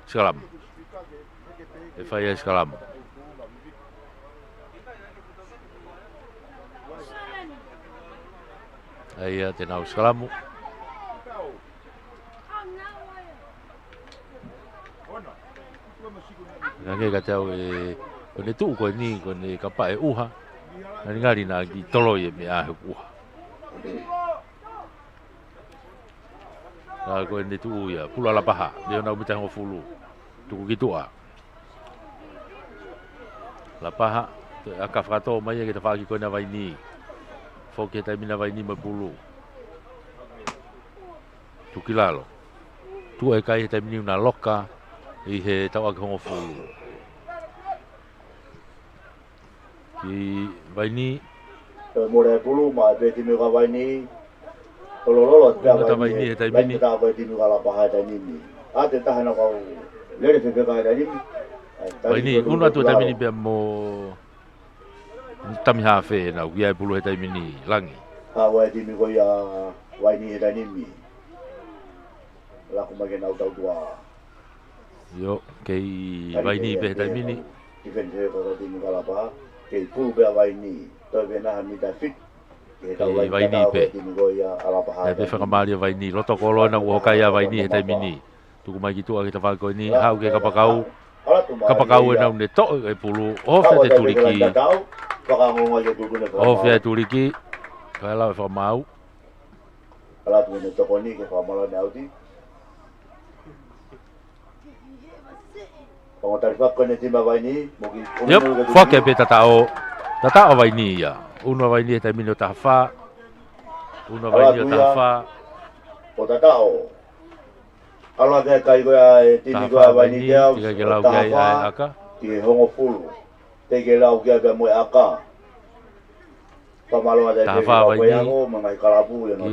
Skalam. E fai e skalam. Ai te nau skalamu. Nge ka tau e kone tu ko ni kone kapa e uha. Ani ngari na ki tolo e me a uha. Ka ko ni tu ya pula la paha. Dia na bita ngo fulu. Tu gitu a. La paha aka frato mai ke te fa ki ko na vai ni. Fo ke ta mina vai ni ma pulu. Tu kilalo. Tu e kai te mini una loka i he tau aka ngo fulu. Ki vai ni Mora pulu ma be ti me ka vai ni. Lolo ta vai ni te mini ta vai ti me ka la paha ta ni. A te ta na ka le te ka ta ni. Vai ni una tu te mini be mo tami ha fe na uia pulu he te mini langi. A vai ti me ko ya vai ni ta ni mi. La ko ma ke na tau tua. Yo kei vai ni be te mini. Ki fen te ko ti me ka la paha. Kei pulu be vai ni. To be na mi ta fit. Vai ni pe. E pe whaka maria vai ni. Loto kolo na ua hokai a vai ni he te mini. Tuku mai ki tua ki te whako ni. Hau ke kapakau. Kapakau e nau ne to e pulu. Ofe te turiki. Ofe te turiki. Kai lau e whakamau. Ala tu ne toko ni ke whamala ne auti. Pangotari whako ne tima vai ni. Yep, whake pe tatao. Tatao vai ni ia. Una vai ni he te mini o tahawha. Una vai ni o tahawha. O tatao. Ala ke kai goa e tini goa vai ni kia. Tika ke lau kia e aka. Ki hongo fulu. Te ke lau kia pe moe aka. Pamalo ada te koe ango mga kalapu no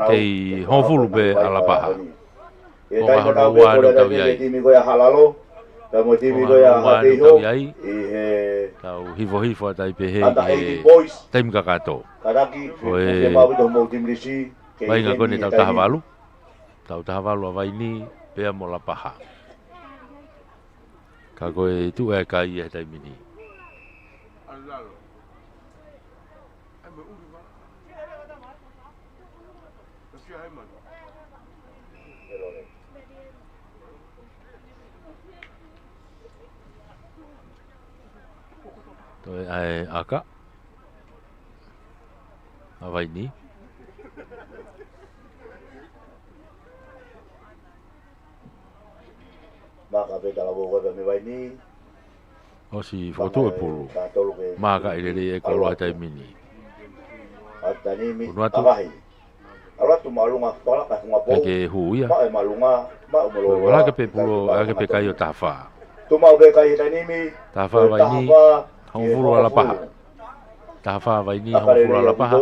te hongo fulu pe ala paha. E tai ko tau pe ko da te timi goa halalo. Ka mo timi goa hateho. E he tau hifo tai pe he taim kakato. Karaki ke mau to mo timrisi. Vai nga kone tau tahavalu. Tau tahavalu vai ni pe mo la paha. Ka koe tu e kai e tai mini. Toi ai aka. Avai ni. Maka pe kala bo me vai ni. O si foto e pulu. Maka ile e kolo tai mini. Atani mi avahi. Ala tu malunga pala ka funga po. Ke huia. Ma e malunga, ma umolo. Wala ke pe pulo, ke pe kai o tafa. Tu mau be kai tani mi. Tafa vai ni. Hong fulu ala paha. Tafa vai ni hong fulu ala paha.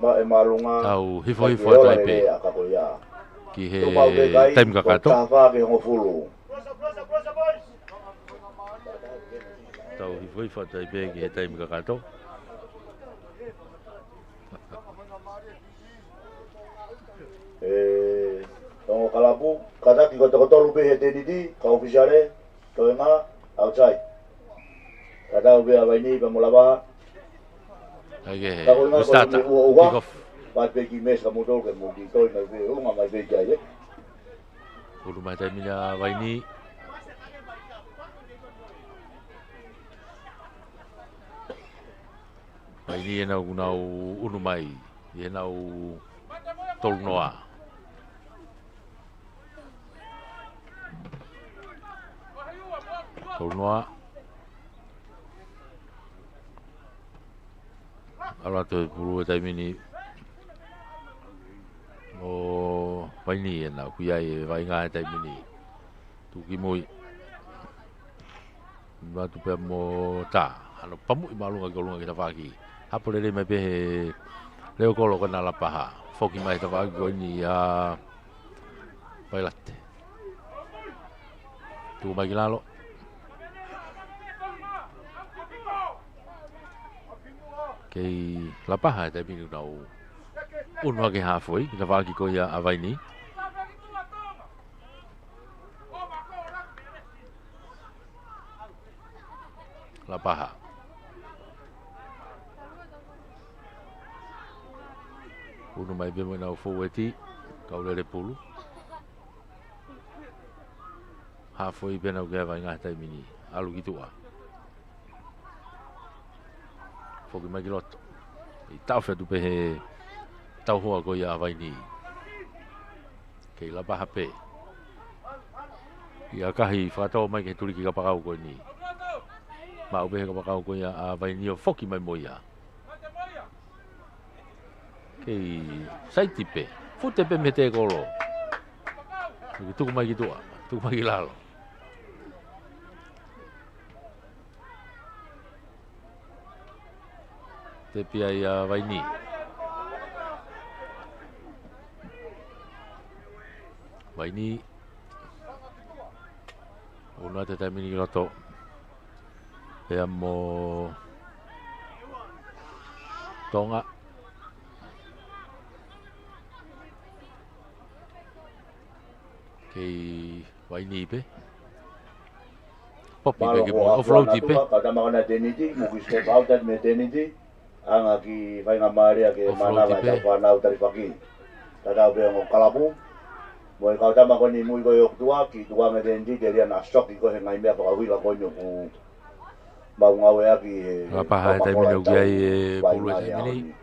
Ma e malunga. Tau hifo tai pe. Ki he taim kakato. Tafa ke hong fulu. Tau hifo tai pe ki he taim kakato. Tongo kalapu, kata ki koto lupe hete didi, ka ofisiale, to nga outside. Kata ube avai ni pamulaba. Okay, start. Kick off. Pat pe ki mes kamu tol ke mo ki to na be unga mai be jaye. Ulu mai tai mina vai ni. Vai ni e nau unu mai, e nau tolu noa. Tolu noa. Ala to puru tai mini. O vai ni e nau kuia e vai ngā tai mini. Tuki moi. Batu pe mo ta. Ano pamu i malunga ke lunga kita whaki. Hapo lele mai pe leo kolo kana la paha. Foki mai ta whaki ko ni a pailate. Tu mai kilalo. Kei la paha te minu nau. Unwa ke hafoi kita whaki ko ia a vai ni. la paha. Unu mai bemo na foweti ka ule le pulu. Ha foi bena o gava inga tai mini alu gitua. Fogi mai giloto. I tau fe tu pe he tau hoa ko ia vai ni. Kei la paha pe. Ia kahi whakatau mai ke turi ki ka pakau ko ni. Ma ubehe ka pakau ko ia a vai ni o foki mai moia. Kei saiti pe. Fute pe me te kolo. Tuku mai ki tua. Tuku mai ki lalo. Te pia ia vai ni. Vai ni. Una te taimini ki loto. Pea mo tonga. Kei vai ni pe. Popi pe ki mo offroad pe. Kata makana teniti, mukis ke pautat me teniti. Anga ki vai ngamaria ke mana vai ka whanau tari paki. Tata upe ngo kalapu. Moi kau tama ko ni mui ko yok tua ki tua me teniti te ria na stok ki ko he ngai mea pakawi la ko nyo ku mau ngau ea ki la paha te mino gai e pulu e te mini.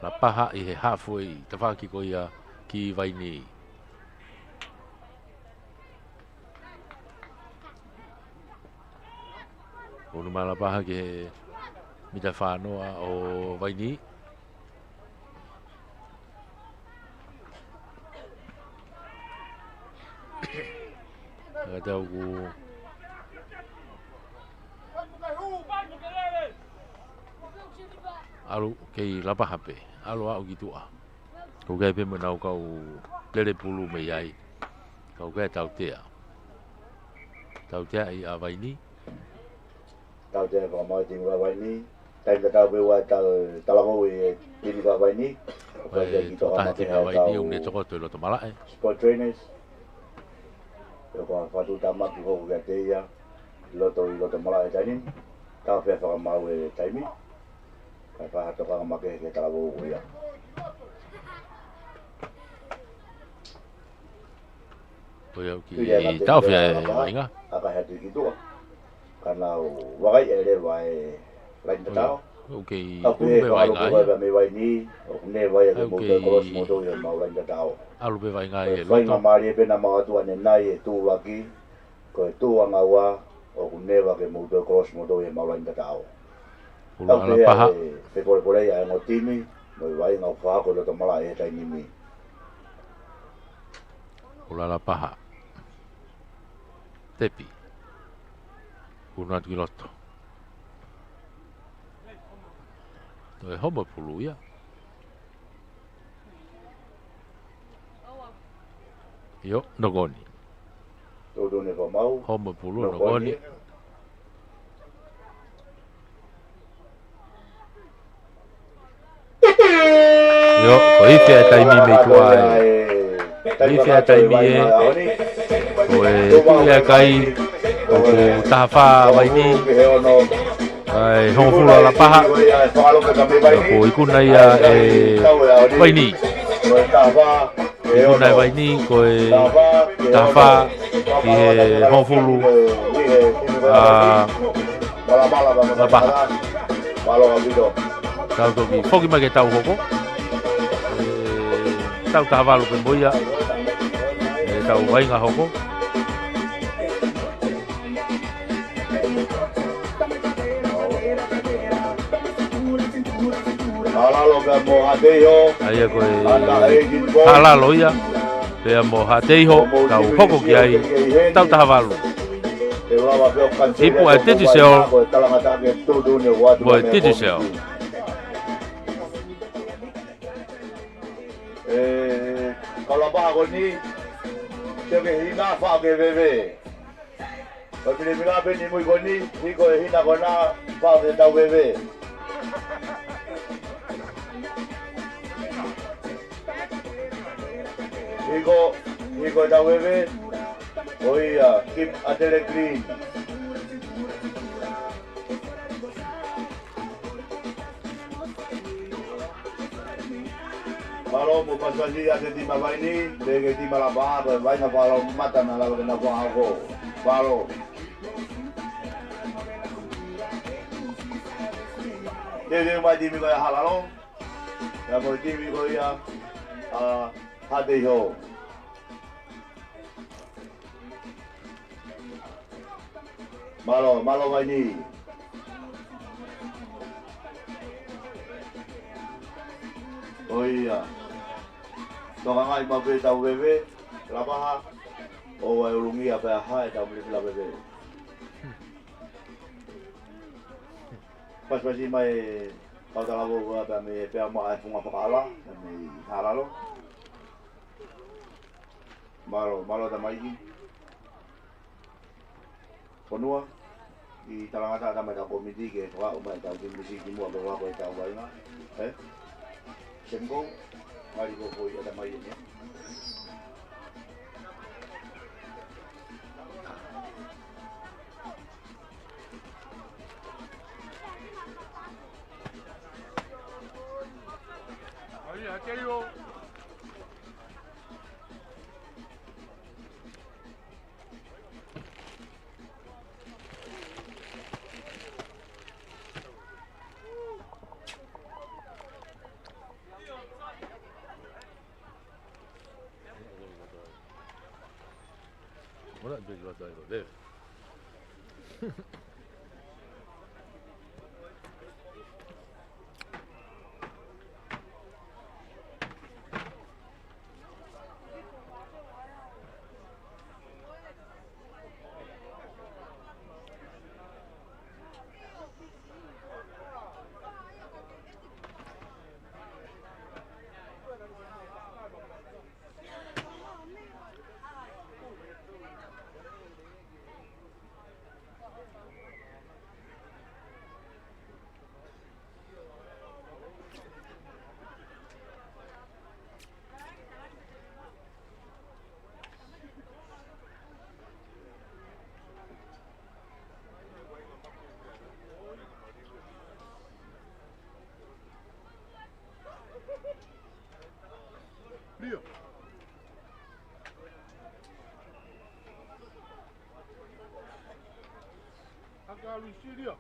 La paha i he hafui te whaki ko ia ki vai ni. Unu mai la paha ki he mita whanoa o vai ni. Tau ku alu kei lapa hape alu au gitu kau gai pe menau kau lele pulu me yai kau gai tau tea i avai ni tau tea ko mai ting avai ni tai ka tau pe wa talango e ini ka avai ni ta te avai ni un ne toko to lo tomala e sport trainers yo ko fatu tama ki ko ga te ya lo to mala e tani ta fe fa mau e taimi ka pa to ka ma ke talango ya Poi ki tau fe inga aka hatu ki to kana wagai ele vai lain tau okay ku be vai ngai me vai ni ne vai ke mo ko mo to ya mau lain tau alu be vai ngai lo to mari be na mau tu ane nai tu waki ko tu anga wa o ne va ke mo ko mo to ya mau lain tau pula ala paha pe por ya no timi mo vai ngau fa ko to mala e tai ni mi pula ala paha tepi una giloto to e homo pulu ia yo nogoni to do ne mau homo pulu nogoni yo ko ife tai mi me tua ife tai mi e ko e ia kai o tafa vai ni ai homo pulu la paha ko ikuna ia e vai ni ikuna vai ni ko e tafa ki he homo pulu la paha tau toki foki mai ke tau hoko tau tawalo pe boia tau wainga hoko halalo ka mo hateho ai ko halalo ia pe mo hateho tau hoko ki ai tau tawalo ipu a titi seo mo titi seo kalau apa aku ni, saya hina fa ke bebe. Kalau bila bila beni mui koni, ni ko hina kona fa ke tau bebe. Iko tau bebe. Oh iya, keep atele clean. Malo mo paswasi ate di baba ini, bege di malaba, vai na palo mata na lawa na kwa ako. Palo. Dede mai di mi ko halalo. Ya mo di mi ko ya hade ho. Malo vai ni. Oh iya. Toka ngai mabe tau bebe, lapaha. O ai ulungi apa ha tau beli la bebe. Pas pasi mai kau tak labu apa me pe ama ai funga pakala, me halalo. Malo ta mai ki. Ponua i talangata ta mai ta komiti ke toka umai tau kimisi ki mua bewa ko tau baina. Sengkong, mari ko po ada mai ni. Aí, aquele o Mana dia jual tu deh. Dia. Agak lucu dia.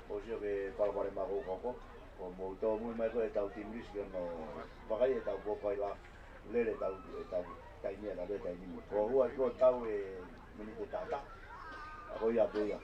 Hoje eu vi para o Maru Coco, como estou muito mais coisa tau timbris que no pakai tau pouco aí lá, lele tau tainia tau tainia. O rua que tau menino tata, aku ya beya.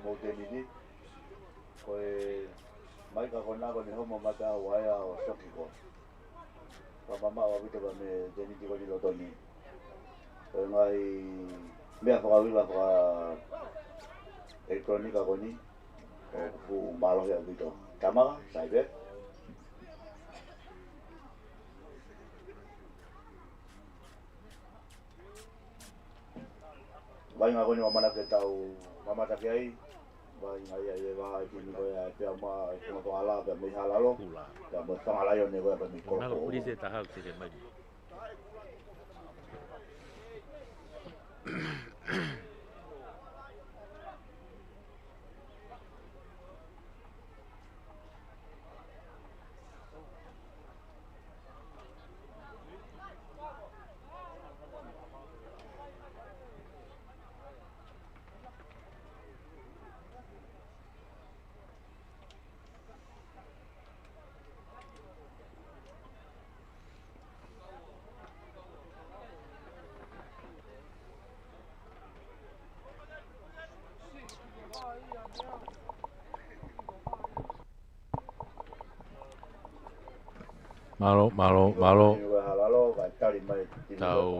mo teni ni ko mai ka kona ko ni homo mata waya o soki ko pa mama wa vite ba me teni ko ni lotoni ko ngai me fa wila fa elektronika ko ni ko malo ya vito kamera cyber vai ngā koni mamana ke tau mamata ke ai vai ngai ai vai kini ko ya pe ma ko to ala pe me halalo ya mo tanga la yo ne ko pe mi ko na ko polisi ta ha ke mai Malo tau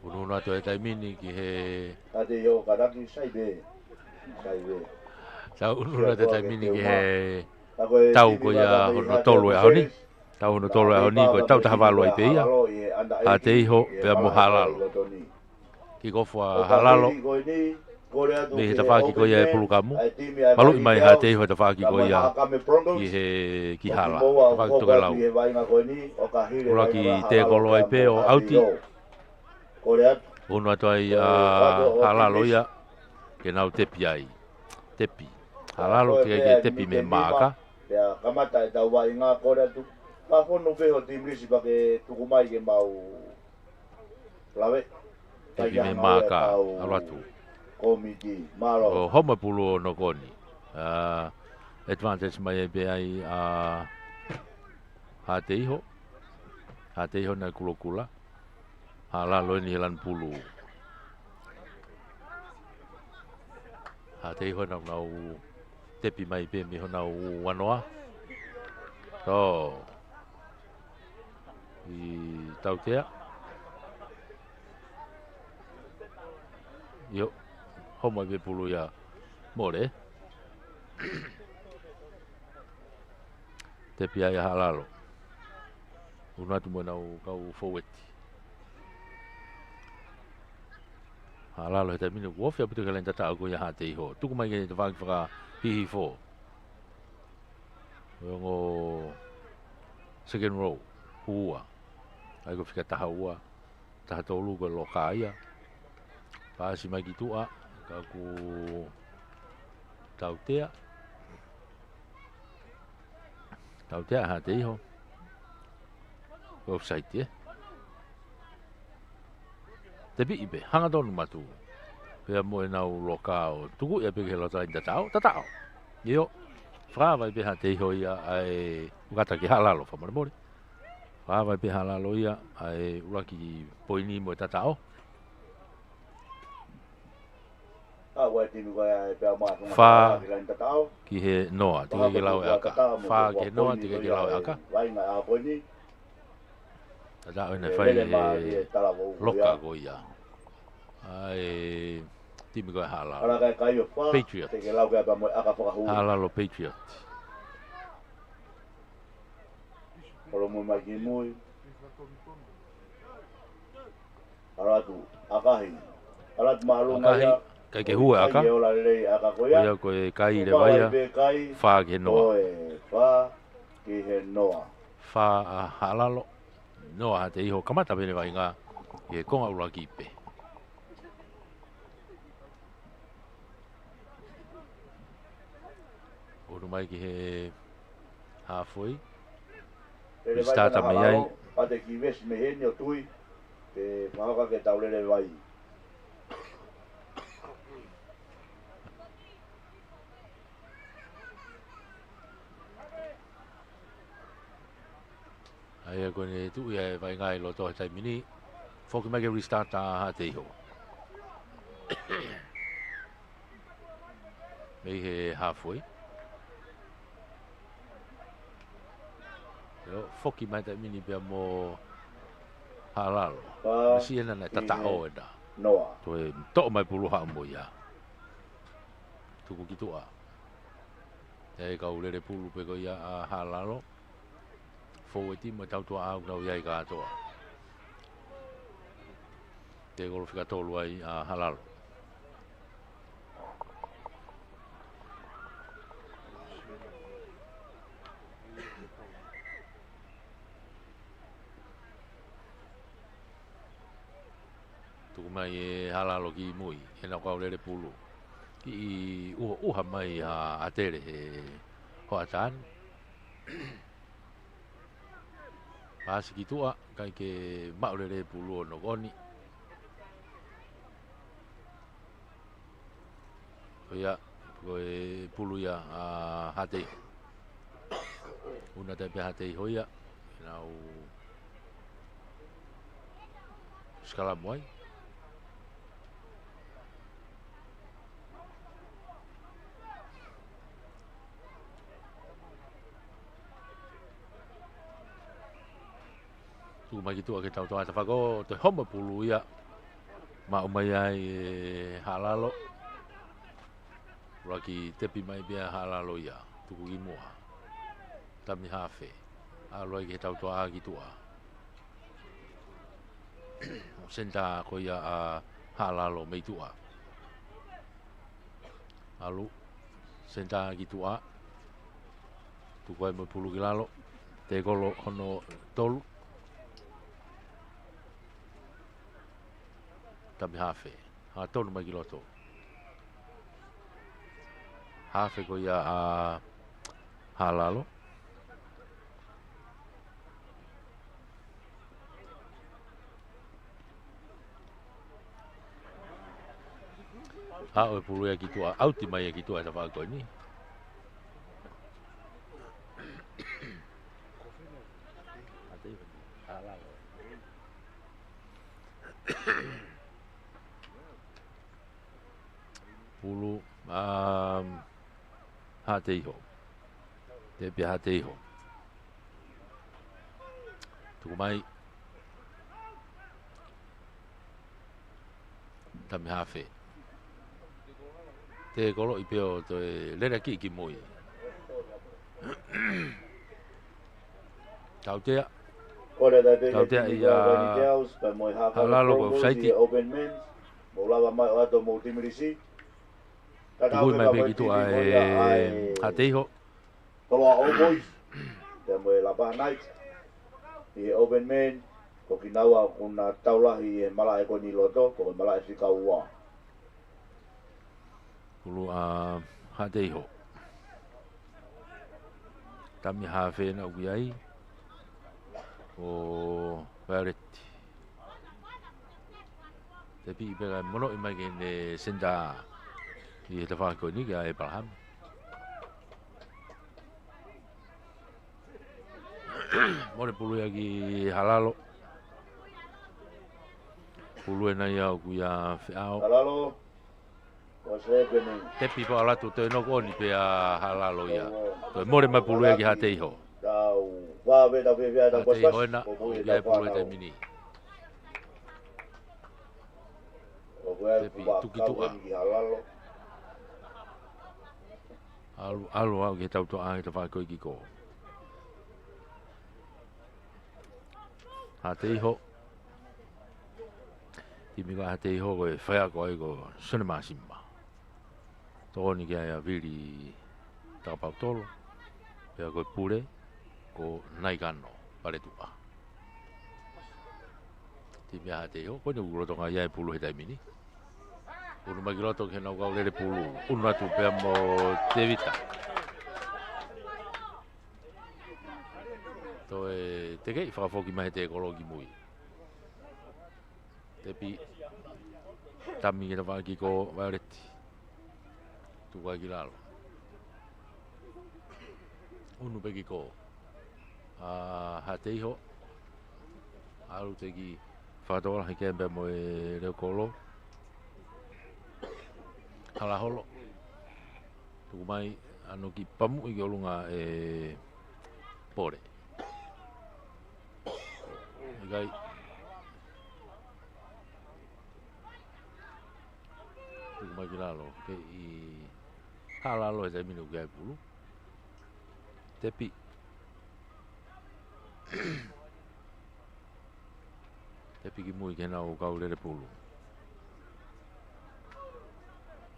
ununu atu e taimini ki he ate yo karaki saibe tau ununu atu e taimini ki he tau ko ia hono tolu e honi tau hono tolu e honi ko tau tahawalo ai peia a te iho pe mo halalo ki kofua halalo me he tawhaki ko ia e pulu kamu malu i mai ha te iho e tawhaki ko ia ki he ki hala tawhaki toke lau ula ki te kolo ai pe o auti ono atu ai halalo ia ke nau tepi ai tepi halalo ke tepi me maka ya kamata e tau wai ngā kore atu ka whono peho timrisi pa ke tukumai ke mau lawe tepi me maka alo atu komiti malo o homa pulu no koni advantage mai e pe ai ha te iho na kulokula halalo ni lan pulu ha te iho na nau tepi mai pe mi hona wanoa so i tautea yo homo be pulu ya more tepi ai halalo una tu mona u kau foweti halalo te minu wo fia putu kalen tata ko ya hate ho tu ko mai ke te waka hihi fo ngo second row hua ai ko fika taha ua taha tolu ko lokaia pa si mai kitua ka ku tautea hate ho website te bi ibe hanga donu matu pe mo e nau lokao tuku e pe ke lo tai tatao yo fra vai be hate ho ia ai ugata ki halalo fa mo fra vai be halalo ia ai uraki poini mo tatao fa ki he noa te ke lau e aka fa ke noa te ke lau e aka tatao ina fai loka ko ia ai timi ko halalo Patriot halalo Patriot kalau mau magi mui alatu akahi alat malu ngaya kai ke hua aka ia ko e kai le vaia fa ke noa fa halalo noa te iho kamata pene vai ngā e konga ura ki pe uru mai ki he halfway start mai ai ate ki ves me heni o tui ke mahaka ke taulele vai ai ko ne tu ia vai ngai lo to tai mini foki mai ke restart ta ha te iho Mei he halfway. Yo, foki mai te mini pia mo halalo. Masi ena na tatao ena. Noa. Toe to mai pulu ha mo ya. Tuku kitua. E ka ulere pulu pe ko ia a halalo. Foweti mo tau tua au nau ia i katoa. Te golo fika tolu ai a halalo. Tuku mai e halalo ki mui. E na ka ulere pulu. Ki uha mai a atere he hoatan. Pasi ki tua kai ke maurere pulu no goni. Koia koe pulu ia a hatei. Una te pe hatei hoia. Nau skala moi. Tu mai kitua ke tau toa tawhako te homa pulu ia. Ma umai ai halalo. Raki tepi mai bia halalo ia. Tuku ki mua. Tami hafe. Aloi ke tau toa kitua. Senta ko ia a halalo meitua. Alu. Senta kitua. Tuku ai mo pulu ki lalo. Te kolo hono tolu. Tami hafe. Ha tonu mai ki loto. Hafe ko ia a halalo. Ha o pulu ia ki tua. Auti mai ki tua ta whako ni. Halalo. Pulu hateiho. Te pia hateiho. Tuku mai tami hafe. Te kolo i peo to lera ki moi. Tautea. Tautea i halalo ko saiti. Molava mai o ato mo timirisi. Tuku mai pe ki tua hateiho. Tolo a boys. Te mo la ba night. I open man ko kinawa kuna taulahi e mala e ko ni loto ko mala e fika ua. Kulu a hateiho. Tami hafe na ugiai. O Varetti. Tapi pega mono i mai ke senda i te whako ni ki a Abraham. Mone pulu ia ki halalo. Pulu e nai au kuia whiao. Halalo. Tepi pa alatu te no koni pe a halalo ia. Toi more mai pulu ia ki hateiho. Hateiho ena o kia pulu e te mini. Tepi tukitua. Alu au ki tau toa ki te whako i ki ko. Hateiho. Timi ka hateiho koe whea koe ko sunema simma. Tōni kia ia viri tāpau tolo. Pea koe pure ko naikano paretua. Timi a hateiho. Koe ni urotonga ia e pulu he taimini. Unu magiroto ke nau kau lere pulu. Unu atu pea mo te vita. Toe te kei whakafoki mai te ekologi mui. Tepi tami ki te whaki ko Varetti. Tukai ki lalo. Unu peki ko hateiho. Alu te ki whakatola hei kempe mo e reo kolo. hala holo. Tuku mai anu ki pamu i olunga pore. Igai tuku mai ki lalo ke i hala lo e te minu gai pulu. Tepi Tepi ki mui ke nau kau lere pulu.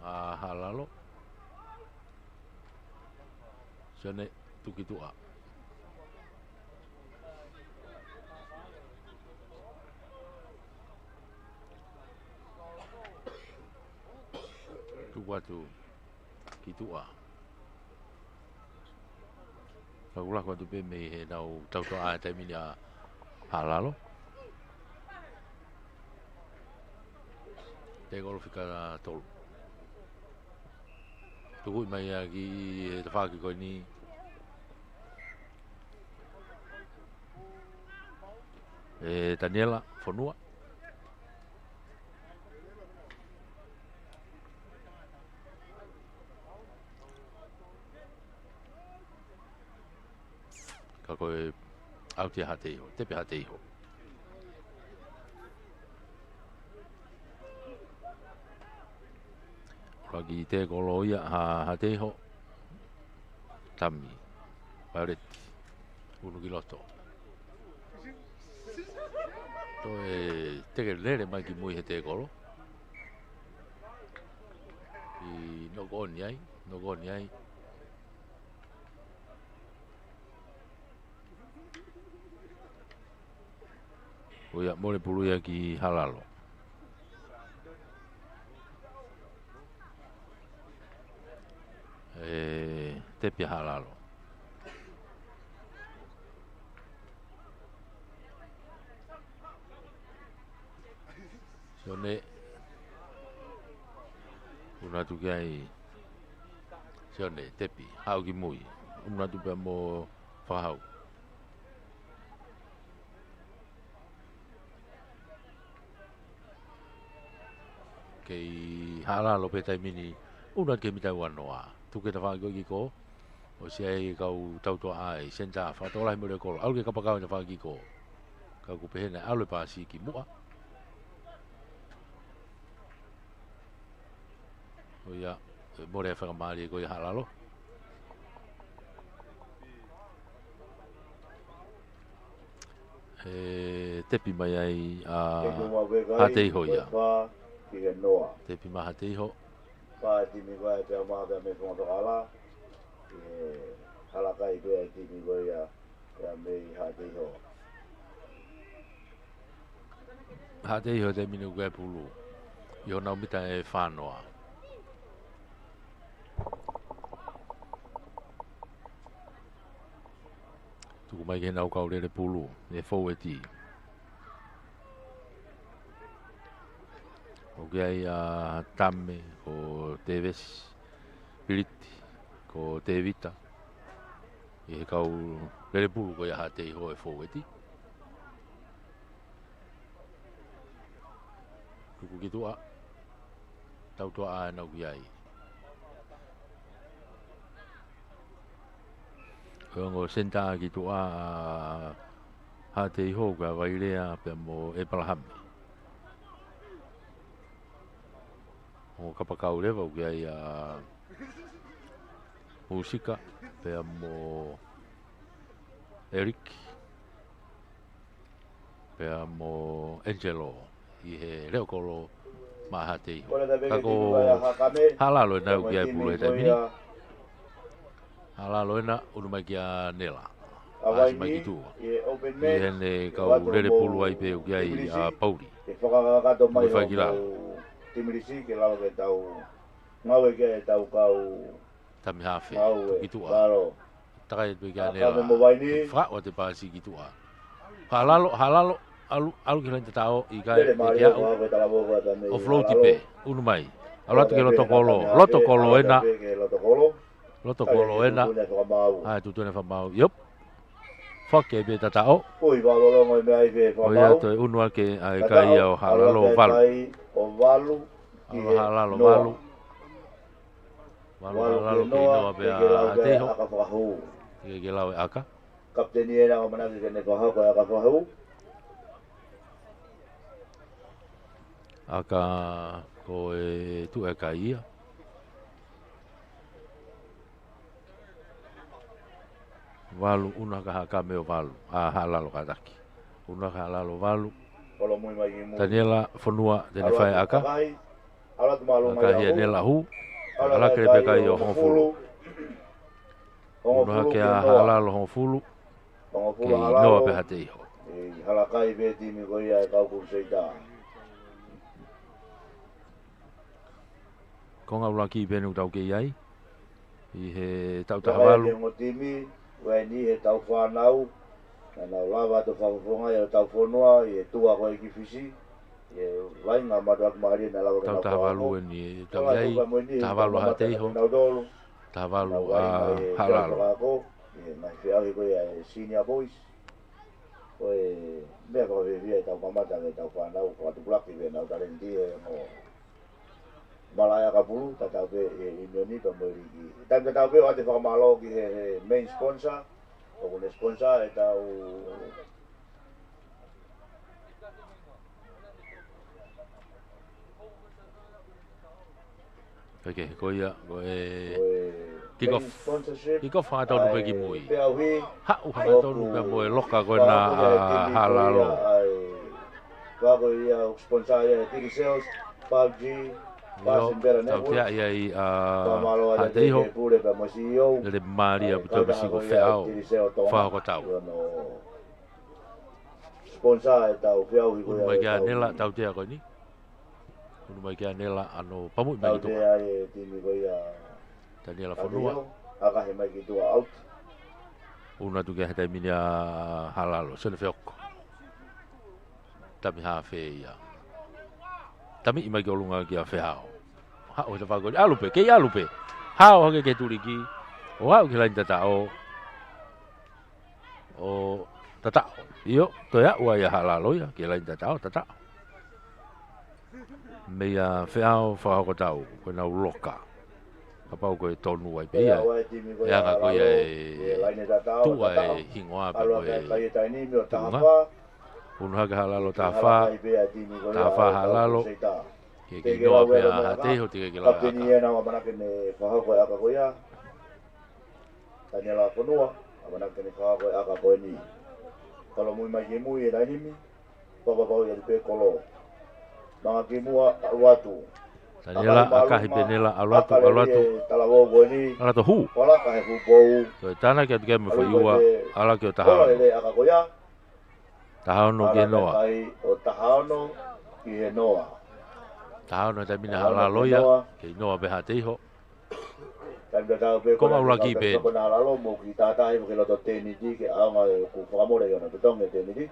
Halalo Sione tuki tua. Tu watu ki tua. Kaula ko tu pe me he nau tau toa a te mini a halalo. Te golo fika tolu. Tuku mai ki te whaki koe ni. Daniela Fonua. Ka koe auti hate iho, tepe hate iho. Ragi te kolo ia hate iho. Tami, Paretti, unu ki loto. To teke lere mai ki mui he te kolo. I no goni ai. Oia mole puluia ki halalo. Tepi halalo. Sione una tu kai sione tepi hau ki mui. Una tu pe mo whahau. Kei halalo pe tai mini una ke mitai wanoa. Tu ke ta whaki ki ko. O si ai kau tau toa ai senta whatola hi mure kolo. Au ke kapakau na whaki ko. Kau kupehena au le pasi ki mua. O ia more whakamari ko i halalo. Tepi mai ai hate iho ia. Tepi ma hate iho. Pa ti mi vai pe ma pe me ko ala. Hala kai pe ti mi go ya ya me hate iho. Hate iho te minu gai pulu. Iho nau mita e whanoa. Tuku mai ke nau kau rere pulu. E fau e ti. O gai a Tame, ko Teves, Piliti, ko Tevita. I he kau rere pulu ko ia hate iho e fau e ti. Tuku ki tua. Tau tua a nau ki ai. Ko senta ki tua hate iho ka wairea pe mo e palahame. O kapakau lewa uke ai musika pe mo Eric pe mo Angelo i he reo kolo ma hate iho. Kako halalo e nau ki ai pulu e taimini. Halalo ena unu mai ki a Nela. Asi mai ki tua. I hene kau rere pulu ai pe uke ai a Pauli. Tuke whai ki lalo. Timirisi ke lalo ke tau ngau ke tau kau Tami hafe ki tua. Lalo. Takai pe ki a Nela. Wha o te pasi ki tua. Halalo alu ki rente tao i kai pe ki au. O floati pe unu mai. Alatu ke loto kolo ena. Loto kolo ena. Ai tu tune famau. Yop. Foke be tatao. Oi valolo mo me ai ve famau. Oia to unua ke ai kai o halalo valu. O valu. Halalo valu. Walu halalo ke inoa pe a teho. Ke lau e aka. Kapteni e na o manaki ke ne koha ko aka whahu. Aka ko e tu e ka ia. Walu una ka haka meo walu. A halalo ka taki. Una ka halalo walu. Daniela fonua tene whae aka. Aka hia nela hu. Ala kere peka i o hongfulu. Una ke a halalo hongfulu. Ke inoa pe hate iho. Halakai ve timi ko ia e kau kurseita. Konga ulaki i penu tau ke iai. I he tau tahawalu. Ngo timi, wai ni he tau whanau. Nana ulawa to whakufonga i o tau whanua, i e tua koe ki fisi. I e wainga maduak maari na lawa tau tahawalu e ni tau iai. Tahawalu hate iho. Tahawalu a halalo. I mai whiahi koe e senior boys. Koe mea koe vivia e tau mamata me tau whanau. Koe atu plaki ve nau tarendi e mo malaya ka pulu, tatau pe Indoni pa mo rigi. Tam tatau pe o ate whakamalo ki he main sponsor. O kune sponsor e tau okay, ko ia, ko e kickoff whangatau nupe ki mui. Hau whangatau nupe moe loka koe na halalo. Kako ia sponsor ia Tiki Sales, 5G, Yo, tau tea ia i hate iho. Lele maria puto bisi ko whiao. Whaha ko tau. Sponsor e tau whiao hi koe. Unu mai kia nela tau tea koe ni. Unu mai kia nela ano pamui mai ki toa. Tau tea e timi koe ia. Daniela Fonua. Aka he mai ki toa out. Una tu kia heta mini a halalo. Sene whioko. Tami haa whea ia. Tami imai ki olunga ki a whiao. Hao he ta whakoni. Alupe, kei alupe. Hao hake ke turiki. O hao ki lain tatao. O tatao. Iyo, toia ua ia halalo ia. Ki lain tatao, tatao. Mea whiao whahako tau. Koe nau loka. Kapau koe tonu wai pe ia. E anga koe e tua e hingoa pe koe tunga. Unu hake halalo tafa. Tafa halalo. Ke inoa pe a hateho tika ke lau aka. Kapteni e nao manake ne whahako e aka koe ia. Daniela Fonua. Manake ne whahako e aka koe ni. Kalo mui mai ke mui e nainimi. Papapau ia te kolo. Mga ke mua aluatu. Daniela akahi penela aluatu aluatu. Talawo koe ni. Alato hu. Wala kahe hupou. Toi tana kia tuke me whaiua. Ala ki o tahao. Kola ele aka koe ia. Tahao no ke noa. O tahao no ki he noa. Tahao no te mina halaloia. Ke noa beha teiho. Ko maula ki pe. Ko na lalo mo ki tata i mo ke loto teni di ke aonga ku whakamore ona tutong e teni di.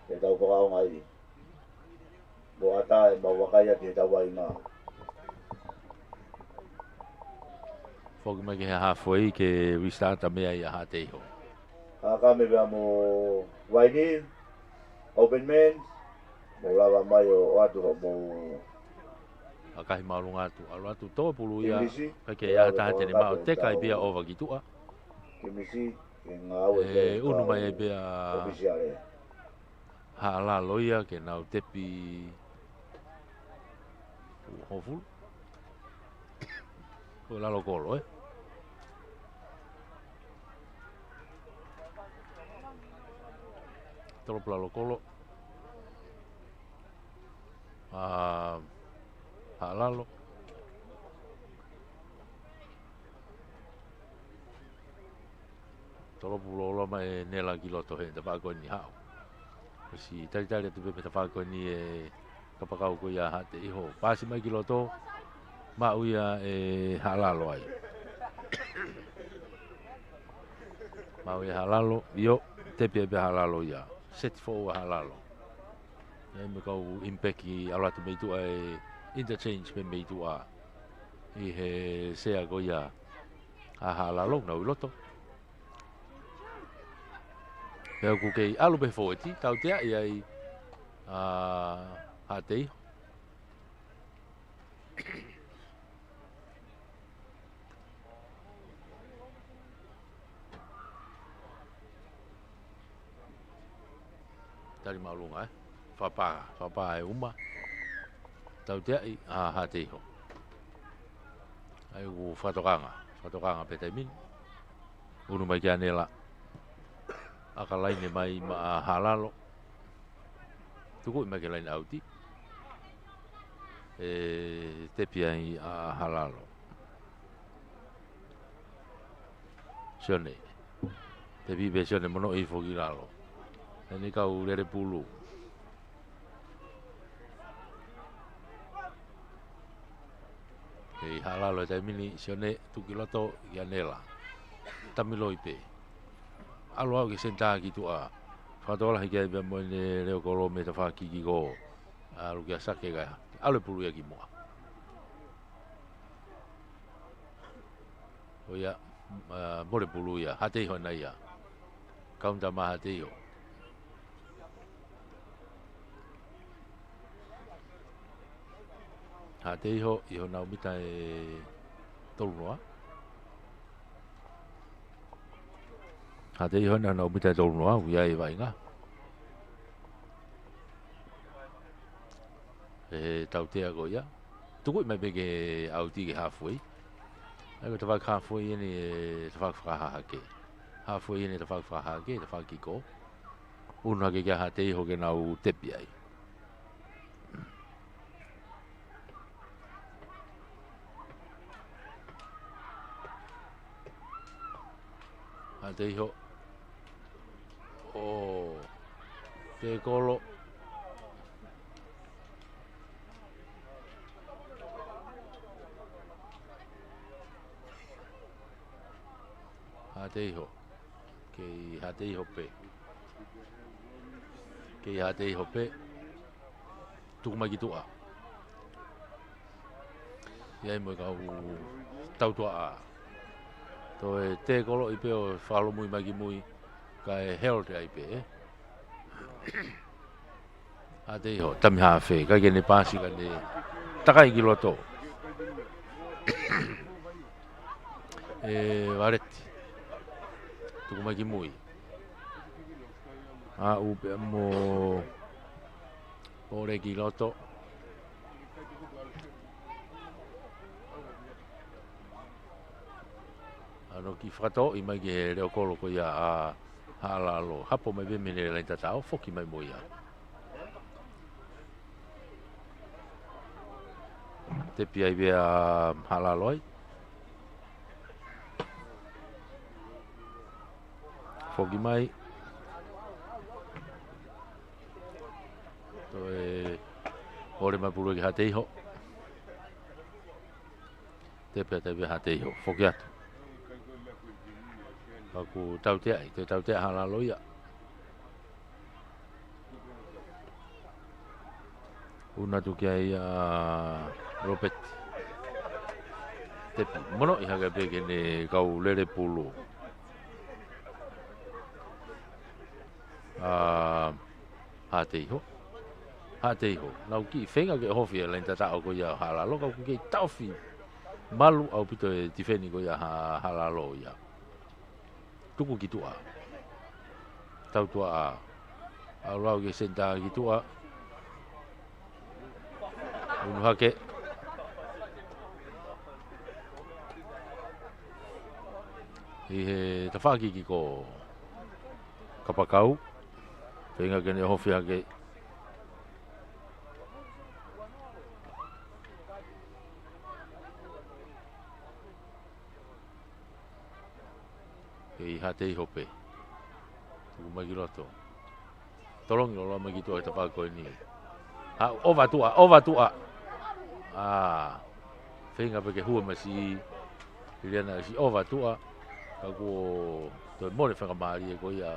Ke tau whakaonga i. Mo ata e mawakaya ki tau wai ngā. Foki mai ke halfway ke restart mea i a hateiho. Haka me bea mo waini, open man, mo lawa mai o atu mo akahi maulunga atu. Alu atu toa pulu ia. Kake ia tahate ne mao teka i bia ova ki tua. Kimisi, ke ngāwe te unu mai e bia haala loia ke nau tepi hofulu. Ko lalo kolo Tolo lalo kolo. Halalo. Tolo pulo mai nela ki loto he te whako ni hao. Si tari atu pepe te whako ni e kapakau ko ia hate iho. Pasi mai ki loto, ma uia e halalo ai. Ma uia halalo, io te pepe halalo ia. Set fo halalo. E me kau impeki alatu meitua e interchange me meitua. I he sea ko ia a halalo na uloto. Pea ku kei alu pe foeti, tau tea iai hatei. tari malunga whapa e uma tau te ai ha te iho ai u whatokanga pe te min unu mai kia nela aka laine mai ma halalo tuku i mai ke laine auti te pia i halalo sione te vive sione mono i fogi lalo ni kau lere pulu e halalo te mini sione tukiloto ia nela tamilo ipe alo au ki senta ki tu a fatola hi ke be mo ne leo kolo me ta fa ki go alu ki asake ga alo pulu ya ki mo o ya bore pulu ya hate ho na ya kaunta ma hate yo hate ho i ho na umita e tolua hate i ho na umita e tolua u ya i vainga tau te ago ya tuku i mai bege au ti ke halfway ai te vai halfway ni te vai whakaha ke halfway ni te vai whakaha ke te vai ki ko una ke kia hate i ho ke nau tepi ai hate i ho te kolo hate iho ke hate iho pe tuku mai ki tua iai mo kau tau tua a to e te kolo i pe o whalo mui mai ki mui ka e herald ai pe hate iho tami hawhe ka kene pasi ka ne takai ki loto wareti tuku mai ki mui a upe mo ore ki loto ano ki whakato i mai ki he reo kolo ko ia a halalo hapo mai be mene lai tatao foki mai mo ia te pia i bea halalo ai foki mai to e ore mai pulu ki hate iho te pia hate iho foki atu aku tau te ai te tau te halalo ia una tu ki ai ropet te mono i haga pe ne kau lere pulu hate iho nau ki whenga ke hofi e lenta tau ko ia halalo kau ki tauwhi malu au pito e tifeni ko ia halalo ia tuku ki tua tau tua a au lau ke senta ki tua unu hake i he tawhaki ki ko kapakau whenga kene hofi hake i hate iho pe tuku mai ki roto tolongi lola mai ki tua e tawhako ni ova tua whenga pe ke hua masi i riana si ova tua ka kuo toi mone whakamari e ko ia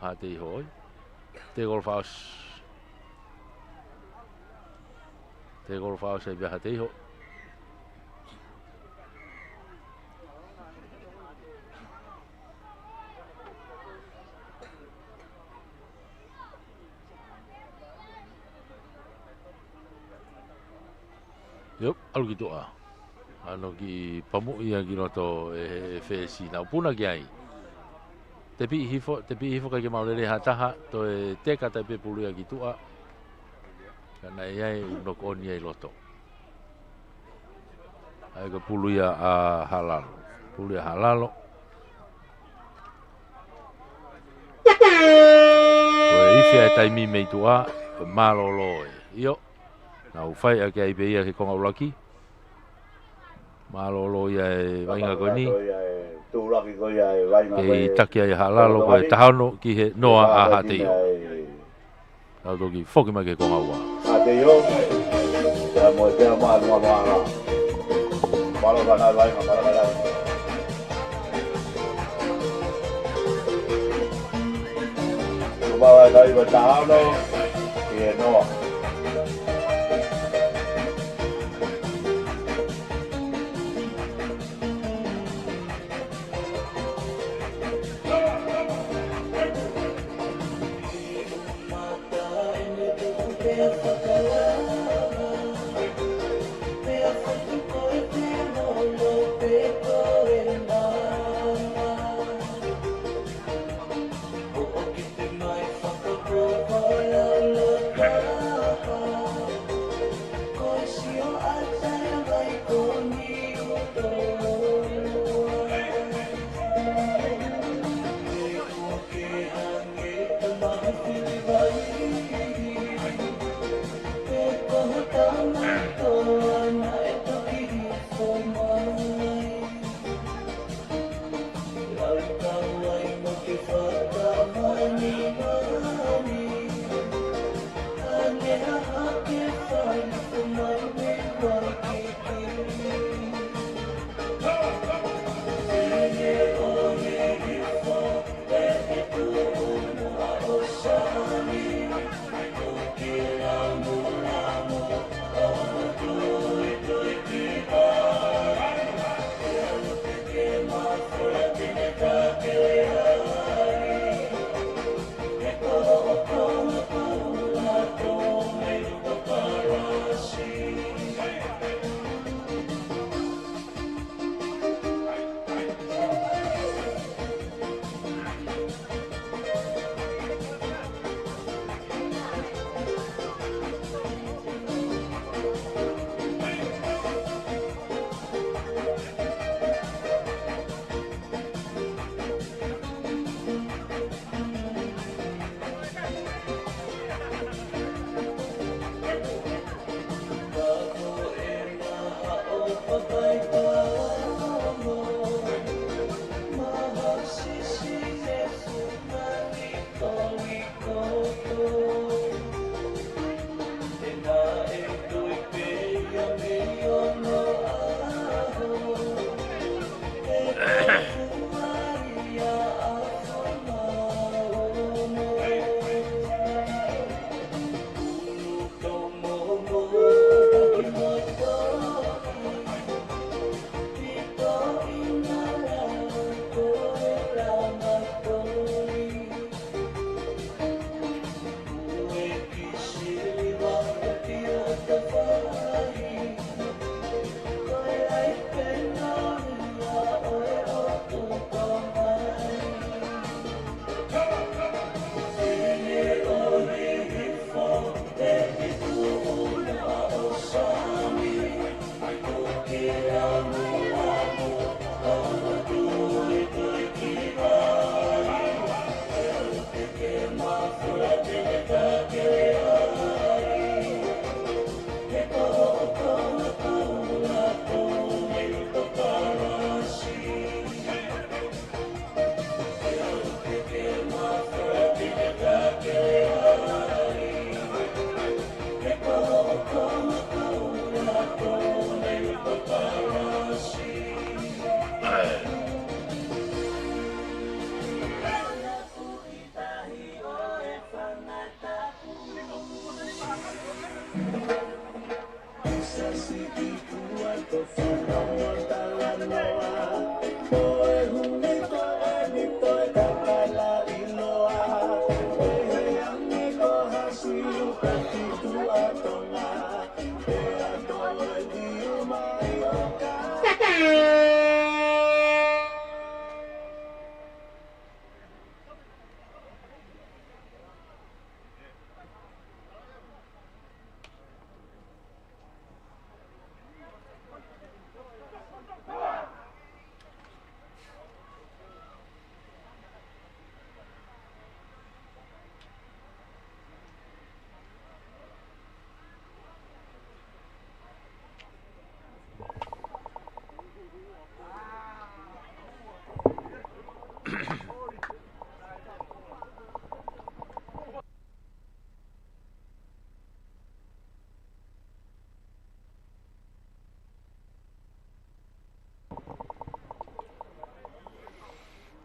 hate iho oi te golfhouse e bia hate iho Yop, alu ki toa. Ano ki pamu ia ki roto e whesi na puna ki ai. te pi hifo ka ke maulele hataha to e te kata pe pulu ya gitu a kana ia unok oni ai loto ai ka pulu ya a halal pulu ya halalo o ifi ai taimi me tua malolo io na ufai a ke ai be ia ke konga ulaki malolo ia e vainga koni tūraki ko ia e wainga koe ke taki ai halalo ko e tahano ki he noa a hate io au toki foki mai ke konga ua hate io te mo te ma no ma malo kana wainga para kana Bawa dari tahano ki e noa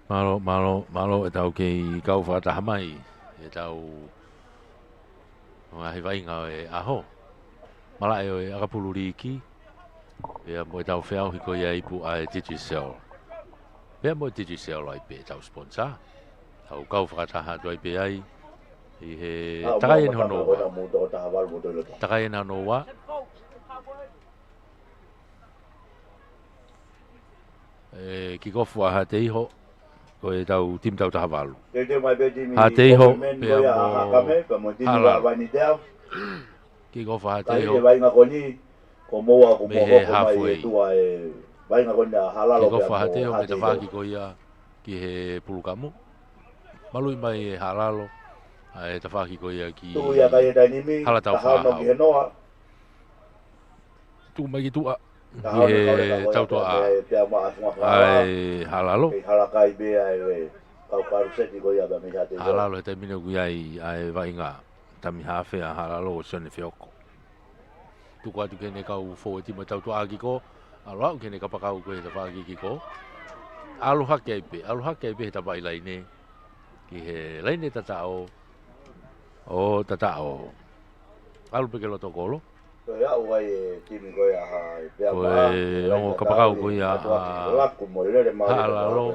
malo e tau kei kau whakataha mai, e tau ngā hiwainga e aho. Mala e o e akapuluri ki, e mo e tau whiau hiko ia ipu a e Digicel. Pea mo e Digicel ai pe tau sponsor, tau kau whakataha tu ai pe ai, i he takai en honoa. Takai en honoa. Ki kofu a ha te iho, ko e tau tim tau taha walu. Ha te iho, pea mo halalo. Ki kofu ha te iho, me he halfway. Ki kofu ha te iho, me ta whaki ko ia, ki he pulukamu. Malui mai e halalo, e ta whaki ko ia ki halatau whahau. Tu mai ki tua. Ki he tautua a ai halalo. Halalo he te mine kui ai vainga tami hawhi a halalo o sone whioko. Tuku atu kene kau fō e tima tautua a kiko, alo au kene kapakau koe he whaki kiko. Alu hake ai pe he tapai laine, ki he laine tatao, o tatao. Alu peke loto kolo. Koe ongo kapakau koe a halalo.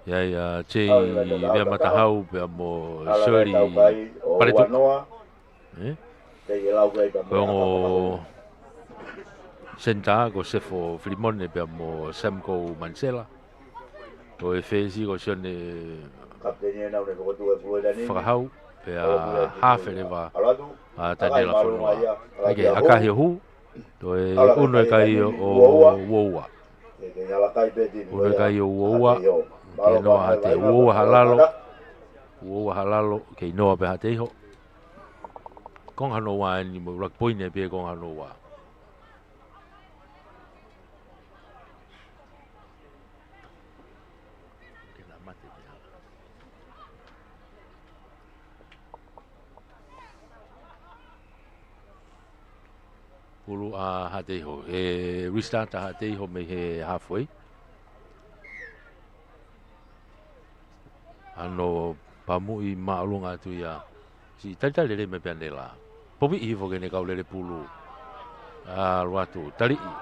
Iai a tei vea matahau pea mo sori paretu. Koe ongo senta ko sefo Filimone pea mo Semco Mansela. Koe whesi ko sione whakahau pea hawherewa. A tanela whanua. Ake akahi o hu, toi uno e kai o uoua. Uno e kai o uoua, ke noa ha te uoua halalo, ke noa pe ha te iho. Kong hano wā ni mo rakpoine pe kong hano wā. Pulu a Hateiho, e restart a Hateiho me he halfway. Ano pamu i maalunga tu ia. Si tali lele me pianela. Popi i hivo kene kau lele pulu. A ruatu, tali i.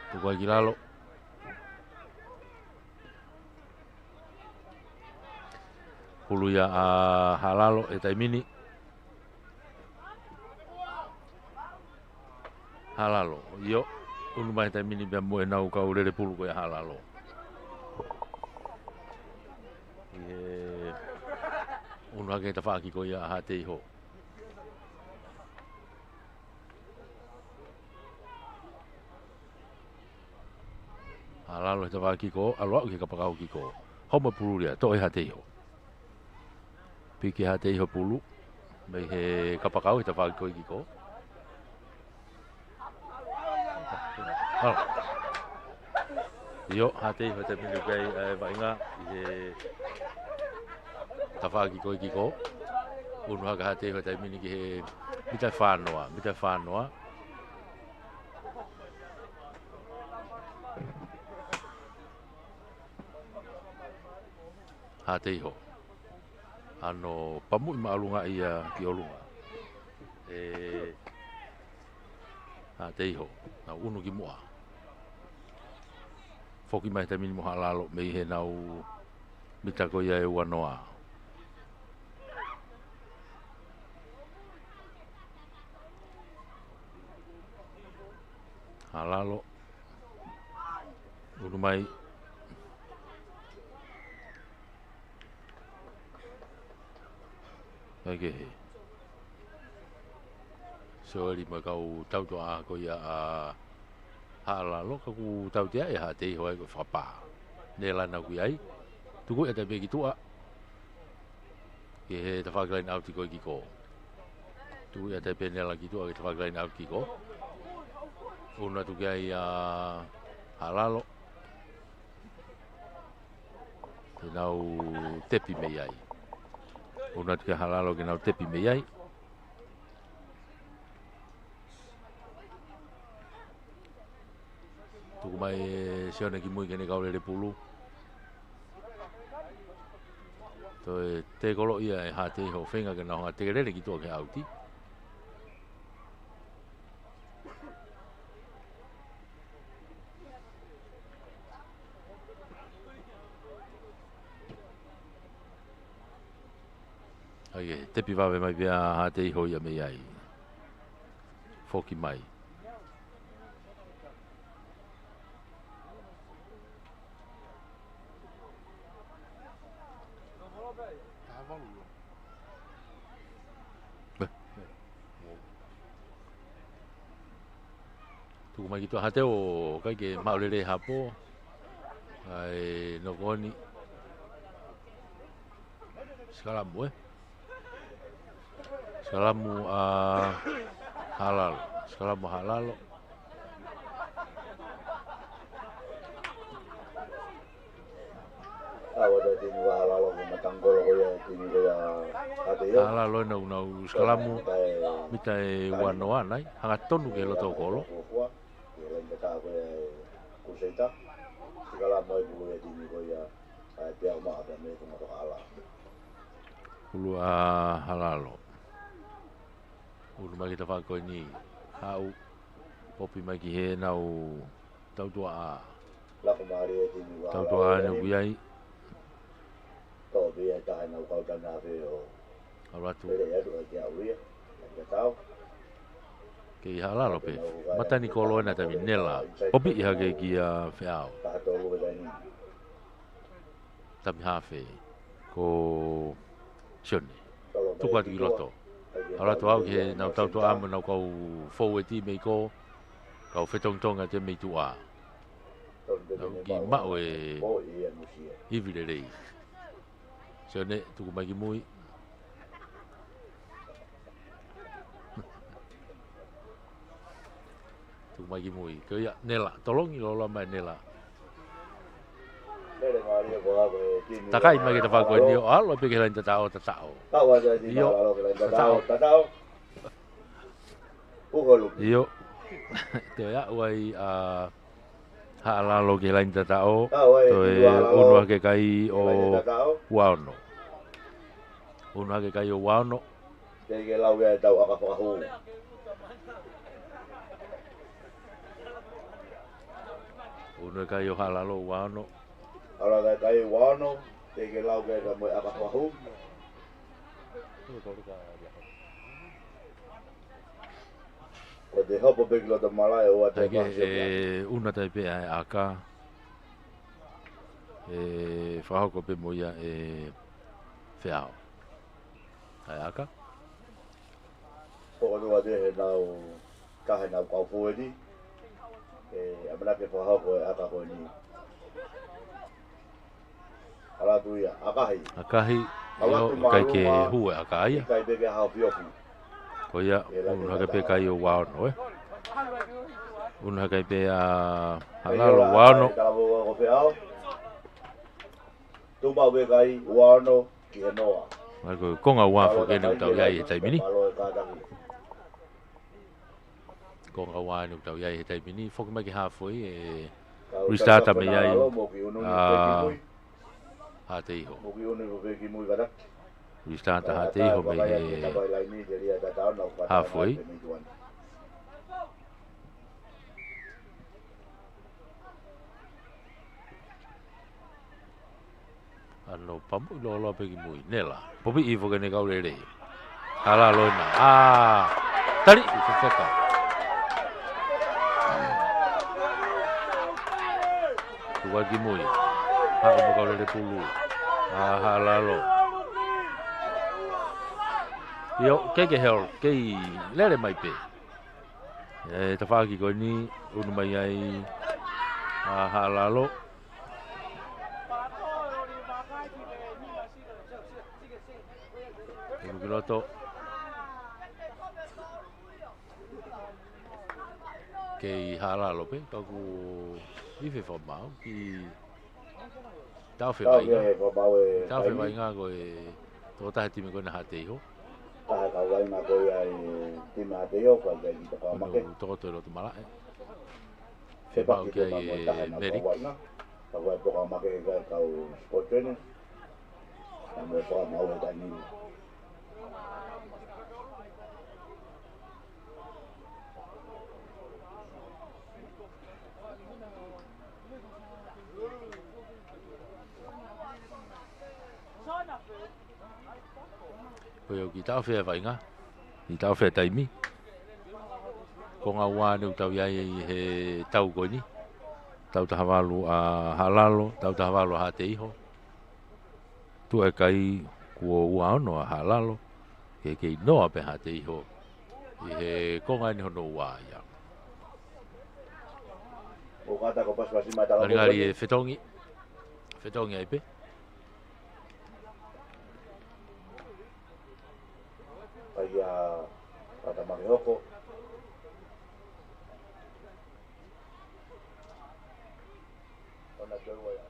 Tuku ai kilalo. Pulu ia a halalo e taimini. Halalo, yo, unu mai tai mini bea moe nau kau lele pulu koe halalo. Unu hake ta whaaki koe a ha te iho. Halalo he ta whaaki ko, aloa uke kapakau ki ko. Homa pulu ria, to e ha te iho. Piki ha te iho pulu, mei he kapakau he ta whaaki koe ki ko. Yo, hate ho te minu kai vainga i he tawhaki koe ki ko. Unu haka hate ho te minu ki he mitai whānoa. Hate ho. Ano pamu i maalunga ia ki olunga. Hate ho. Na unu ki mua. Foki mai te mini moha lalo me he nau mita ko ia e wanoa. Halalo. Unu mai. Okay. So li ma kau tau toa ko ia a halalo ka ku tau te ai ha te iho ai ko whapa. Ne lana kui ai. Tuku e te peki tua. Ke he te whakalain au tiko ki ko. Tuku e te pe nela ki tua ke te whakalain au ki ko. Una tuki ai a halalo. Ke nau tepi mei ai. Una tuki halalo ke nau tepi mei ai. Tuku mai sione ki mui kene kaulele pulu. Toi te kolo ia e ha te ho whenga ke naonga te rere ki toa ke auti. Ai te piwawe mai pia ha te iho ia me ai. Foki mai. Tuku mai ki toa hate o kai ke maurere hapo. Ai no koni. Skalamu Skalamu halal. Skalamu halal. Awak dah tini halal ke matangkol ko ya tini ko ya hati ya. Halal lo na skalamu mita e wanoa nai. Hanga tonu ke lo tau kolo. Lain kata ko ya kuseta. Skalamu ibu ya tini ko ya pihak mak ada me ko matok halal. Ulu halalo. Ulu mai kita whako ni hau popi mai ki he nau tau tua tau tua anu biai. Tau biai tahan nau kau tanah veo. Alatu. Bere ya tu aja uya. Ya tahu. Ke halalo pe. Mata ni kolo na tabi nela. Popi iha ke ki feao. Tak tahu ko ni. Tabi hafe ko sione. Tuku atu ki loto. Alatu au ke nau tau tua amu nau kau fou e ti mei ko. Kau whetongtonga te mei tua. Nau ki mao e hivi le rei. Sione, tuku mai ki mui. Tuku mai ki mui. Kau ia nela. Tolongi lola mai nela. Takai mai kita whako ni o alo pe ke lain tatao. Iyo. Tatao. Iyo. Te ya uai haalalo ke lain tatao. Toe unua ke kai o wauno. Unua ke kai o wauno. Te ke lau ke tau aka whakahu. Unua kai o haalalo wauno. Ala ka kai wano, te ke lau ke ka mo aka whahu. O te hopo pe kilo ta malai o ate ke una tai pe ai aka. Whahoko pe moia whiao. Ai aka. Poko tua te he nau, kahe nau kau fuedi. Amana ke whahoko e aka koe ni. Ala tu ia, akahi. Akahi, yo kai ke hue akai. Kai be ke hau fiofi. Ko ia, una kai pe kai o wano Una kai pe halalo wano. Ko feao. Tu mau be kai wano ki noa. Mai ko konga wafo ke ne tau yai tai mini. Konga wano tau yai tai mini. Fok mai ki hafoi restart me yai. Hate iho. Restart hate iho me halfway. Ano pamu lo pe ki mui nela. Popi ivo ke ne kau rere. Hala loina. Tari feka. Tuwa ki mui. Ha o kau rere pulu. Halalo. Yo ke hel ke lere mai pe. Te whaki ko ni unu mai ai halalo. Unu kiloto. Ke halalo pe kaku ife formau ki tau fe vai nga ko to ta ti me ko na hate iho. Ta ka vai na ko ai ti ma te yo ko ai to ka ma ke to lo mala Fiba o kia i Meri. Ako ay po ka makikikaw sport trainer. Kami po ka mauwi tayo ninyo. Poi o ki tau whea vainga, i tau whea taimi. Ko ngā wāne u tau iai he tau koini. Tau ta hawalu a halalo, tau ta hawalu a hate iho. Tu e kai kua ua ono a halalo, ke kei noa pe hate iho. I he konga ni hono ua ia. O kata ko pas-pasi mai taka Ngari e whetongi, whetongi ai pe. Ai a kata Marihoko. Ona te ua ia.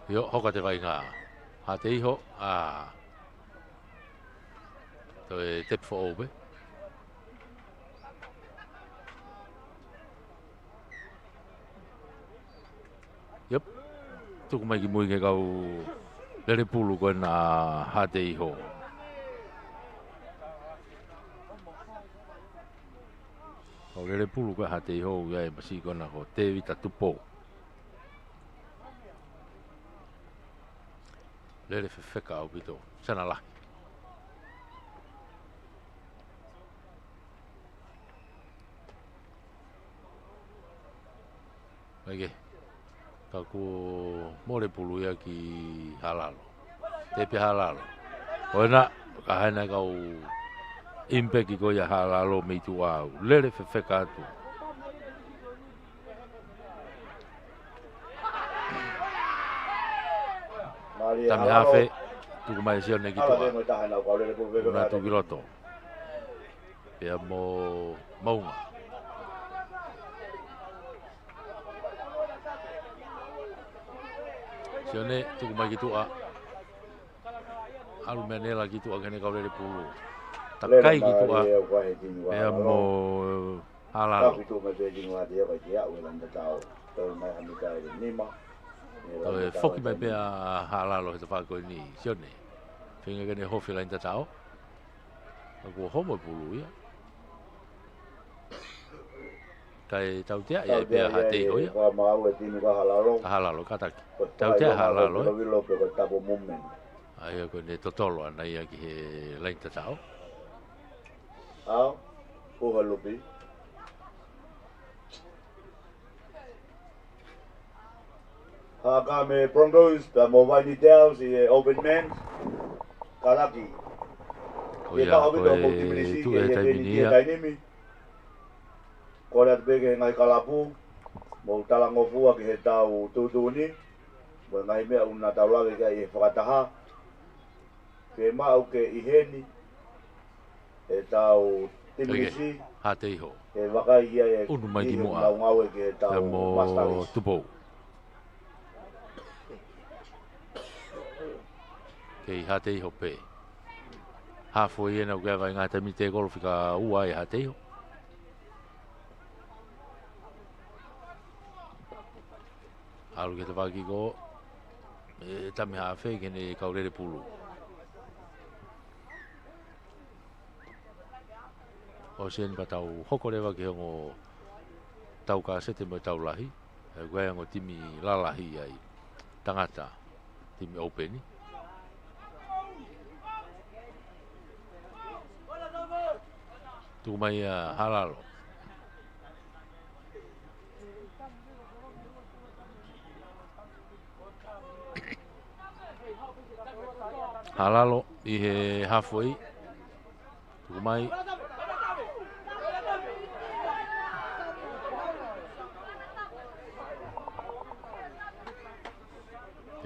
Yo, hoka te vai ngā. Hate iho, to e tepu fo obe. Yep. Tuku mai ki mui ke kau lere pulu koe nā hate iho. Kau lere pulu koe hate iho, ia e masi kona ko te vita tupo. Lere whewheka au pito, sana la. Ege, ka ko more pulu ia ki halalo. Tepe halalo. Oena, ka haina kau impeki ko ia halalo meitu au. Lere whewheka atu. Tami hafe, tuku mai sio ne kitua. Una tu kiloto. Pea mo maunga. Sio ne tuku mai kitua. Alu menela kitua kene kau lele pulu. Takai kitua. Pea mo halalo. Toi foki mai pea halalo he te whako ni sione. Whinga kene hofi lain ta tau. Ako homo pulu ia. Kai tau tea ia pea ha te iho ia. Ka halalo kataki. Tau tea halalo e. Ai ako ne totolo ana ia ki he lain ta tau. Au, puha lupi. Kami Broncos, mo Whitey Downs, open man, Karaki. Ia koe tu e taiminia. Kore atu peke ngai kalapu, mo talangofua ki he tau tutuni, mo ngai mea una tau lage kai he whakataha. Ke mau ke iheni, he tau timisi. Hate iho. He wakai ia e unu mai ki moa. ngaue ki he tau mo mastaris. tupou. Kei hate iho pe. Hafo i ena uke vai ngā tami te kolo whika ua e hate iho. Alu ke te waki ko, e tami hawhi kene kaurere pulu. O sen pa tau hoko rewa ki hongo tau ka sete mo tau lahi. E gwae ngo timi lalahi ai tangata, timi openi. Tuku mai halalo. Halalo i he halfway. Tuku mai.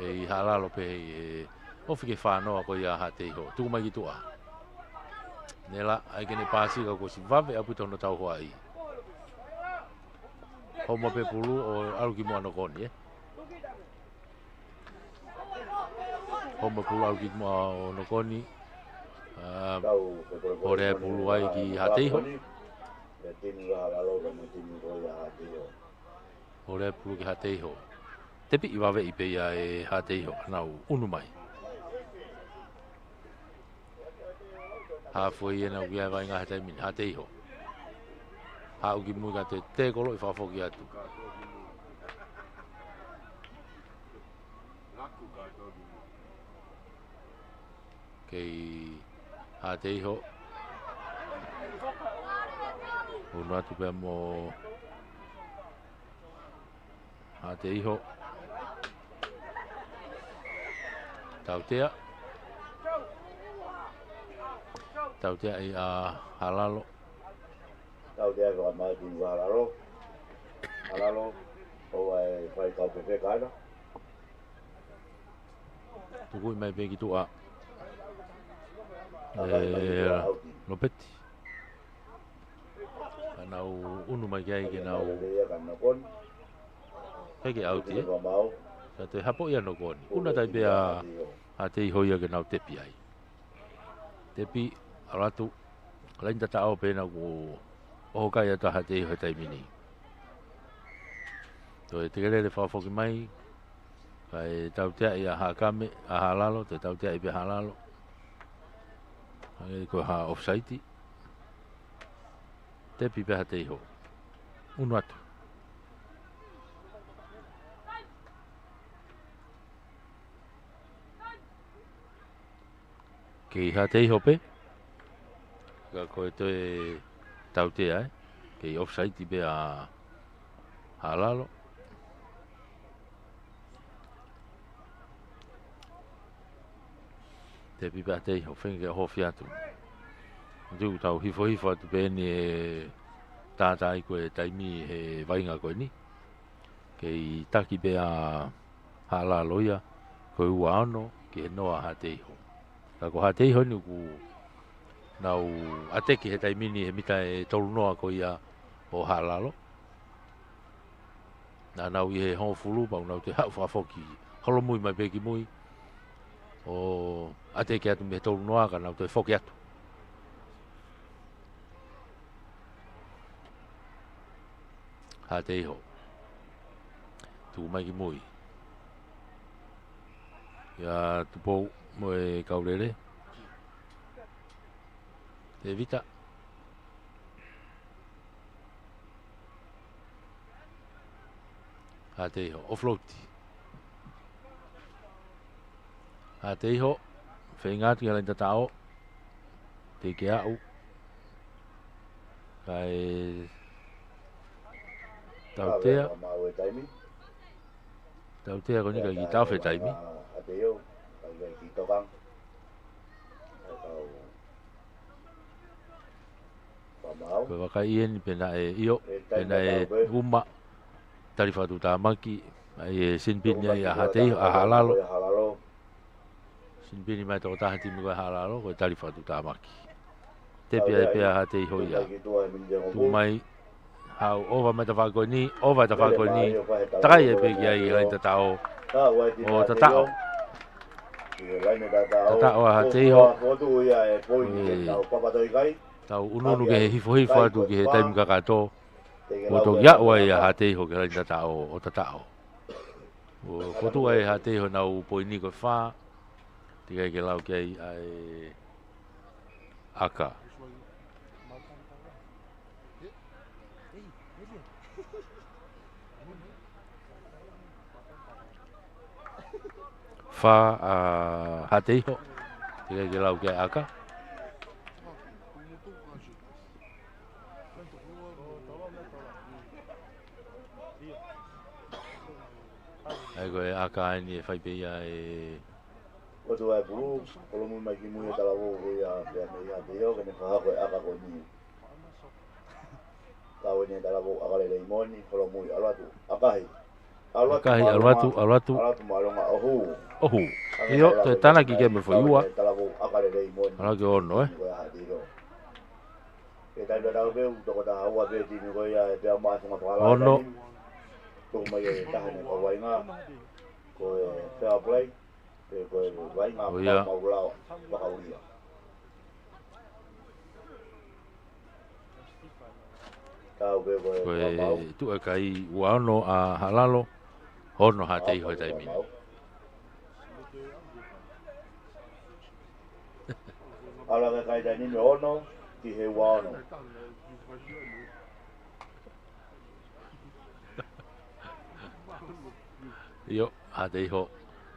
E halalo pe e ofi ke whanoa ko ia hate iho. Tuku mai ki tua. Nela ai kene pasi ka ko si vave apu tono tau hoa i. Homo pe pulu o alu ki moano koni Homa pulu au ki mo o no koni. Ore pulu ai ki hateiho. Ore pulu ki hateiho. Tepi iwawe i peia e hateiho nau unu mai. Hafoi e nau kia vai ngā hatai min hateiho. Hau ki mui ka te kolo i whafoki atu. Kei hateiho. Unu atu pia mo hateiho. Tautea. Tautea i a halalo. Tautea ko mai ki halalo. Halalo. O ai fai kau pepe kana. Tuku mai pe ki tu a. Lopeti. Kanau unu mai kai ke nau. Kai ke auti e. Sa te hapo ia no koni. Una tai pe a te ihoia ke nau tepi ai. Tepi alatu. Lain tata au pena ko o kai ata ha te iho tai mini. To e te kere le whafoki mai. Kai tautea i a hakame, a halalo, te tautea i pe halalo. Ai ko ha offside. Tepi pe ha te iho. Unu atu. Kei ha te iho pe. Ka koe te tautea e. Kei offside pe a halalo. Te pipa te iho whenke ho fiatu. Riu tau hifo atu pēni e tātai koe taimi he vainga koe ni. Kei taki pe a hala loia koe ua ano ki he noa ha te iho. Ka ko ha te iho ni ku nau ateki he taimi ni he mita e tolu noa koe ia o halalo. Nā nau i he hong fulu pau nau te hau whafoki. Holo mui mai peki mui. O ate ke atu me tolu noa ka nau te whoki atu. Ha te iho. Tu mai ki mui. Ia tupou mo e kaurere. Te vita. Ha te iho. Offloati. Ha te iho. Whaingati ala ta tao. Te ke au. Kai tautea. Tautea ko ni ka ki tau whe taimi. Koe waka ien pena e io. Pena e uma. Tari whatu tā maki. Ai e sinpini ai a ha te iho. A halalo. Sinpini mai tō taha timi koe halalo. Koe tari whatu tā maki. Te pia e pia ha te iho ia. Tu mai hau ova mai ta whakoi ni, ova ta whakoi ni, takai e peki ai i lain tatao o tatao. Tatao a ha te iho. Tau ununu ke he hifo hifo atu ki he taimi kakato. O tō ia oa i a ha te iho ki lain tatao o tatao. O kotua e ha te iho nau poini koe wha. Tikai ke lau ki ai aka. Wha ha te iho. Tikai ke lau ki ai aka. Ai koe aka ani e whaipe ia e... O tu ai puru, kolo mu mai ki mui e tala wou koe ia pia me ia te eo, kene whaha koe aka koe ni. Tau ene tala wou aka le leimoni, kolo mui alatu, akahi. Akahi alatu. Alatu malonga ohu. Ohu. Io, te tana ki ke me whai ua. Tala wou aka le leimoni. Ala ke ono, Ke tai tau peu, toko ta haua pe tini koe ia e pia maasunga whakala. Ono. Toko mai e tahane ka wainga, ko e fair play. koe vai ngā maulao wakauria. Tau koe koe tu e kai uano a halalo hono ha te iho tai mini. Ala me kai tani me ono ki he uano. Yo ha te iho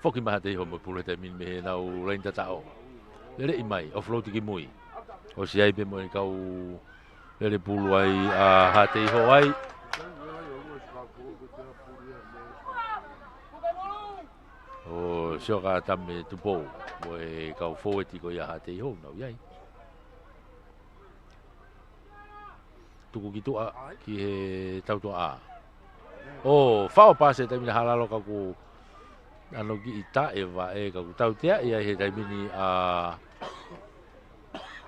foki ma ha te iho mo pule tai mini me nau reinta tao. Lere i mai, offload ki mui. O si ai pe mo i kau lere pulu ai a ha te iho ai. O sio ka tame tupo mo e kau fōeti ko ia ha te iho nau iai. Tuku ki tua ki he tautua a. O whao pase tai mina halalo ka ku ano ki ita e wa e ka ku tautea ia he tai mini a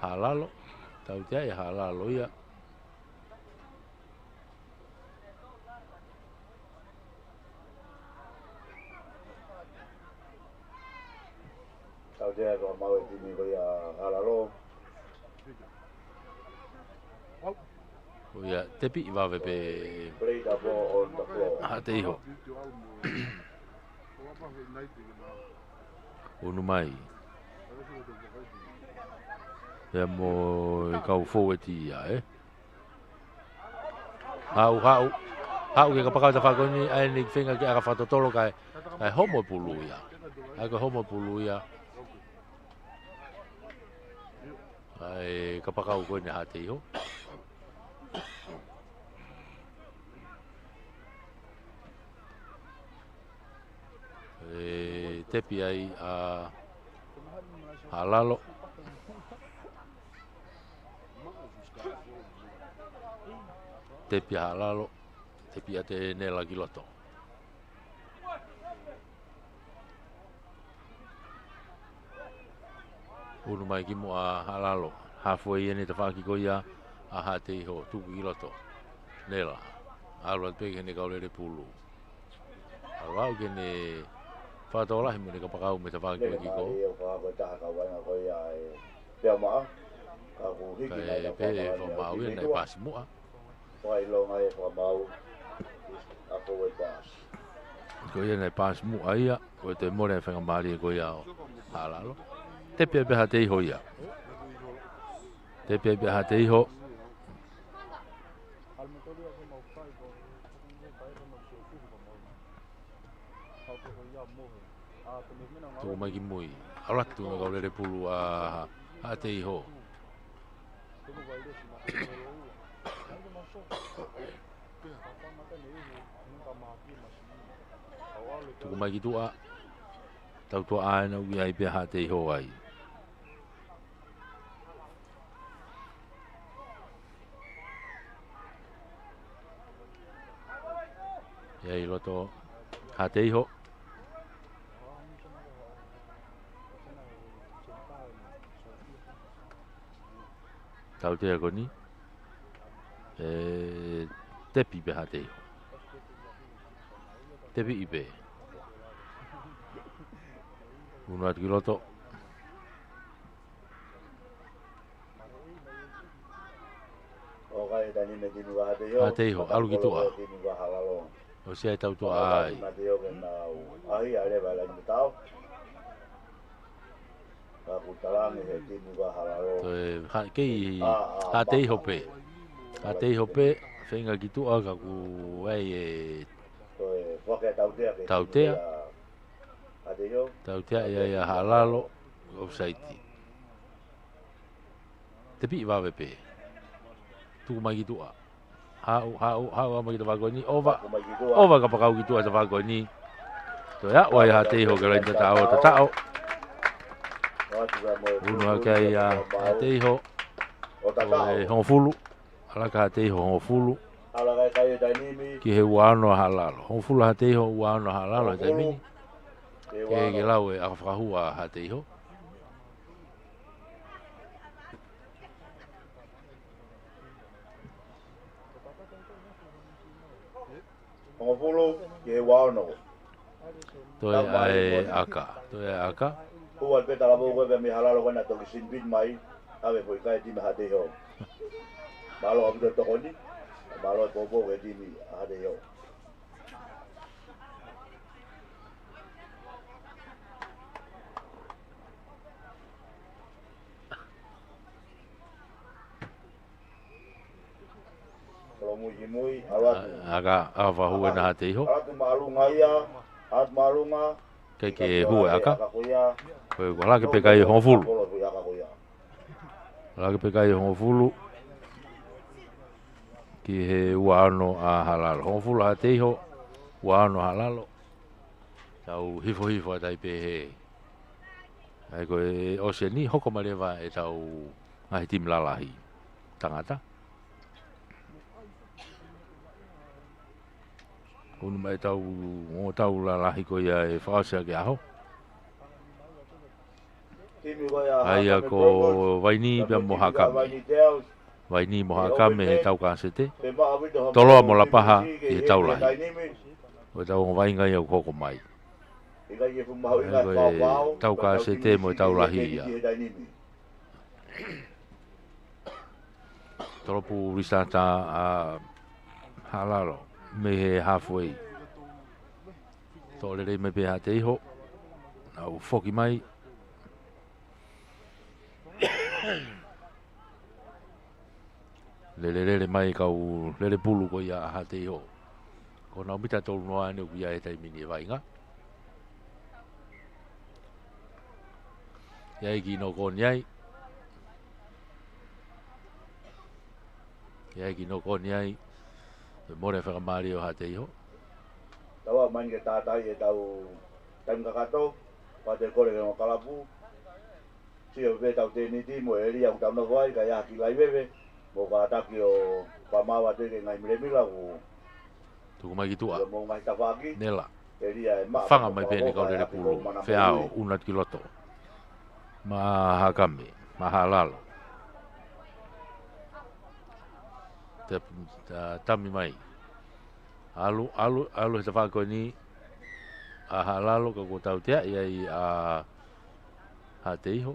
halalo. Tautea e halalo ia. Tautea ko mau e tini ko ia halalo. O ia tepi i wawe pe Play the ball on the floor. ha te iho. Unu mai. Ia mo i kau fōeti ia Hau ke kapakau ta whakoni ai ni whenga ki aka whatotolo kai homo pulu ia. Ai ko homo pulu ia. Ai kapakau koe ni ha te iho. Tepi ai a halalo. Tepi halalo. Tepi ate ne lagi loto. Unu mai ki mo a halalo. Halfway ene te whaki ko ia a ha te iho tuku ki loto. Nela. Alu at peke ne kaulere pulu. Alu au ke ne whātaolahi mo ne ka pakau me te whaki ko ki ko. Kai pe whamau ia nei pasi mua. Ko ia nei pasi mua ia. Ko te more whenga maari ko ia o halalo. Tepe e beha te iho ia. Tepe e beha te iho. Tuku mai ki mui. Aratu na kaulere pulu a te iho. Tuku mai ki tua. Tau tua aena ui ai pe ha te iho ai. Iai loto ha te iho. Tau te agoni. Tepi pe ha te iho. Tepi ipe. Unu atu ki loto. Ha te iho, alu ki tua. O si ai tau tua ai. Kei ha te iho pe. Ha te iho pe, whenga ki tua ka ku ai e tautea. Tautea ia halalo o saiti. Te pi wawe pe. Tuku mai ki tua. Hau mai ki te whakoi ni. Ova ka pakau ki tua te whakoi ni. To ia, wai ha te iho ka rein te tao. Unu hake ai ha te iho. Hongo fulu. Alaka ha te iho hongo fulu. Ki he uano halalo. Hongo fulu ha te iho uano halalo e taimini. Ke lau e aka whakahua ha te iho. Hongo fulu ki he uano. Toi ai aka. Toi ai aka. Kual peta la bogo be mi halalo kana to kisin bin mai. Ave foi kai ti ma hate ho. Malo abu to koni. Malo bobo we ti mi hate ho. Mui awatu aga ava hu na hate ho atu malunga ia at malunga ke hu aka ko wala ke pekai ho fulu wala ke pekai ho fulu ki he uano a halal ho fulu hate ho uano halalo tau hifo tai pe he ai ko o se ni hoko maleva e tau ai tim lalahi tangata Unu mai tau o tau la lahi ko ia e whaasea ke aho. Ai a ko waini pia mohakame. Waini mohakame he tau kāsete. Toloa mo la paha i he tau lahi. O tau o wainga ia koko mai. Tau kāsete mo tau lahi ia. Tolopu risata a halalo. Me he halfway. Tō lere me peha te iho. Nau whoki mai. Lere mai kau lere pulu ko ia aha te iho. Ko nau mita tōru noa ane ku ia e tai mini e wainga. Iai ki no kōni ai. Iai ki no kōni ai. More whakamari o hate iho. Tawa main ke tātai e tau taim kakato. Pate kore ke no kalapu. Sio ve tau te niti mo e ria utau no vai ka ia ki lai bebe. Mo ka ataki o pamawa te ke ngai miremila ku. Tuku mai ki tua. Mo ngai tawaki. Nela. E ria e maa. Whanga mai pene kau rere pulu. Whiao unat ki loto. Ma hakame. Ma halalo. Tami mai alu he whako ni a halalo ka ko tau tea iai a ha te iho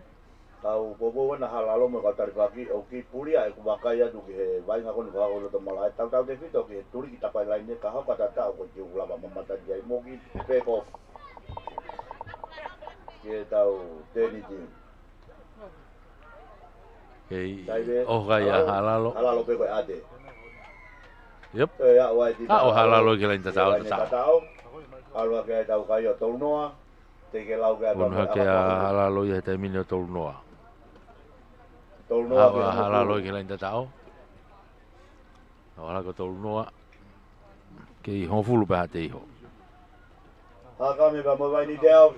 tau bobo wana halalo mo ka tarifaki o ki puria e kumakai atu ki he vainga koni whako lo to malai tau te fito ki he turi ki tapai laine ka hau kata tau ko ki ulama mamata ki ai mo ki peko ki he tau teni ti oh gaya halalo peko e ate Yep. O halalo ke lain tatao. Alua ke tau kai o tau noa. Te ke lau ke Ono ke halalo ia te mini o tau noa. Tau noa ke halalo ke lain tatao. Ora ko tau noa. Ke I honfulu pe hate iho. Haka me pa mo vai ni teo.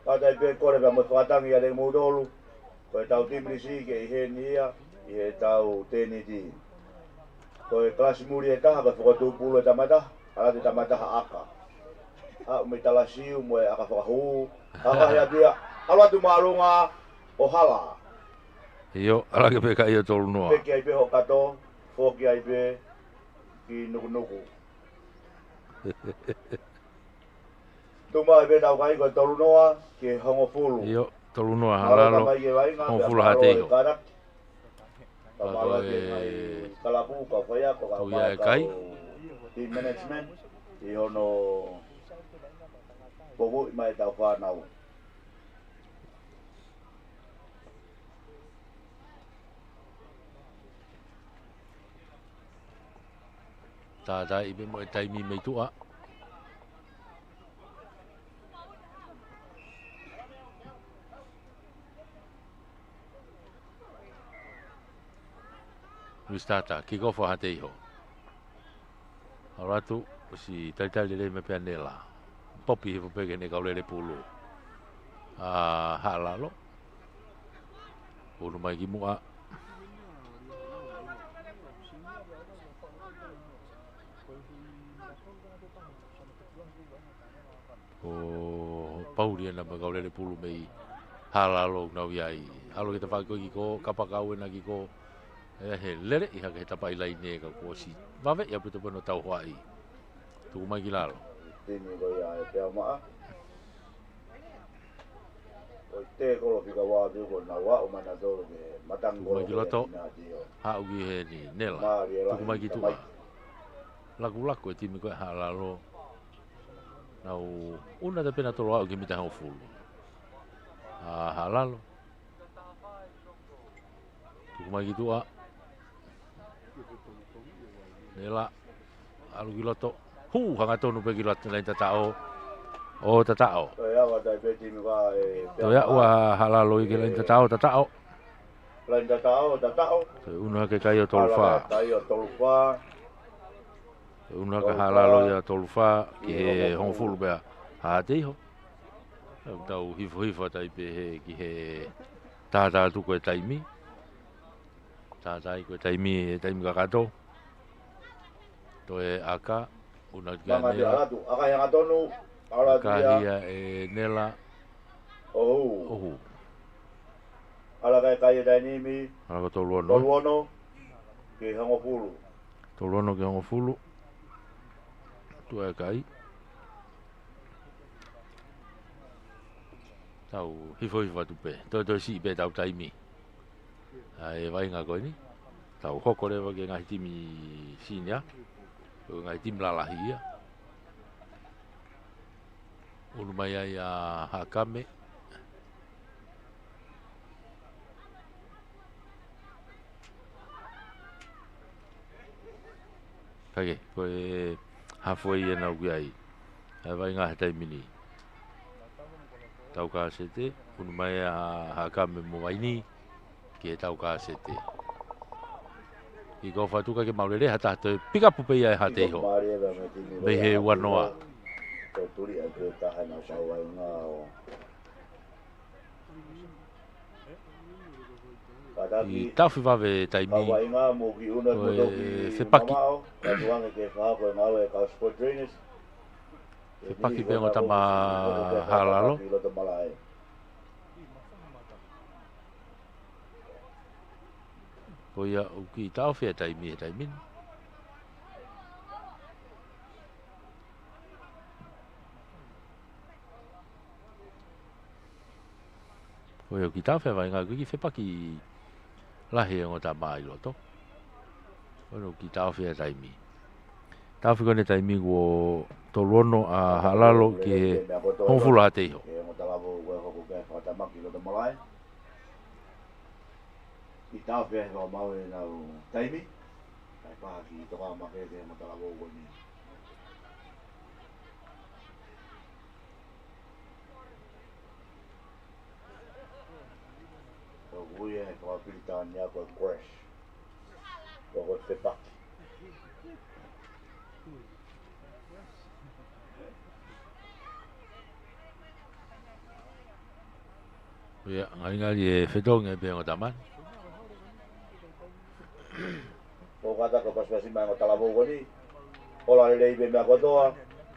Kata I pe kore pa mo whatangi a le mudolu. Ko tau timrisi ke I he nia. I he tau teni ti. Ko e klasi muri e kaha ka whakatūpulu e tamata, ala te tamata ha aka. Ha ume talasiu mo e aka whakahu, aka hea tia, ala tu marunga o hala. Iyo, ala ke peka ia tolu noa. Peki ai pe ho kato, whoki ai pe ki nuku. Tuma e pe tau kai ko tolu noa ki hongo fulu. Iyo, tolu noa halalo, hongo fulu hate iho. Kalau kalapu kau faya kau kai team management di ono bobo mai tau fa nau ta ibe mo tai mi mai tua Wistata, kick off o hate iho. Aratu, si talitali le me peanela. Popi he peke ne kaulele pulu. Halalo. Unu mai ki mua. O pauri na me kaulele pulu mei halalo nau iai. Halo kita whako ki ko kapakau na ki ko he lere I haka he tapai lai ne ka kōsi. Mawe ia puta pono tau hoa I. Tuku mai ki lalo. tini ko ia e pea maa. O te kolo whika wātu ko na wā o mana tōru ke matango Tuku mai ki loto. Hauki he ni nela. Tuku mai ki tua. Laku e timi koe halalo. Nau una te pena tolo au ki mita hau fulu. Halalo. Tuku mai ki tua. Nela. Alu ki loto. Hanga tonu pe ki loto lain tatao. O tatao. Toya ua halalo i ki lain tatao. Lain tatao. Una ke kai o tolu wha. Una ka halalo ia tolu wha ki he hongfulu bea hāteiho. Tau hifo tai pe he ki he tātā tuku e taimi. Tātā i koe taimi e taimi kakato. To e aka. Una kia nela. Aka hia e nela. Ohu. Ala kai tai nimi. Ala ka tolu ono. Toluono. Ki hongofulu. Tolu ono ki hongofulu. Tu e kai. Tau hifo tupe. Toi si pe tau taimi. Ai vai ngā koe ni. Tau hoko rewa ke ngahi timi sinia. Ngahi timi lalahi ia. Unu mai ai a Hakame. Kage, koe hafoi e nau ki ai. Ai vai ngahi taimi ni. Tau ka sete. Unu mai a Hakame mo waini. Ki e tau ka sete. I ko whatuka ke maurere hata te pika pupe ia e hateiho. Mei he wanoa. I tawhi wawe taimi. Whepaki. Whepaki pengo tama halalo. Ko ia uki tau whea taimi e taimin. Ko ia uki tau whea vai ngā kuki whepaki lahi e ngota maa i loto. Ko ia uki tau whea taimi. Tau whiko ne taimi ko toluono a halalo ki he hongfula hateiho. I tau whea he wā mau e nau taimi. Kai paha ki toka make ke matala wōko ni. Tau hui e kua piritāni a koe crash. Kua koe whepaki. Ia, ngari e whetonga e peango taman. Ko kata ko pasipasi mai ngota labo ko ni. Ola le ibe me akotoa.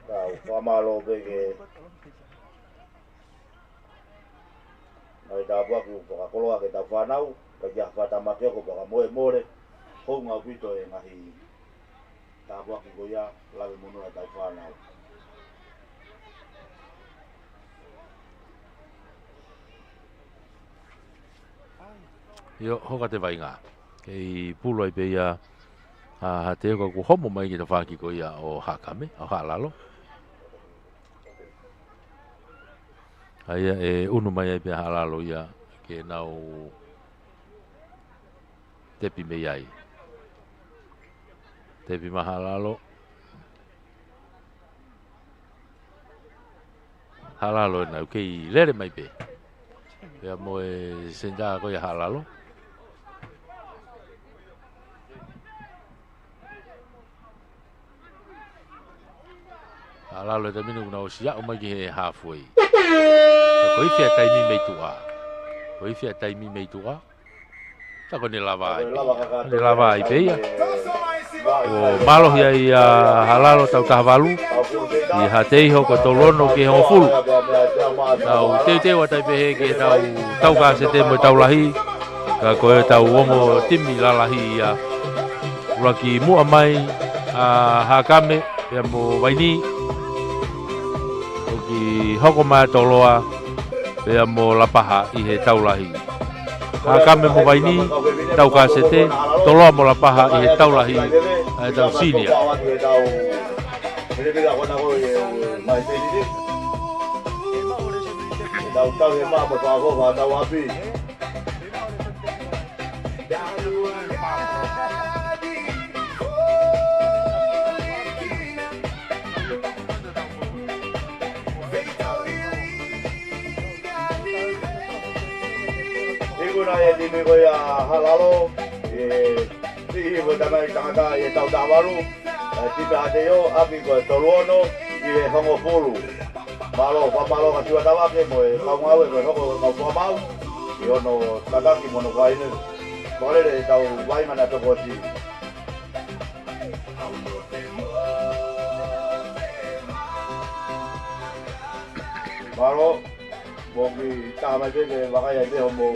Tau whamalo pe ke. Nai ta bua ki ko koloa ke ta whanau. Ka kia whata makeo ko paka moe more. Hou ngau pito e ngahi. Ta bua ki ko ia lawe mono e ta whanau. Io hoka te vai ngā. Kei pulo i pe ia ha te ko homo mai ki te whaki ko ia o Hakame, o Halalo. Aia e unu mai ai pe Halalo ia ke nau tepi me ai. Tepi ma Halalo. Halalo nau kei lere mai pe. Pea mo e senda ko ia Halalo. Halalo te minu kuna o siya o mai ki he halfway. Ko i fia taimi mei tua. Ko i fia taimi mei tua. Ta ko ni lava ai. Ni lava ai pe ia. O malo ia i Halalo tau tahavalu. I hateiho ko tolono ki he fulu. Tau te wa tai pe he ki tau ka se te mo tau lahi. Ka ko e tau ongo timi lalahi ia. Ura ki mua mai Hakame. Pea mo waini. hoko mai toloa pea mo lapaha I he taulahi. Hakame mo vaini tau kasete toloa mo lapaha I he taulahi ai tau sinia. Tau he mama tau tau api. Iguna e timi ko ya halalo ti ko tama tangata e tau tawaru ti ate yo abi ko tolono I hongo pulu malo ka siwa tawake mo e kaungawe ko hoko ko mau I ono tataki mono vaine pole re tau vai mana to kosi malo Bogi tama je wakaya je homo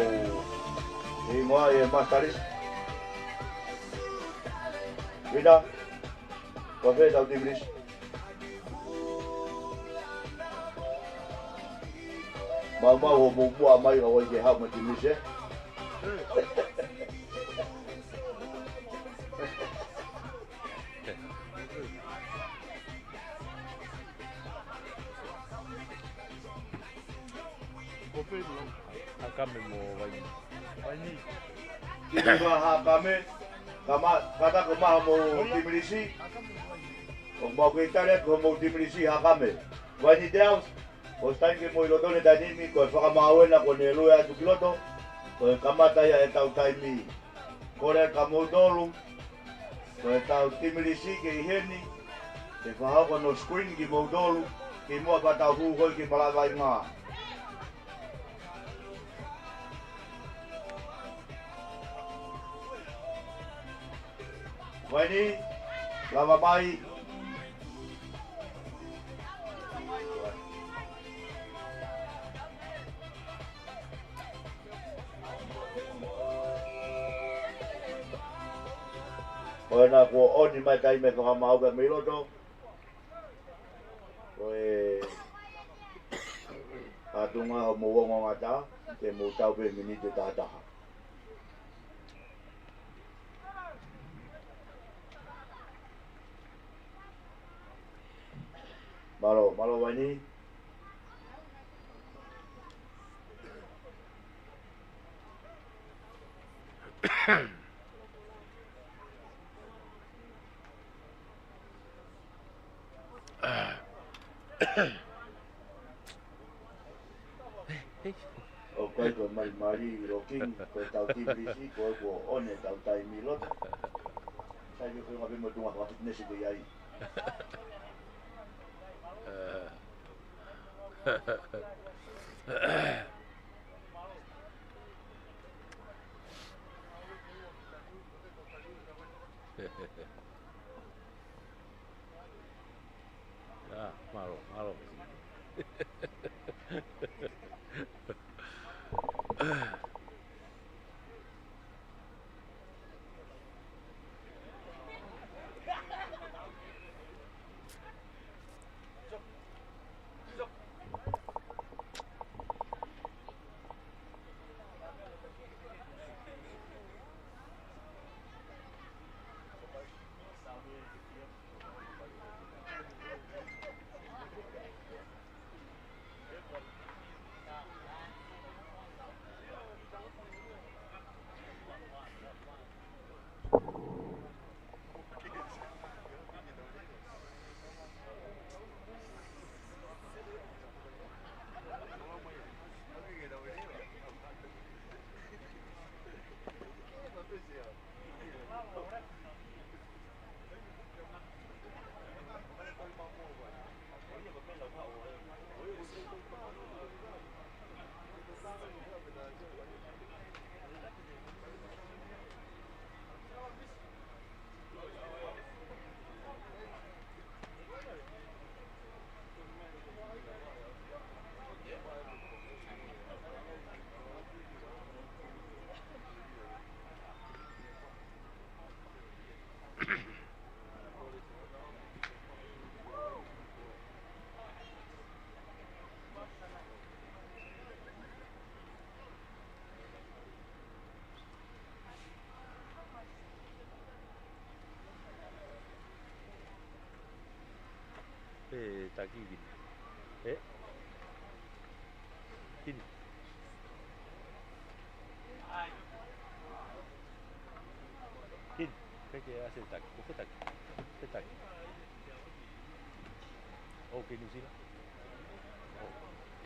Imoa e mastaris Vida Kofe tau tibris Mau homo bua mai ka wai ke hau ma tibris e Hakame mo vaini. Vaini. Kita hakame kama kata kema mo timrisi. Mau kita lihat mo timrisi hakame. Vaini deus. Ostai ke mo ilotone danimi ko whakamauena na ko ne loya tu piloto. Ko kamata ya tau taimi. Kore kamodolu. Ko tau timrisi ke iheni. Ke whahako no screen ki modolu. Ki mua patau hu hoi ki palawai maa. Vaini, lama mai. Oena ko oni mai tai me ko mau ga miloto. Oe atunga mo wonga ngata te mo tau pe minute tata. Malo Vaini. Okay, ko mai mari roking ko tau tibisi ko one tau tai milot. Sai ko ngabe mo tunga ka fitness ko yai. Malo. taki gini. Gini. Gini. Kaya asin taki. Buka taki. Taki. Okay, New Zealand.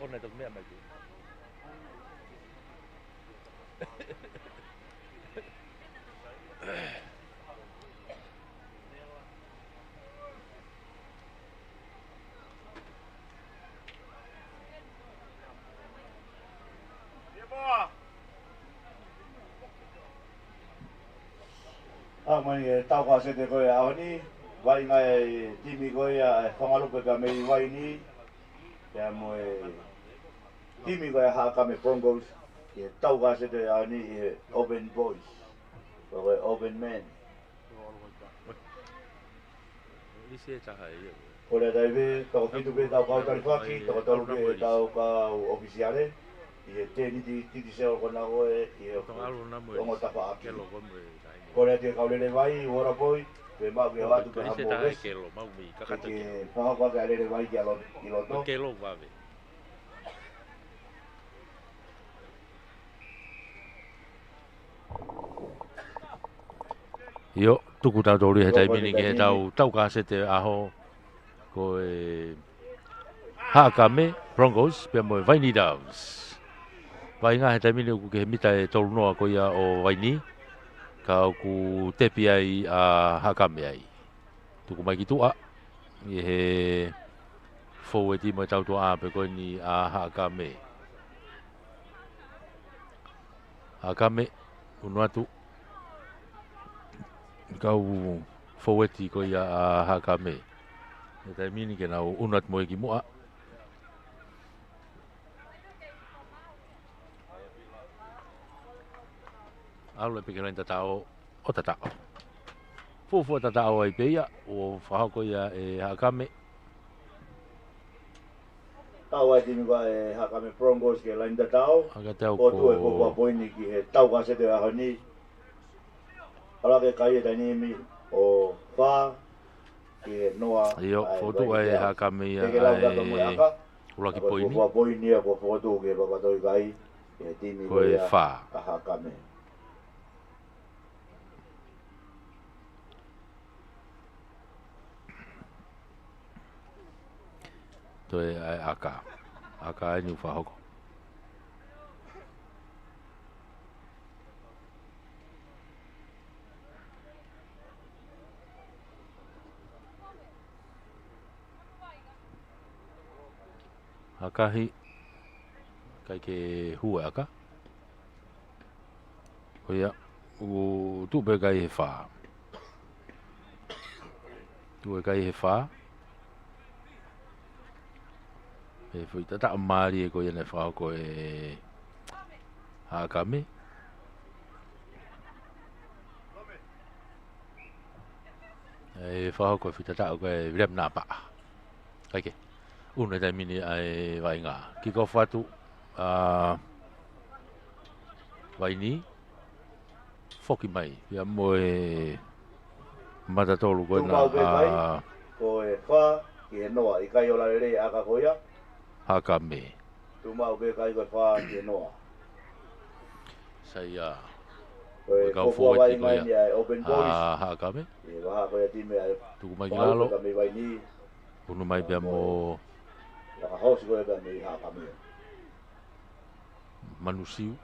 Oh, na ito may amagi. Mani tau ka se te koe au ni, vai ngai timi koe a whangalupe ka mei wai ni, kia moe timi koe haka me Broncos, kia tau ka se te au ni i Open Boys, koe Open Men. Isi e taha e iau. Kore taiwe, toko kitu pe tau kau tarifaki, toko tolu pe tau kau ofisiale, i te titi seo kona koe, i ongo tapa aki. Kore te kaulele vai, ora poi, pe mau ke watu pe hamo res. Ke whahakwa ke alele vai ki loto. Kelo wawe. Io, tuku tau tori he taimini ki he tau ka se te aho ko e Hakame Broncos pe mo Vaini Doves. Vai ngā he taimini ku ke he mita e tolu noa ko ia o Vaini. Ka ku tepi ai a Hakame ai. Tuku mai ki tua. I he forward i mo tau tua pe ko ni a Hakame. Hakame unuatu. Kau forward i ko ia a Hakame. E taimini ke nau unat mo ki mua. Alu pe kena tatao o tatao. Fufu tatao ai peia o whahako ia e Hakame. Tau ai timi koe e Hakame Broncos ke lain tatao. Aga tau ko tu e ko poini ki he tau ka se te aho ni. Ala ke kai e tani mi o wha ki he noa. Io, fotu ai Hakame ia ai ulaki poini. Ko poini e ko fotu ke papatoi kai. Ke timi koe ia a Hakame. Toi ai aka. Aka ai ni whahoko. Akahi kai ke hua aka. Koia u tu be kai he wha. Tu e kai he wha. E foi tata mari e ko ia ne wha ko e Hakame. E wha ko fi tata ko e rem na pa. Kai una dai mini ai vai ngā. Ki ko whatu vai ni foki mai. Ia mo e matatolu ko na ko e wha ki he noa. I kai ola rei aka koia. Hakame. Tu mau ke kai ko wha ki he noa. Sai a Koe kau koko vai forward ngai ni ai Open Boys. Hakame. E waha koe time ai. Tuku mai ki lalo. Ka me vai ni. Unu mai pia mo Laka hosi koe ka me Hakame. manusiu.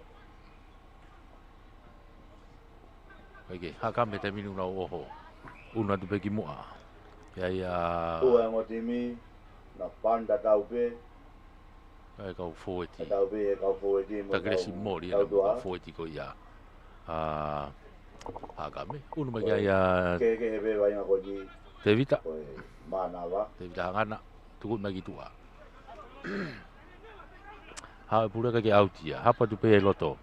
Kai Hakame te minu na oho. Una tu peki mua. Ia ia. Ua ngo timi na panda tau pe. Kai kau forward. Tau pe e kau forward mo. Ta gresi mori na kau forward ko ia. Hakame. Unu mai ia. Ke hebe vai ngo ni. Te vita. Mana wa. Te vita ngana. Tukut mai ki tua. Ha pura ka ke autia. Hapa tu pe loto.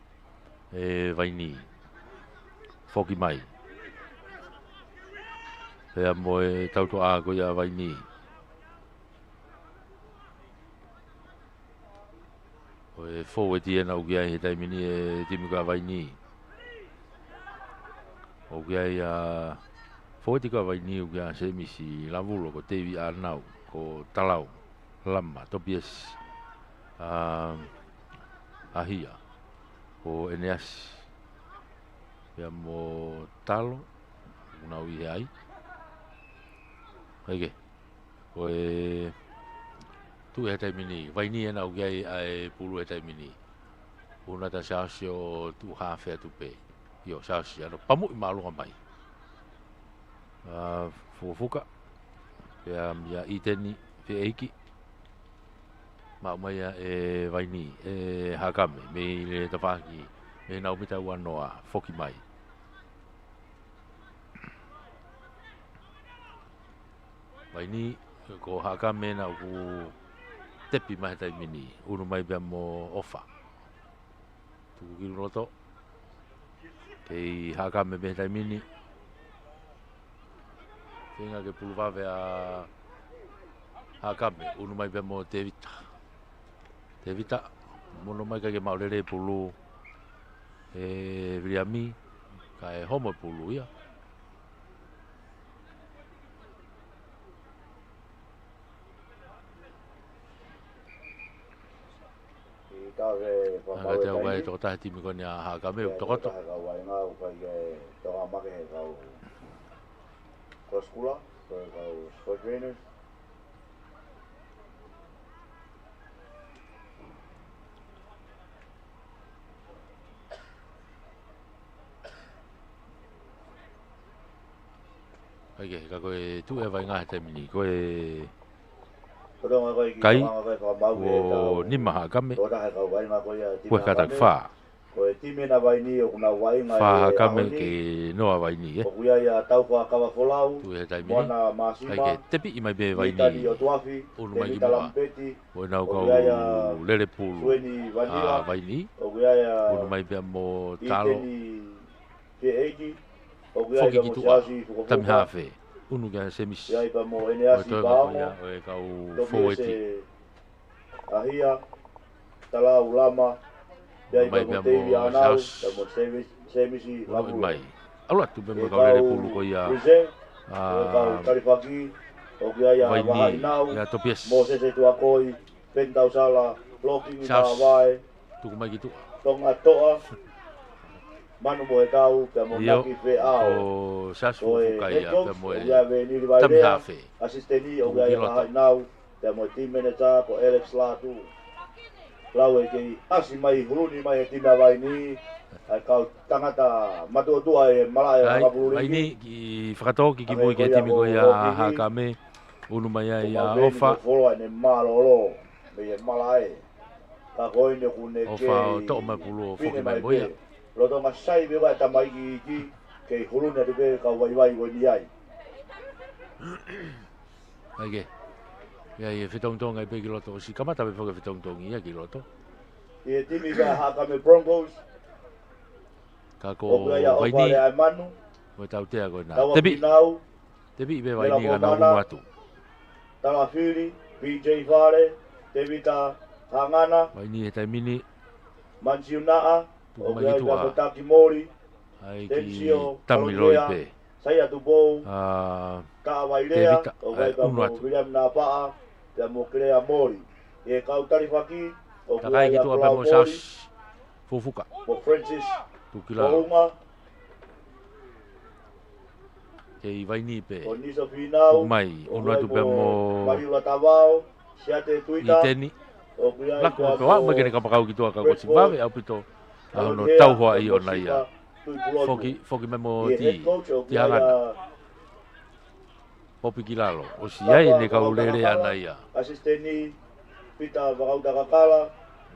E vai ni. Foki mai. Pea moe tauto a ko ia vai ni. O e forward ia na ugia he taimini e timi ka vai ni. O ugia ia forward ka vai ni ugia se misi lavulo ko tevi a nau. ko talau lama Tobias ahia ko Eneas ya mo talo una ui ai ege ko tu e tai mini vai ni na u ai pulu e tai mini una ta sasio tu ha fe tu pe yo sasio no pamu i malu mai fufuka ya iteni fe eiki ma mai e vai ni e hakame me le tafaki me na umita wanoa foki mai vai ni ko hakame na ku tepi mai tai mini unu mai be mo ofa tu ki roto ke hakame be tai mini tinga ke pulva ve a hakame unu mai be mo te vita mono mai ka ke maulere pulu e vriami ka e homo pulu ia aga te au e tō tahi timi koni a hakame u tokoto Koskula, sport trainers. Ake, ka koe tu e vai ngā te mini, koe kai o nima hakame, koe katak whā. Koe timena vai ni o kuna wainga whā hakame ke noa vai ni, o kuia ia tau wha kawa wholau, tu e tai mini, moana masima, kai ke tepi i mai be vai tadi ni, o tuafi, unu mai ki tevita mua, lampeti, o nau kau lere pulu, sueni vanila, vai ni, o kuia ia unu mai be mo talo, iteni te eiki, o kuia foki ia ki mo tua, siasi fuko tami fuka, hawhe, unu kia semis, ia ipa mo o eneasi toa baamo, koia, o e kau toki fōeti, ese ahia, tala ulama, ia ipa mo teivi anau, ia mo semisi uno i lamu. mai, aula tu be mo kau lere pulu koia, kau tarifaki, o kia ia vai waha ni, inau, ia topies, mo sese tua koi, pentau sala, blocking ina vai, tuku mai ki tua. tonga toa, manu mo e kau, pia mo Io, naki fe ao, o sasu fukai head coach, pe mo o e kia ve niri vai tami rea, hafe. assisteni, o Tuku kia ia piloto. waha inau, pia mo team manager, ko Alex Latu, lau e kei asi mai, huluni mai e tima vai ni, ai kau tangata matua e mala e Ai, rapulu vai ringi, ni ki whakatoki ki moi ke timi ko ia hakame, unu mai ai a ofa, Fola ne malolo, me e malae. Ka koi ne kune ke. ofa o to mai pulu o foki mai moia. Lo to ngasai be wa tamai ki ke hulu ne de ka wai wai ko ni ai. Ai ke. Ia e whetong tonga i pe ki loto, si kamata pe whaka whetong tongi ia ki loto. E timi ka Hakame Broncos, Ka o ko ka ia vai ofa ni, le ai manu, ko tau tea ko na. tawa Tepi, pinau, tepi i pe vai Mela ni ka na Momana. unu atu. tala fili, PJ Vare, Tevita Hangana, Vai ni he tai mini, Mansiunaa, Tuku o mai ka ki ia tua. Kotaki Mori, ai ki Tensio, tamiroi Kalonea, pe. Saya tu bou, Ah, ka wairea, Tevita, o kai ka unu mo atu. William na paa, te mo krea mori. E kau tarifaki, o takai ki ia tua pe Pulau mo Mori, saus, fufuka, o Francis, tu kilala. Ounga, Ke i vai ni pe. o Niso Pinau, Tuku mai, o unu atu pe mo Mariula Tavao, Siate i Tuita, teni. o kuia Lako mo pe wa, mo kene kapakau ki tua ka ko sivawe au pito. Ahono tau hoa i o na ia. Foki me mo ti hangana. Popi ki lalo. O si ai ne ka ulere ana ia. Asisteni, Pita Vakauta Kakala,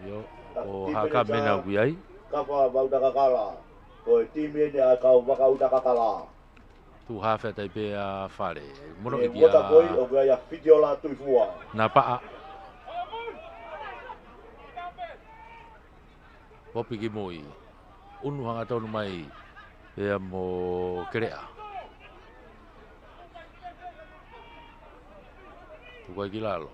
Yo, o haka mena kui ai. Kapa Vakauta Kakala, o timi ne a kau Vakauta Kakala. Tu hawhea tai pe a whare. Mono E i ki mota koi, o a kuia ia Fitiola Tuifua. nā paa. Popi ki moi. Unu hanga tonu mai. Pea mo kerea. Tukai ki lalo.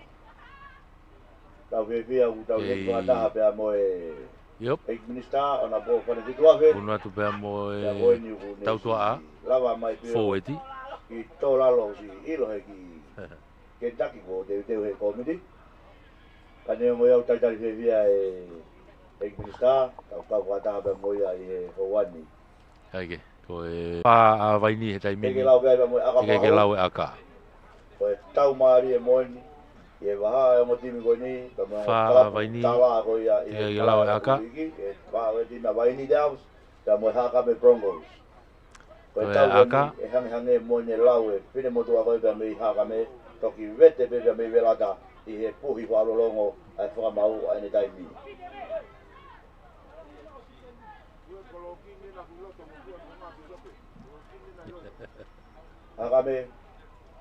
Tau vevia u tau Ei. lengo ataha pea mo e Yop. ex-minister, ona po whane titua ve. Unu atu pea mo Pea mo e ni uku tau tua a. Lava mai peo. Fōeti. Ki tō lalo si ilo he ki Kentucky ko teu he comedy. Kane mo eu tai via e Krista, kau kata ba mo ya e Hawani. Ai ko e pa vai ni he tai mini. Ke lau ga mo aka. Ke lau aka. Ko tau mari e mo ni. Ye va mo timi ko ni, fa vai ni. Tala ko ya e lau aka. Va vai ni vai ni daus, da mo haka me Broncos. Ko tau aka. E hang mo ni lau e pine mo tu ko ba me haka me toki vete be me velata I he puhi ko alolongo ai whakamau ai ne taimi. Haka me,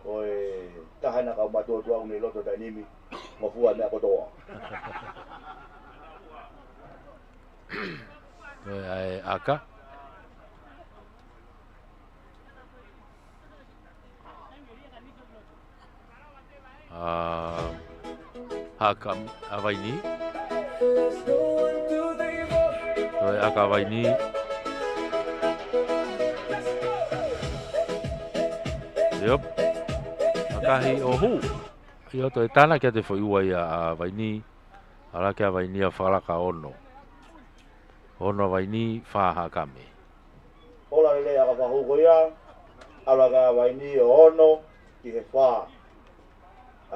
o e tahana ka matua tuang ni loto tainimi, mafua me akotoa. Ai aka. Haka avai ni. Toi aka avai ni. Yup. Akahi o hu. Io toi tana kia te whai ua ia avai ni. Ala kia avai ni a whalaka ono. Ono avai ni whaha kame. Ola lele aka whahuko ia. Ala ka avai ni o ono ki he wha.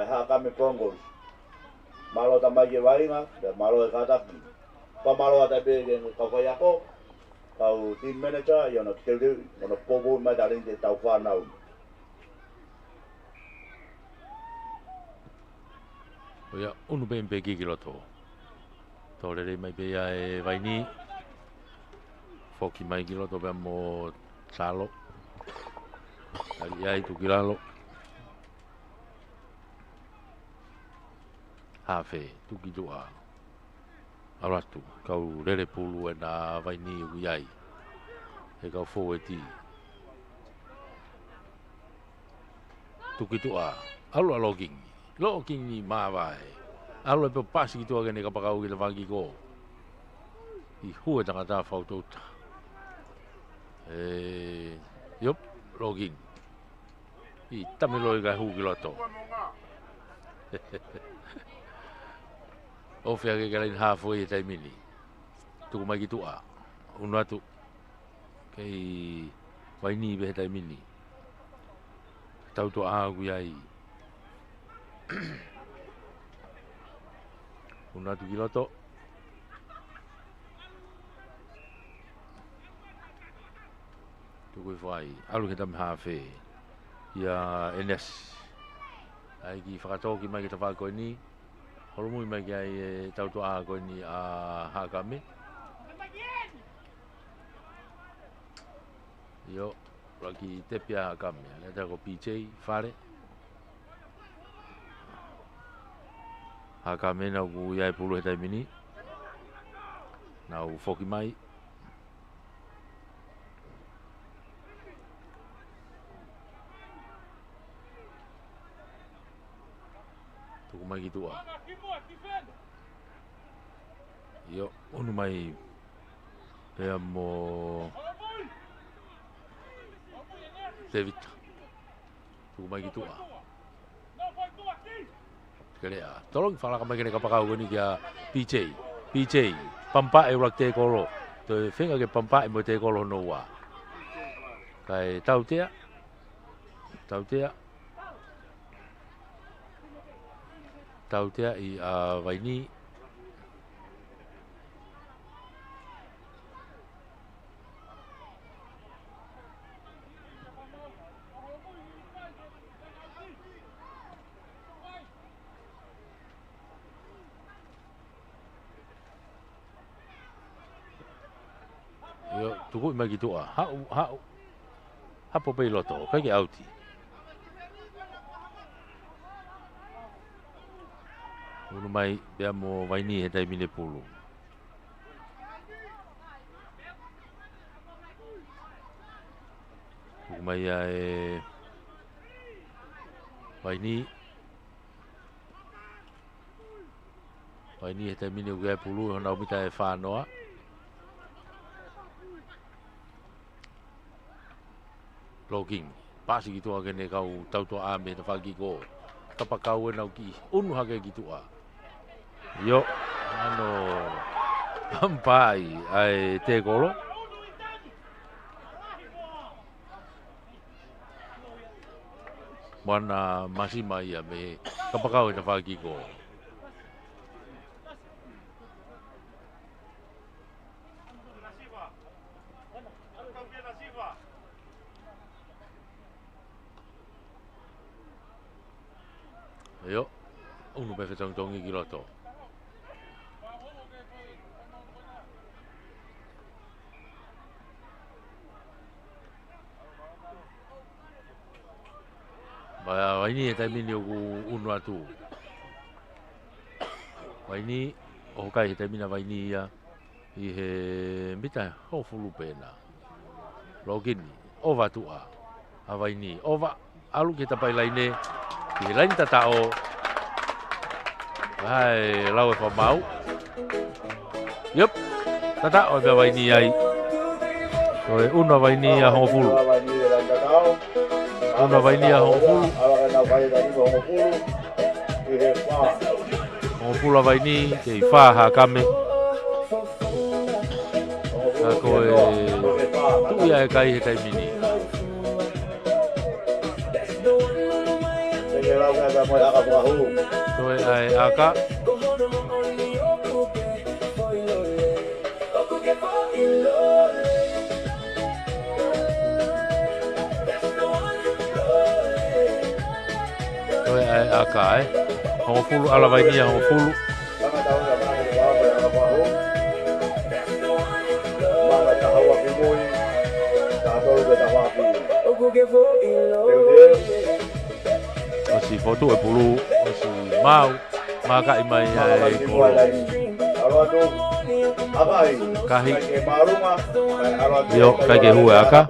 Ai haka me Broncos. Malo tamai ke wainga, malo e kataki. Pa malo ata be ke kau kai ako, kau team manager, ia na teu, na popo mai tarin te tau whanau. Oia, unu pe mpe kiki loto. Tōrere mai pe ia e waini. Foki mai ki loto pe mo salo. Ari ia i tukilalo. Hafe, tuki doa. Aratu, kau rere pulu e nā waini u iai. He kau fō e ti. Tuki doa. Alu alo kingi. Lo kingi mā vai. Alu e pe pasi ki toa kene ka pakau ki te whangi ko. I hua tangata whautouta. Yup, lo kingi. I tamilo i kai hu ki loto. O fea ke kalain hafo e tai mini. Tuku mai ki tua. Unu atu. Kei waini be tai mini. Tau to agu iai. Unu atu ki loto. Tuku i whai. Alu ke tam hafe. Ia NS. Ai ki whakatoki mai ki ta whakoi ni. Holomui mai kia i tau to a koe ni a Hakame. Io, laki tepi a Hakame. Leta ko PJ, whare. Hakame nau ku iai pulu he taimini. Nau foki mai. Tuku mai ki tua. Io, unu mai pea mo David. Tuku mai ki tua. Kere a. Tolong whalaka mai kene kapakau koni kia PJ. PJ. Pampa e urak te kolo. Toi whenga ke pampa e mo te kolo no wa. Kai tau tea. Tau tea. Tau tea i a waini. Yo, tuku i mai ki tua. Hau. Hapo pei loto. Kai ki auti. Unu mai bea mo waini he tai mine pulu. Tuku mai a e waini. Waini he tai mine uke pulu hona umita e whanoa. Loking. Pasi ki toa kene kau tautoa ame ta whaki ko. tapakau e nau ki unu hake ki tua. Yo, ano ampai ai te kolo. Mana masima ia me tapakau e na whaki ko. Yo, unu pe whetongtongi ki roto. Waini e taimini o ku unu atu. Waini, o kai he taimina waini ia i he mita ho fulu pena. Logini, o vatua, a waini, o va, alu ki tapai laine, ki he laini tatao, hai lau e whamau. Yup, tatao e bea waini ai. So e una waini a hongo fulu. Una waini a hongo fulu. Hongo fulu a waini, ke i wha ha kame. Ka koe tuia e kai he taimini. Koe ai aka. Koe ai aka e. Hongo fulu ala waini a hongo fulu. Osi foto e pulu, osi mau, maka i mai ai kolo. Kahi. Yo, kai ke hue aka.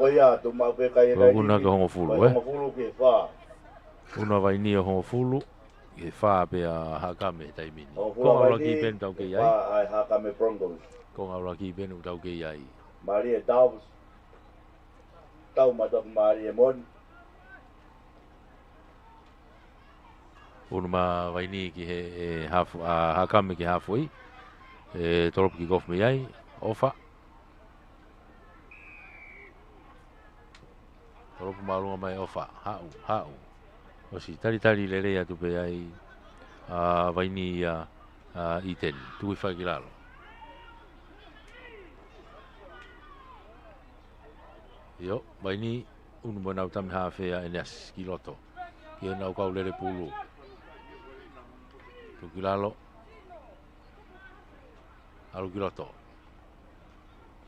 Una ke hongo fulu, Una waini o hongo fulu, ke wha pe a hakame taimini. Konga ula ki pen tau ke iai. Konga ula ki pen tau ke iai. Maria Daus. Tau matok Maria Mon. Una ma waini ki he hafu hakame ki hafu i. E toropu ki gof me iai, ofa. Toropu marunga mai ofa, hau. Osi tari lele atu pe ai waini i teni, tui whakilalo. Yo, waini unu mo nau tami hawhea e neas ki loto. Ki e nau kau lere pulu. Tuki lalo. Alu ki loto.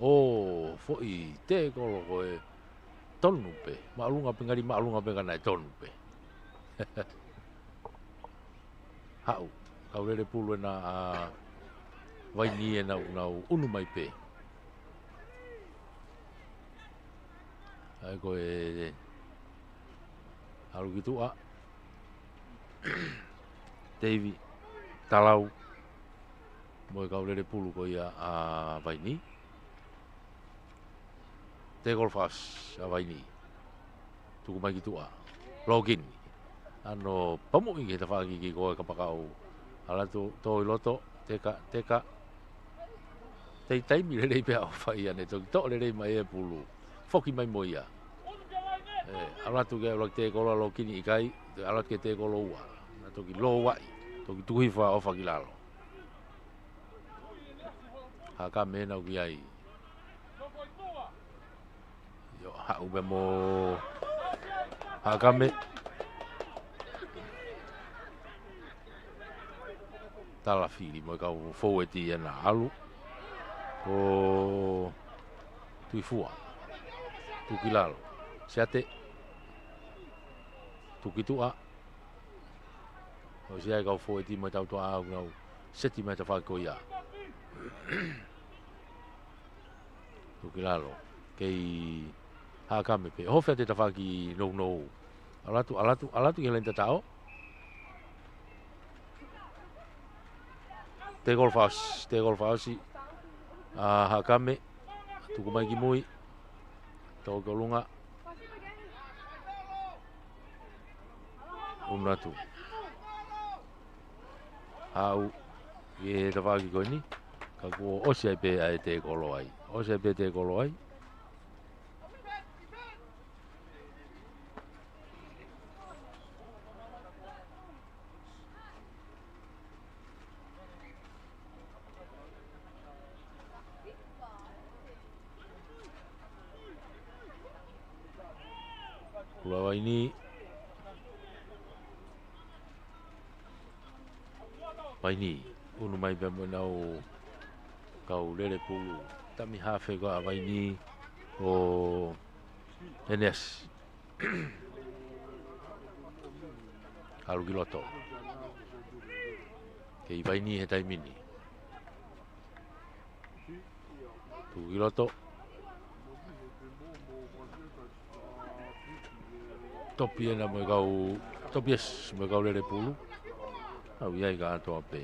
O, foi te kolo koe tonu pe. Maalunga pe ngari maalunga pe kanai tonu pe. Hau, kau lere pulu e na waini e nau unu mai pe. Ai koe alu ki tua. Davy, talau. Moe kau lere pulu ko ia a waini. Te golfas a waini. Tuku mai ki tua. Login. Ano pamungi ke ta whaki ki koe kapakau. Ala tu toi loto, teka. Tei taimi lere pia o whai ane. Toki lere mai e pulu. Foki mai moia. Ala tu ke ala te kolo lo kini ikai. Ala ke te kolo ua. Na toki lo wai. Toki tuhi wha o whakilalo. Haka mena uki ai. Yo hau be mo haka me. Tala fili mo kau foweti e na alu. O tui fua. Tuki lalo. Seate. Tuki tua. O siai kau foweti mo tau tua au nau. Seti me ta whako ia. Tuki lalo. Kei hakame pe. Hofea te tawhaki no. Alatu ki lenta tao. Te golfasi. Hakame. Tuku mai ki mui. Tau kolunga. Unatu. hau e te whaki koe ni ka ko osi ai pe ai te kolo ai osi ai pe te kolo ai kula wai ni unu mai pe mo nau kau lele pulu tami hafe ko vai ni o NS haru kiloto ke vai ni he tai mini tu kiloto topi na mo kau topies mo kau lele pulu au iai ka to pe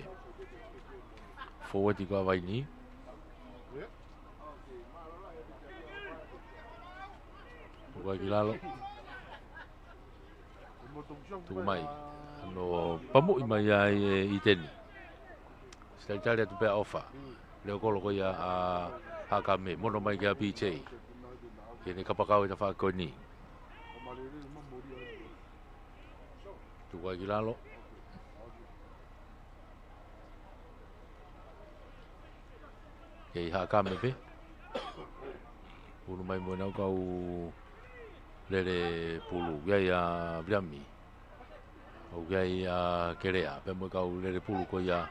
forward ko vai ni Gua gilalo tu mai no pamu mai ai iteni sta tale tu pe ofa le ko lo ya a ka me mono mai ga PJ ke ni kapakau ta fa ko ni tu gua gilalo ke ha ka me pe unu mai mo na kau lele pulu gai a Briami o gai a Kerea pe mo kau lele pulu ko ia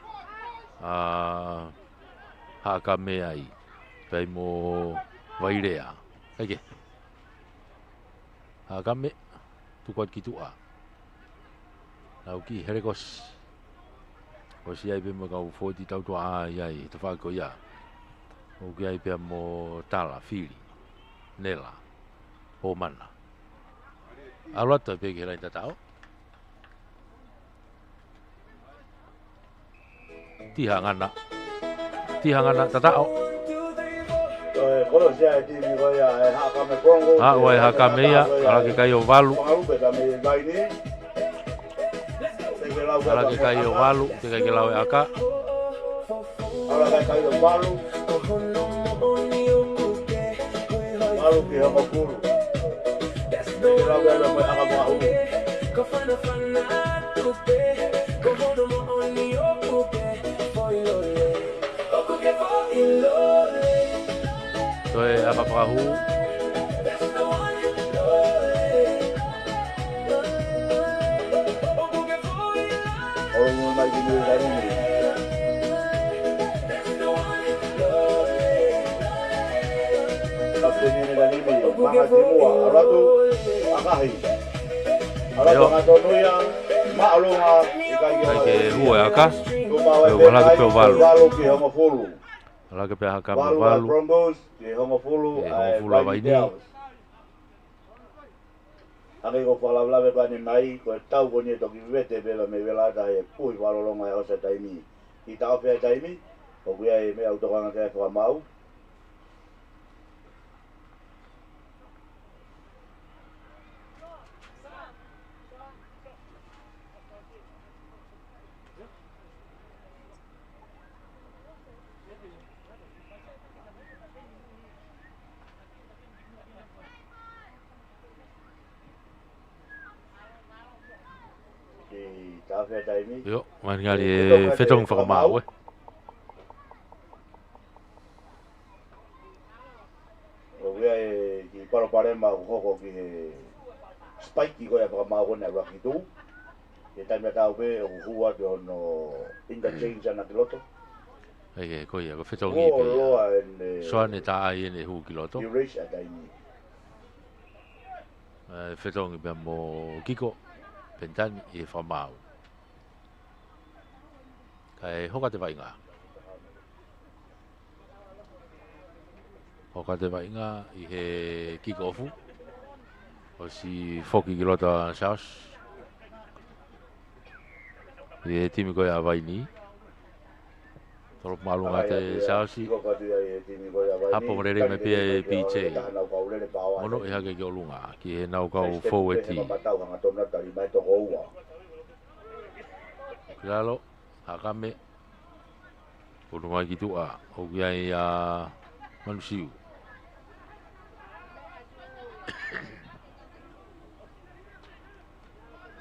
a haka me ai pe mo vairea ake haka me tu ko kitua na ki herekos o si ai pe mo kau 40 tau to a ai te fa ko ia o gai pe mo tala fili nela o mana alota pe ke lai tatao tihangana tatao Kolo sia ti mi ko ya haka me kongo wai haka me ya ala ke kai o valu ala ke kai o valu ke kai ke lau aka ala ke kai o valu valu ke ho kuru Soe apa perahu orang lagi ni dari ni tapi ni dari ni maka semua orang tu akahi orang tu ngato nuya makluma ke hua aka wala ke pe valu ke homo fulu ala ke pe haka valu ke homo fulu vai ni Ake ko whalawlawe bani nai, ko tau ko nie toki wete vela me vela ta e pui walolonga e osa taimi. I tau whea taimi, ko kuia e me autokanga te whamau. Yo, mangali e fetong whakamau e. O wea e ki paraparema hoko ki he spike ko e whakamau na raki tu. E taimea tau pe o hua te ono interchange ana ki loto. Eke, ko ia, ko fetong i pe. Soane ta ai ene hu ki loto. Erase a taimi. Fetong i pe mo kiko, pentani e whamau. Kai hoka te wainga. Hoka te wainga i he kick-offu. O si foki ki lota saus. I he timi koe a waini. Toro malunga te sausi. Hapo morere me pia e PJ. Mono i hake ki o lunga. Ki he nau kau fou e ti. Kilalo. Hakame. Unu mai ki tua. O kiai manusiu.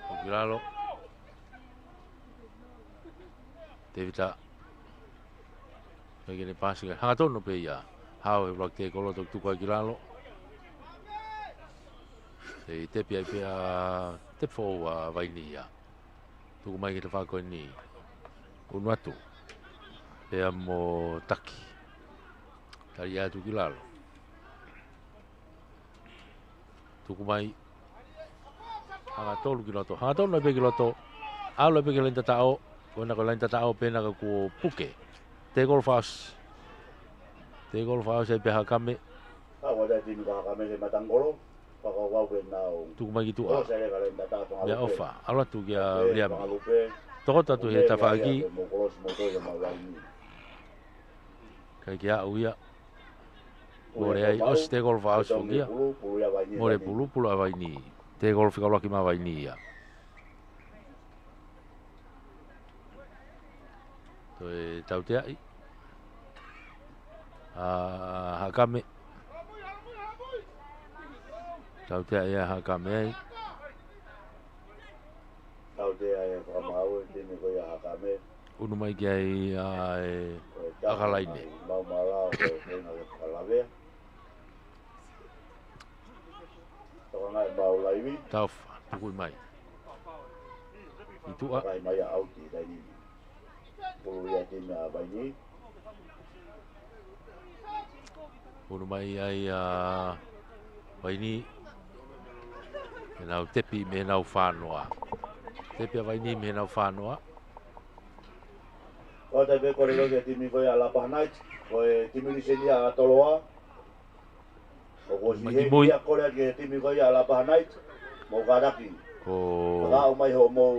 O kilalo. Te vita. Pegene pasi ka. Hanga tono pe ia. Hau e wakte kolo tok tuku kilalo. Te tepi ai pia te fo vai ni ia. Tuku mai ki te whako ni. Unu atu. Pea mo taki. Tari atu kilalo. Tuku mai. Hanga tolu kiloto. Hanga tolu pe kiloto. Alo pe kiloto tao. Kona ko lain tao pena ka ku puke. Te golfas. Te golfas e pe Hakame. Ako dai timi ka Hakame le matangolo. Pako wau pe nao. Tuku mai ki tua. O sele ka lain tao to. Ya ofa. Ala tu kia liam. Ngalupe. Tokota tu he tawhaki. Mo kolos mo to ma wai ni. Kai kia uia. Ore ai os te golf house kia. More pulu vai ni. Te golf ka laki ma vai ni ia. Toi tau te ai. Hakame. Tau te ai Hakame ai. Tau te ai whakamau te me koia Hakame. Unu mai ki ai akalaine. Mau mala o kena le kalawea. Toka ngai mau laiwi. Taufa, tukui mai. Itua. Kai mai a auti dai ni. Pulu ia tina vai ni. Unu mai ai vai ni. Me nau tepi me nau whanoa. Tepi a vai ni me nau whanoa. O te be kore roge timi koe a Lapa Night, koe timi riseni a Toloa. O ko si he kia kore ke timi koe a Lapa Night, mo karaki. Ko Ka o mai ho mo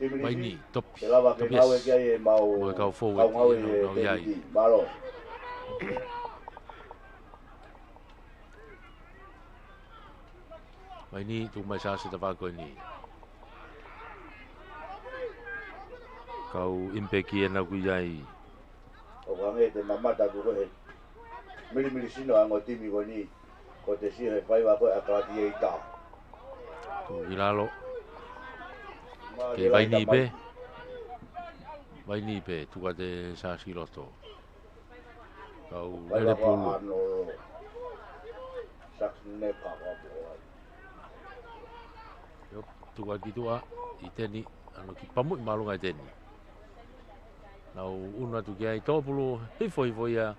timi vai risi. ni top. Te lava ke ngawe kia e mau. Mo kau fo Kau ngawe no e yai. temi malo. Vai ni tu mai sa se ta ko ni. Kau impeki e na ku yai. O kange te mamata tu koe. Mili sino ango timi koe ni. Ko te si he whai wa koe a karati e ita. Tu ilalo. Ke vai ni pe. Vai ni pe tu ka te sa siloto. Kau ele pulu. Saks ne pa pa po. Yo tu ka ki tua i teni ano ki pamu i malunga i teni. Nau una tu ki ai tōpulu hifo ia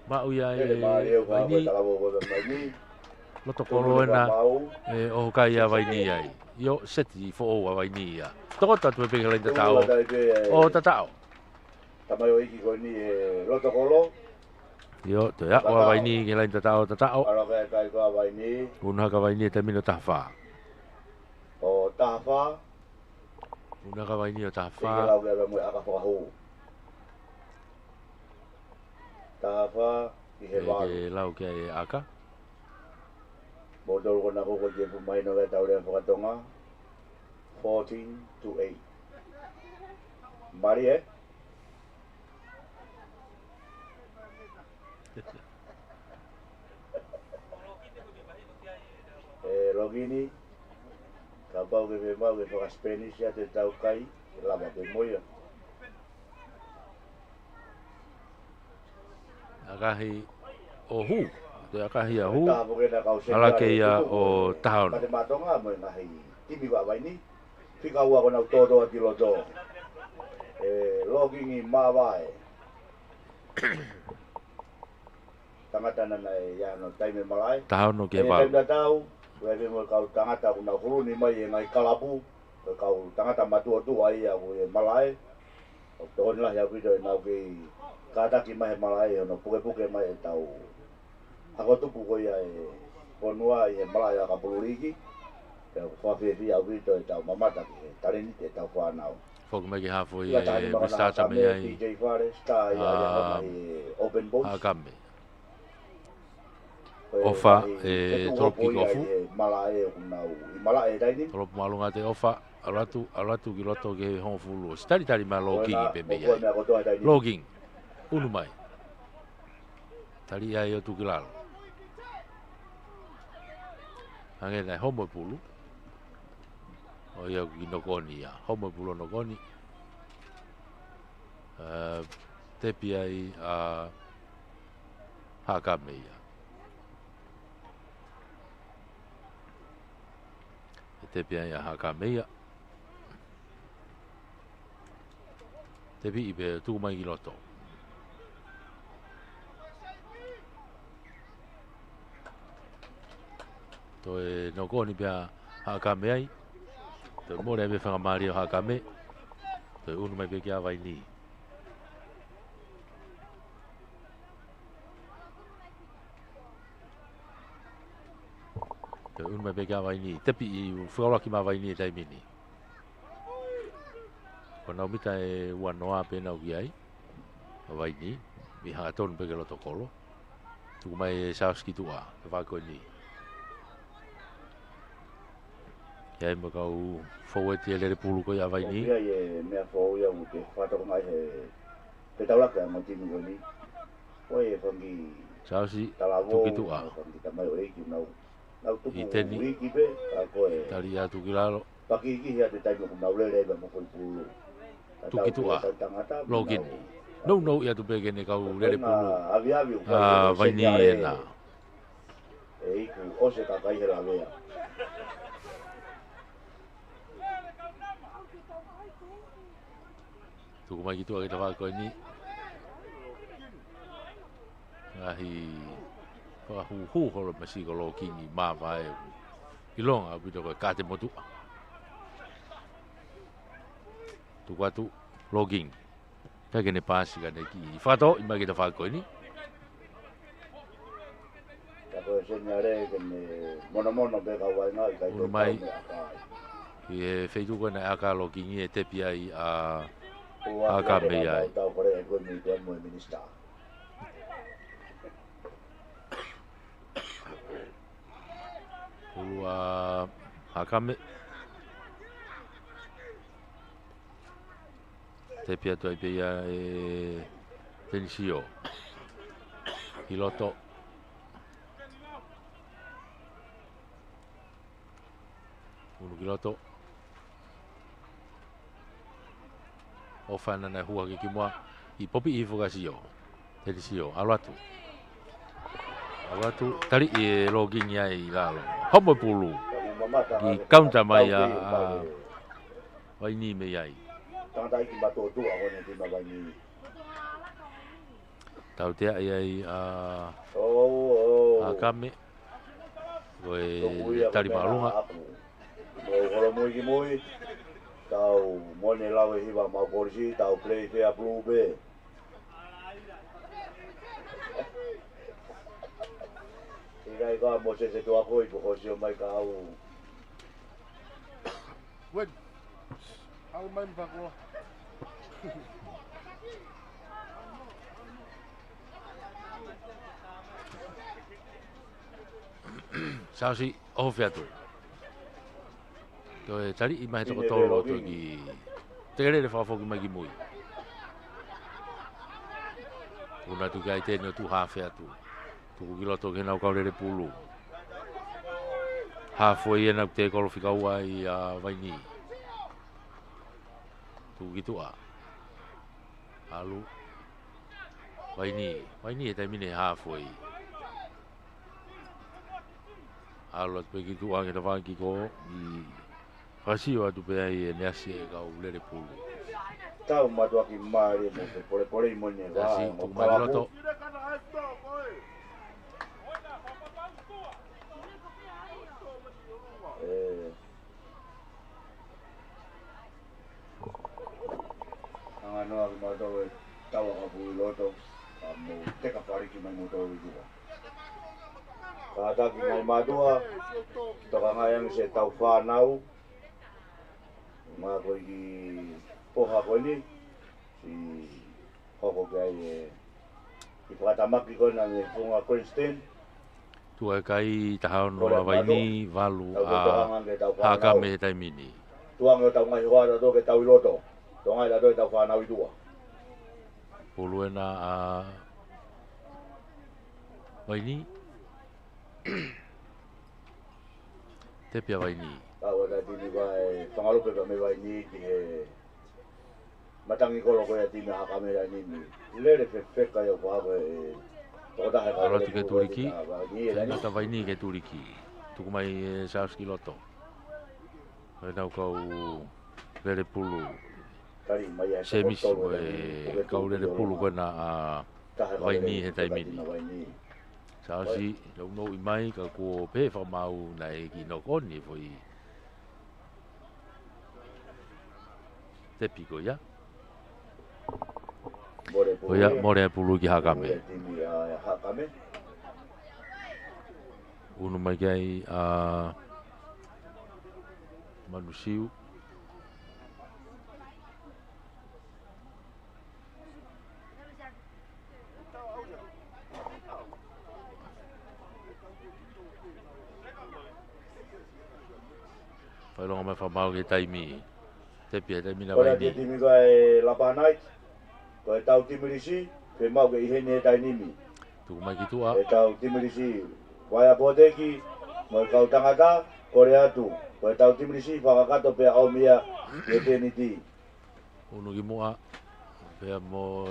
mau ia e vai ni loto koro ena e o kai ia vai ni ai yo seti fo o vai ni ia tokota tu e peke lain tatao o tatao tamai o iki ko ni e loto kolo yo to ya o vai ni ke lain tatao ala kai ko vai ni una ka vai ni te mino tafa o tafa una ka vai ni o ke tafa la ga mo aka fa ho tafa i he wa e lau ke ai aka mo do ko na ko ko je pu mai no ga tau le fa tonga 14 to 8 Mari Logini kapau ke mau ke fa Spanish ya te tau kai la ba te moia akahi o hu te akahi a hu ta bo ke na kau se ala ke ia o taon pa te matonga mo na hi timi wa vai ni fika ua ko na todo ati lo do logini ma vai tangata na ya no taime malai taon no ke va taime tau Webe mo kau tangata kuna huruni mai e ngai kalapu kau tangata matua tu ai ya ko malai o ton la ya video na ke kata ki mai malai no puke mai tau ako tu puko ya e ponua e malai ka puluriki ke fa fe fi au video tau mamata ke tareni te tau fa nau fogo mai ke hafo e mistata me ai DJ Fares ta ya mai open box Hakame ofa e tolopi kofu. Malae o nau. I malae dai ni. Tolopi malunga te ofa. Alatu ki loto ke hong fulu. Tari ma logging i pembe ai. Logging. Unu mai. Tari ai o tukilalo. Ange nai homo pulu. O ia ki nokoni ia. Homo pulu nokoni. Tepi ai a Hakame ia. Tepi ai a Hakame ia. Tepi ibe tu mai ki loto. Toe nokoni pia Hakame ai. Toe more ebe whangamari o Hakame. Toe unu mai pe kia vai ni. Toe unu mai pe kia vai ni. Tepi i whakalaki ma vai ni e taimini. Kona umita e wanoa pe nau ki ai. Vai ni. Mi hanga tonu pe ke loto kolo. Tuku mai e sauski tua. Te whako ni. Ia ima kau faueti e lere pulu ko ia vai ni. Ia e mea fau ia u te whatako mai he te taulaka ma timi ko ni. O e whangi Sausi talavo. tuki tua. Whangi tamai o eiki nau. Nau tuku Iteni. wiki pe. Ako e. Tari a tuki lalo. Paki iki hea te taimo ku nau lele eba mo koi pulu. Tuki tua. Login. No ia tu pege ne kau lere pulu. Avi avi u Vai ni e na. E iku ose kakai he la vea. Tuku mai ki tua ki te whako ni. Ahi whahu horo masiko lo kingi maa vai. I longa apito koe kate motu. Tuku atu logging. Pege ne pasi ka ne ki. I whato i mai ki te whako ni. Tako e senyare ke ne mono pe kawai nga i kai Unu mai. I e wheituko na aka logging i e tepi ai a Hakame ai. Tau kore e koe mi tuan mo e minista. Pulu a Hakame. Tepi atu ai pe ia e Tenisio. Hiloto. Unu kiloto. O whana na hua ki mua i popi i whakasio. Tenisio, alatu. Alatu, tari e login ia i lalo. Homo pulu. Ki kaunta mai a vai ni me iai. Tangata iki bato tua kone tima vai ni. Tau tea iai a Hakame. Koe tari malunga. Horo mui ki mui. Tau mone lawe hiwa mau polisi, tau play fair blue be. Irai ka mo se tua koi po ko si o mai ka au. Wen. Au mai mbako. Sausi o fiatu. Toi tari i mai toko tolo to ki tere le fafo ki mai ki mui. Una tu kai tene tu hafe atu. Tu ki loto ke nau kaurere pulu. Hafo i ena te kolo fika ua i vai ni. Tu ki tu a. Alu. Vai ni e taimine hafo i. Alu atu pe ki tu a ke tawa ki ko i Kasi wa tu pe ai ne asi e ka ulere pulu. Tau matua ki mari mo te pore mo ne va. Kasi tu maroto. Angano aki mato e tau ka pui loto. Mo te ka pari ki mai mo to i dua. Kata ki mai matua. Toka ngai se tau whanau. Mā koe ki poha koe ni, si hoko ki ai i whakatamaki koe na me whunga Queenstown, Tua kai tahau no waini valu a haka me tai mini. Tuang o tau ngai hoa rato ke tau i loto. Tongai rato e tau whanau i tua. Puluena a waini. Te pia waini. Tau e tini vai whangalupe ka me waini ki he matangi kolo koe tini haka me rai nimi. Lere whewheka i o whaako e Alo tu ke turiki, nata waini ke turiki. Tuku mai South Kiloto. Ai nau kau lere pulu. Semisi koe kau lere pulu koe na waini he taimini. Sausi, lau no i mai ka ko pe whamau na e ki no koni foi. Te piko ya. Oia, more pulu ki hakame. Unu mai kai manusiu. Pai longa mai whamau ki taimi. Te pia taimi na waini. Kora timi kai Lapa Night. Koe tau timirisi, ke mau ke ihene e tainimi. Tuku mai ki tua. E tau timirisi, waia poteki, mo kau tangata, kore atu. Koe tau timirisi, whakakato pia au mia, e teni ti. Unu ki mua. Pea mo...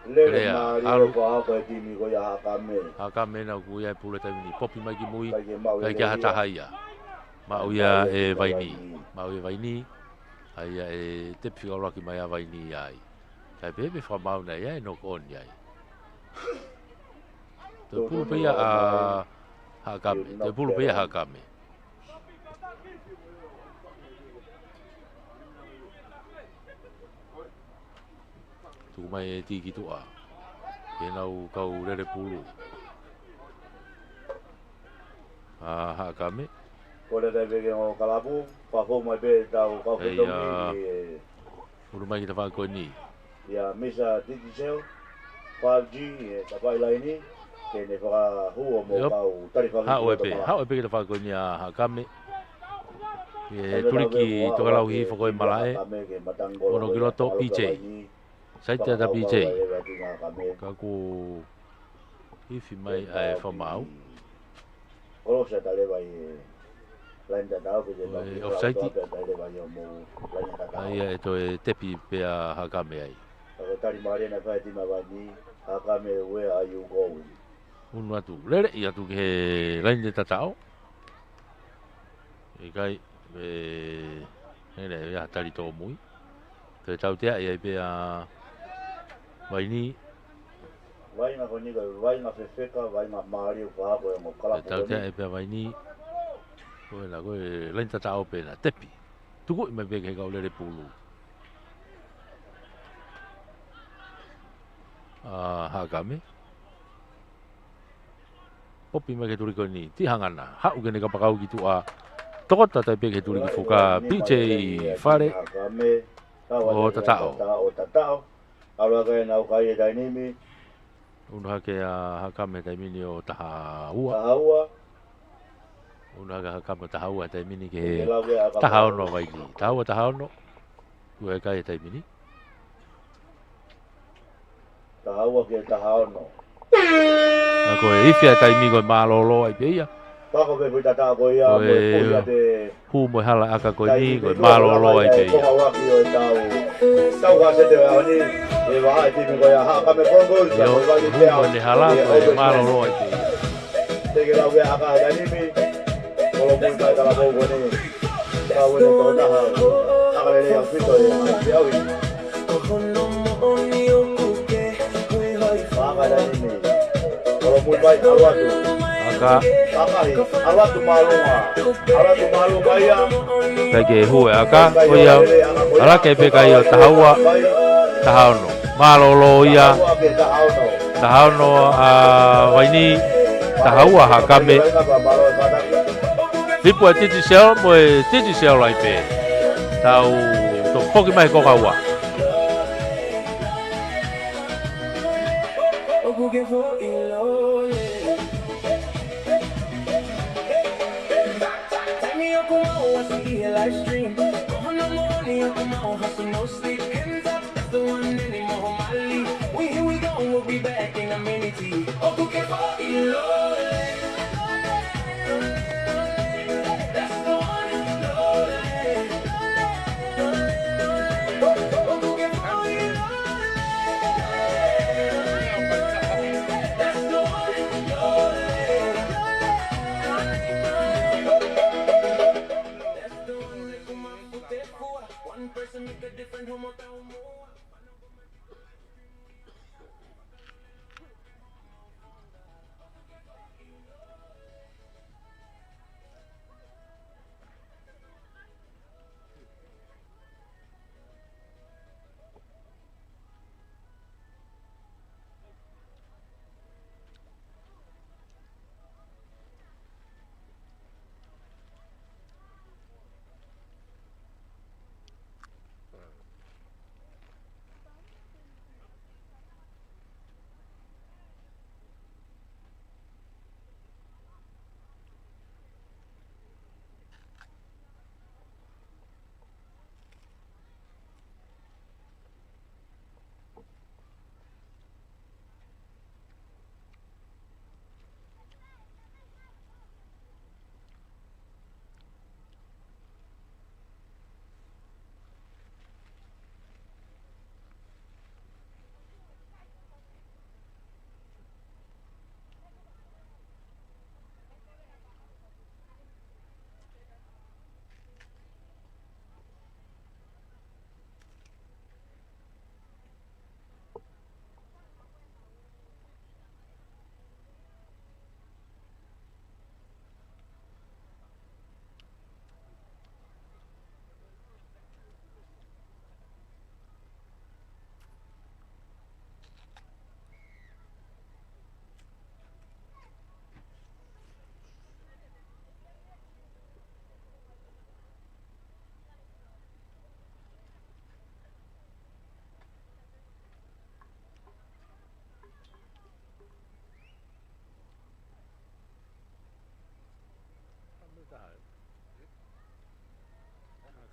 Lere maari o koa koe timi koe a hakame. Hakame na kuia e pule taimini. Popi mai ki mui, kai ki hatahaia. Mau ia e waini. Mau e waini. Aia e te pioraki mai a waini ai. Kai bebe whamau nei ai no koni ai. Te pulu pia a hakame. Te pulu pia hakame. Tuku mai e tiki tua. E nau kau rere pulu. Hakame. Kore te vege o kalapu, whafo mai pe tau kau whetongi e... Uru mai ki te whakoi ni. Ia misa titi seo, 5G e tapai laini, ke ne whakahua mo kau tarifaki. Hao e pe ki te whakoi ni a hakame. E turiki tokalau hi whakoi malae. Ono ki loto PJ. Saite ta PJ. Kaku hifi mai ai whamau. Olo se tale vai lain tatau pe offside. Ai e to e tepi pe a hakame ai. Ako tari maria na whaiti mawani, hakame where are you going? Unu atu lere i atu ke lain de tatao. E kai ele ia tari to mui. Te tau tea ia pe a waini. Vai na koni ka vai na fefeka, vai na mario fa ko mo kala. Te tau tea pe waini. Koe la koe lain tatao pe na tepi. Tuku i mai pe ke kau lere pulu. Hakame. Popi mai ke turi ko ni ti hangana. Hau ke ne ka pakau ki tu a tokota tai pe ke turi ki fuka PJ Fare. O tatao. O tatao. Aula ka na kai dai nimi. Unu hake a hakame tai mini o tahaua. Tahaua. Unu hake hakame tahaua tai mini ke tahao no vai ni. Tahao no. Ue kai tai mini. Tahaua ke tahao no. Ako e ifia tai mi ko malolo ai pe ia. Pako pe puta ta ko ia mo puia te hu mo hala aka ko ni ko malolo ai pe ia. Ko wa ki o tau. Tau ka se te ani e wa ai ti mi ko ia ha ka me pongol sa ko va ni te au. Ni hala ko malolo ai pe ia. Te ke la we aka ya ni mi. Ko lo mun ta la bo ni. Ta we to ta ha. Aka le ya fito e te au. Aka alatu maluma ia kage hue aka oia ala ke pe kai o tahaono malolo ia tahaono a waini tahaua hakame lipu e titi seo mo e titi seo lai pe tau to foki mai ko kaua live stream. Going no money up on my own hustle, no sleep. Hands up, that's the one anymore, Mali. Here we go, we'll be back in a minute. Oh, who can fall in love? That's the one, love. Oh, who can fall in love? That's the one, love. That's the one that come out with that for. One person make a difference, one more time more.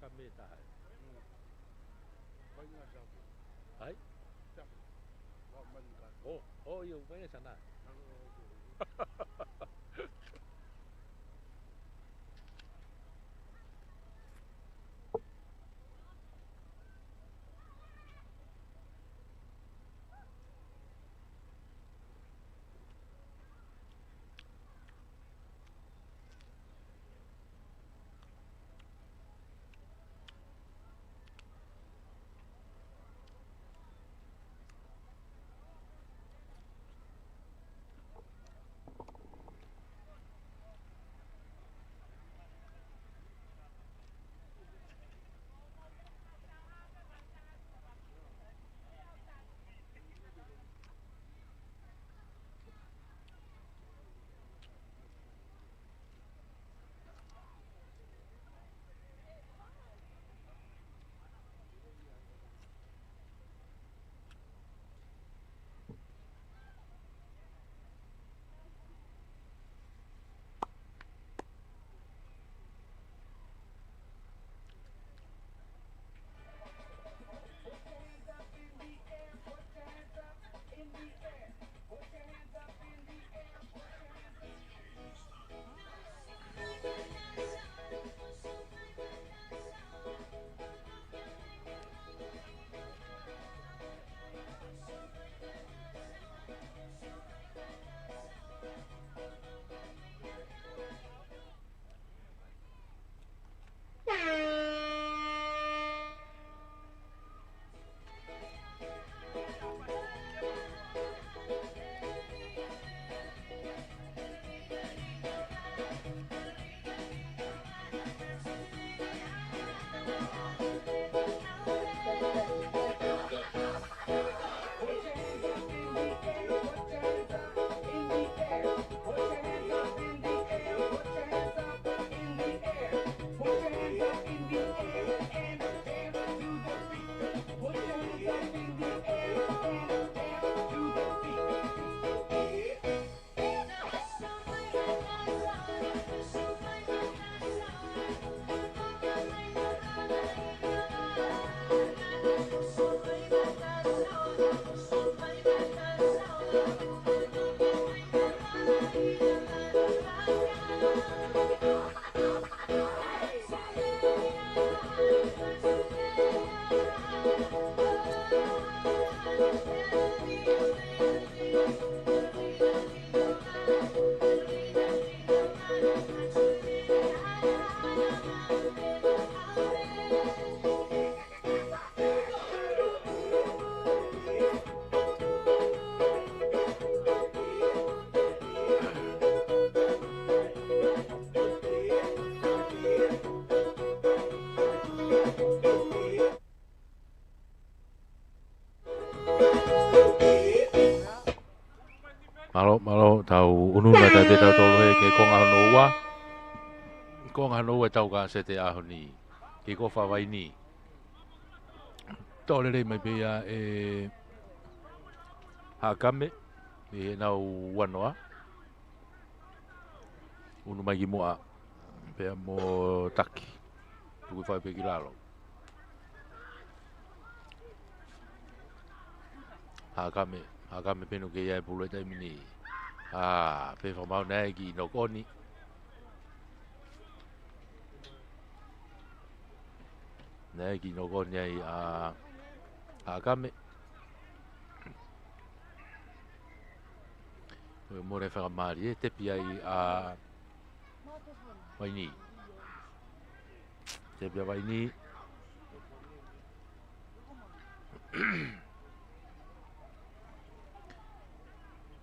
Kami tahan. Banyak sabu. Hai? Sabu. Waman kan. Oh, iya, banyak sana. Malo tau ununa tai be tau tolo he ke konga hono ua. Konga hono ua tau ka se te aho ni. Ke ko fa vai ni. Tole rei mai pia hakame e nau wanoa. Unu mai ki moa pe mo taki. Tu fai pe ki lalo. Hakame penu ke ia pulu tai mini. Pe fa mau nai ki no koni. Nai ki no koni ai hakame. Mo re fa mari te pi ai vai ni. Te pi vai ni.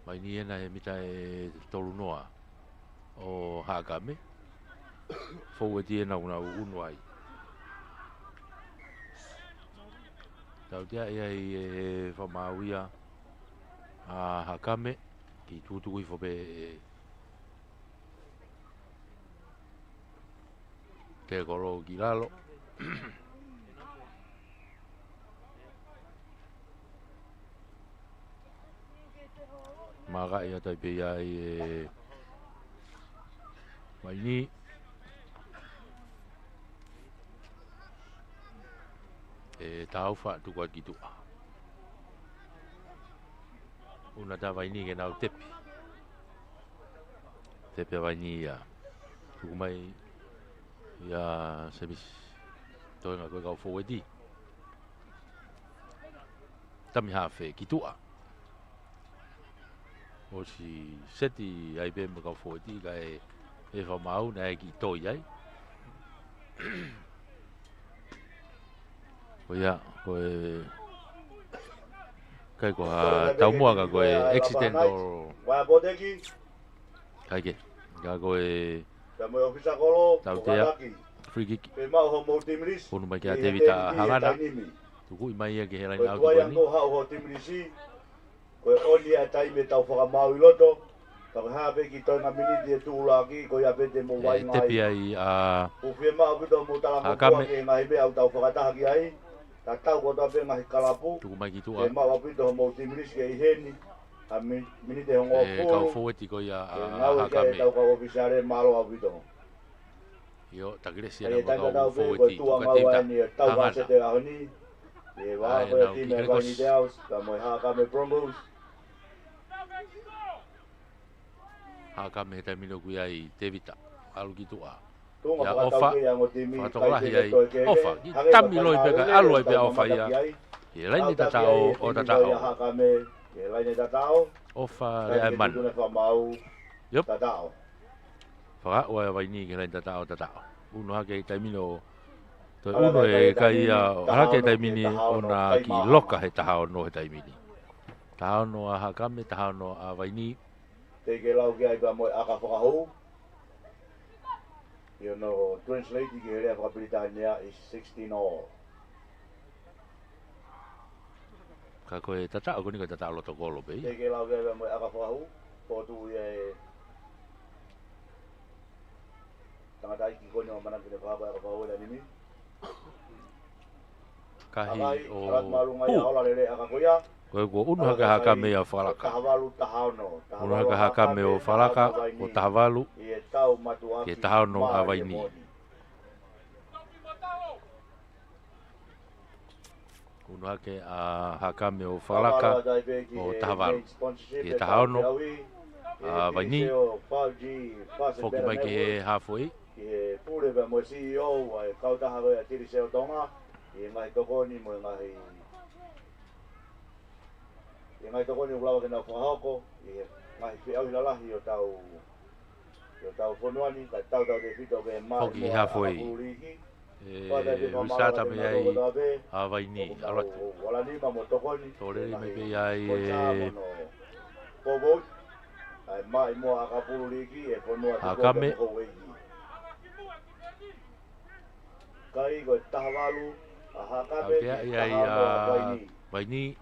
Mai ni ena e mita e tolu noa o hakame. Fou e tina una unuai. Tau tia ia e whamauia a hakame ki tutu i fope te koro ki lalo. Maga ia tai pe ia mai ni tau fa tu kwa gitu. Una da vai ni ke nau tepi. Tepi vai ni ya. Tu mai ya sebis. Toi nga ko kau fo di. Tami ha fe gitu. O si seti ai be mo kau fo di ga e fa mau na ki toi ai. Oya, ko kai ko tau mua ga ko accidental. Wa bodegi. Kai ke. Ga ko Tamo ofisa kolo. Tau tea. Free kick. Pe mau ho mo timris. Punu mai kia te vita hangana. Tuku i mai ke hela na ko ni. Ko ha ho timrisi. Ko oli a tai me tau whaka mau i loto. Ka ha be ki tona miniti e tūla ki ko ia pete mo wai ngai. Te pi ai o fie mau bito mo tala mo ko ke ngai be au tau whakataha ki ai. Ta tau ko ta be ngai kalapu. Tuku mai ki tu a. Ke mau bito mo timris ke i heni. A minite hongo ko. Ka fo ko ia hakame. Tau ka ofisare malo a bito. Yo tagresi na ka fo ti ko te ta. Tau ba se te ahoni. E wa ko ti me ba ni deus ka mo hakame Broncos. Hakame te mino kui ai te vita alu ki tua. Ya ofa. Fatola ai ofa. Tami loi peka alu ai pe ofa ia. Ye lai ni tatao o tatao. Hakame, ye lai ni tatao. Ofa le ai man. Yup. Tatao. Fa wa vai ni ke lai tatao. Uno hake te mino to uno e kai hake te mini ona ki loka he tahao no he te mini. Tahao no a hakame tahao no a vai ni. Te ke lau ki ai ka moe aka whakahou. You know, translate ki rea whakapiritahanea is 16 all. Ka koe tatao koni ka tatao loto kolo pei. Te ke lau ki ai ka moe aka whakahou. Potu i e... Tangata iki koni o manang kine whakako aka whakahou e nimi. Kahi o... Arat marunga i aola lere aka koia. Koe ko unu haka hakame o whalaka. Unu haka hakame o whalaka o tahavalu ke tahauno a waini. Unu hake a hakame o whalaka o tahavalu ke tahauno a waini. Foki mai ke he hafoi. Ke pure ba mo CEO ai kautaha e tiri se o tonga. I ngai tokoni mo ngai e ngai toko ni ulawa ke nau whahako, e ngai whiau hila lahi o tau whonuani, kai tau te whito ke mai Hoki hafoi. Risata me ai a waini, alatu. Wala ni ma mo toko ni. Tore me pe ai Pobot, ai mai mo a kapuru liki e whonuani. Hakame. Kai ko tahawalu, a hakame, tahawalu a waini.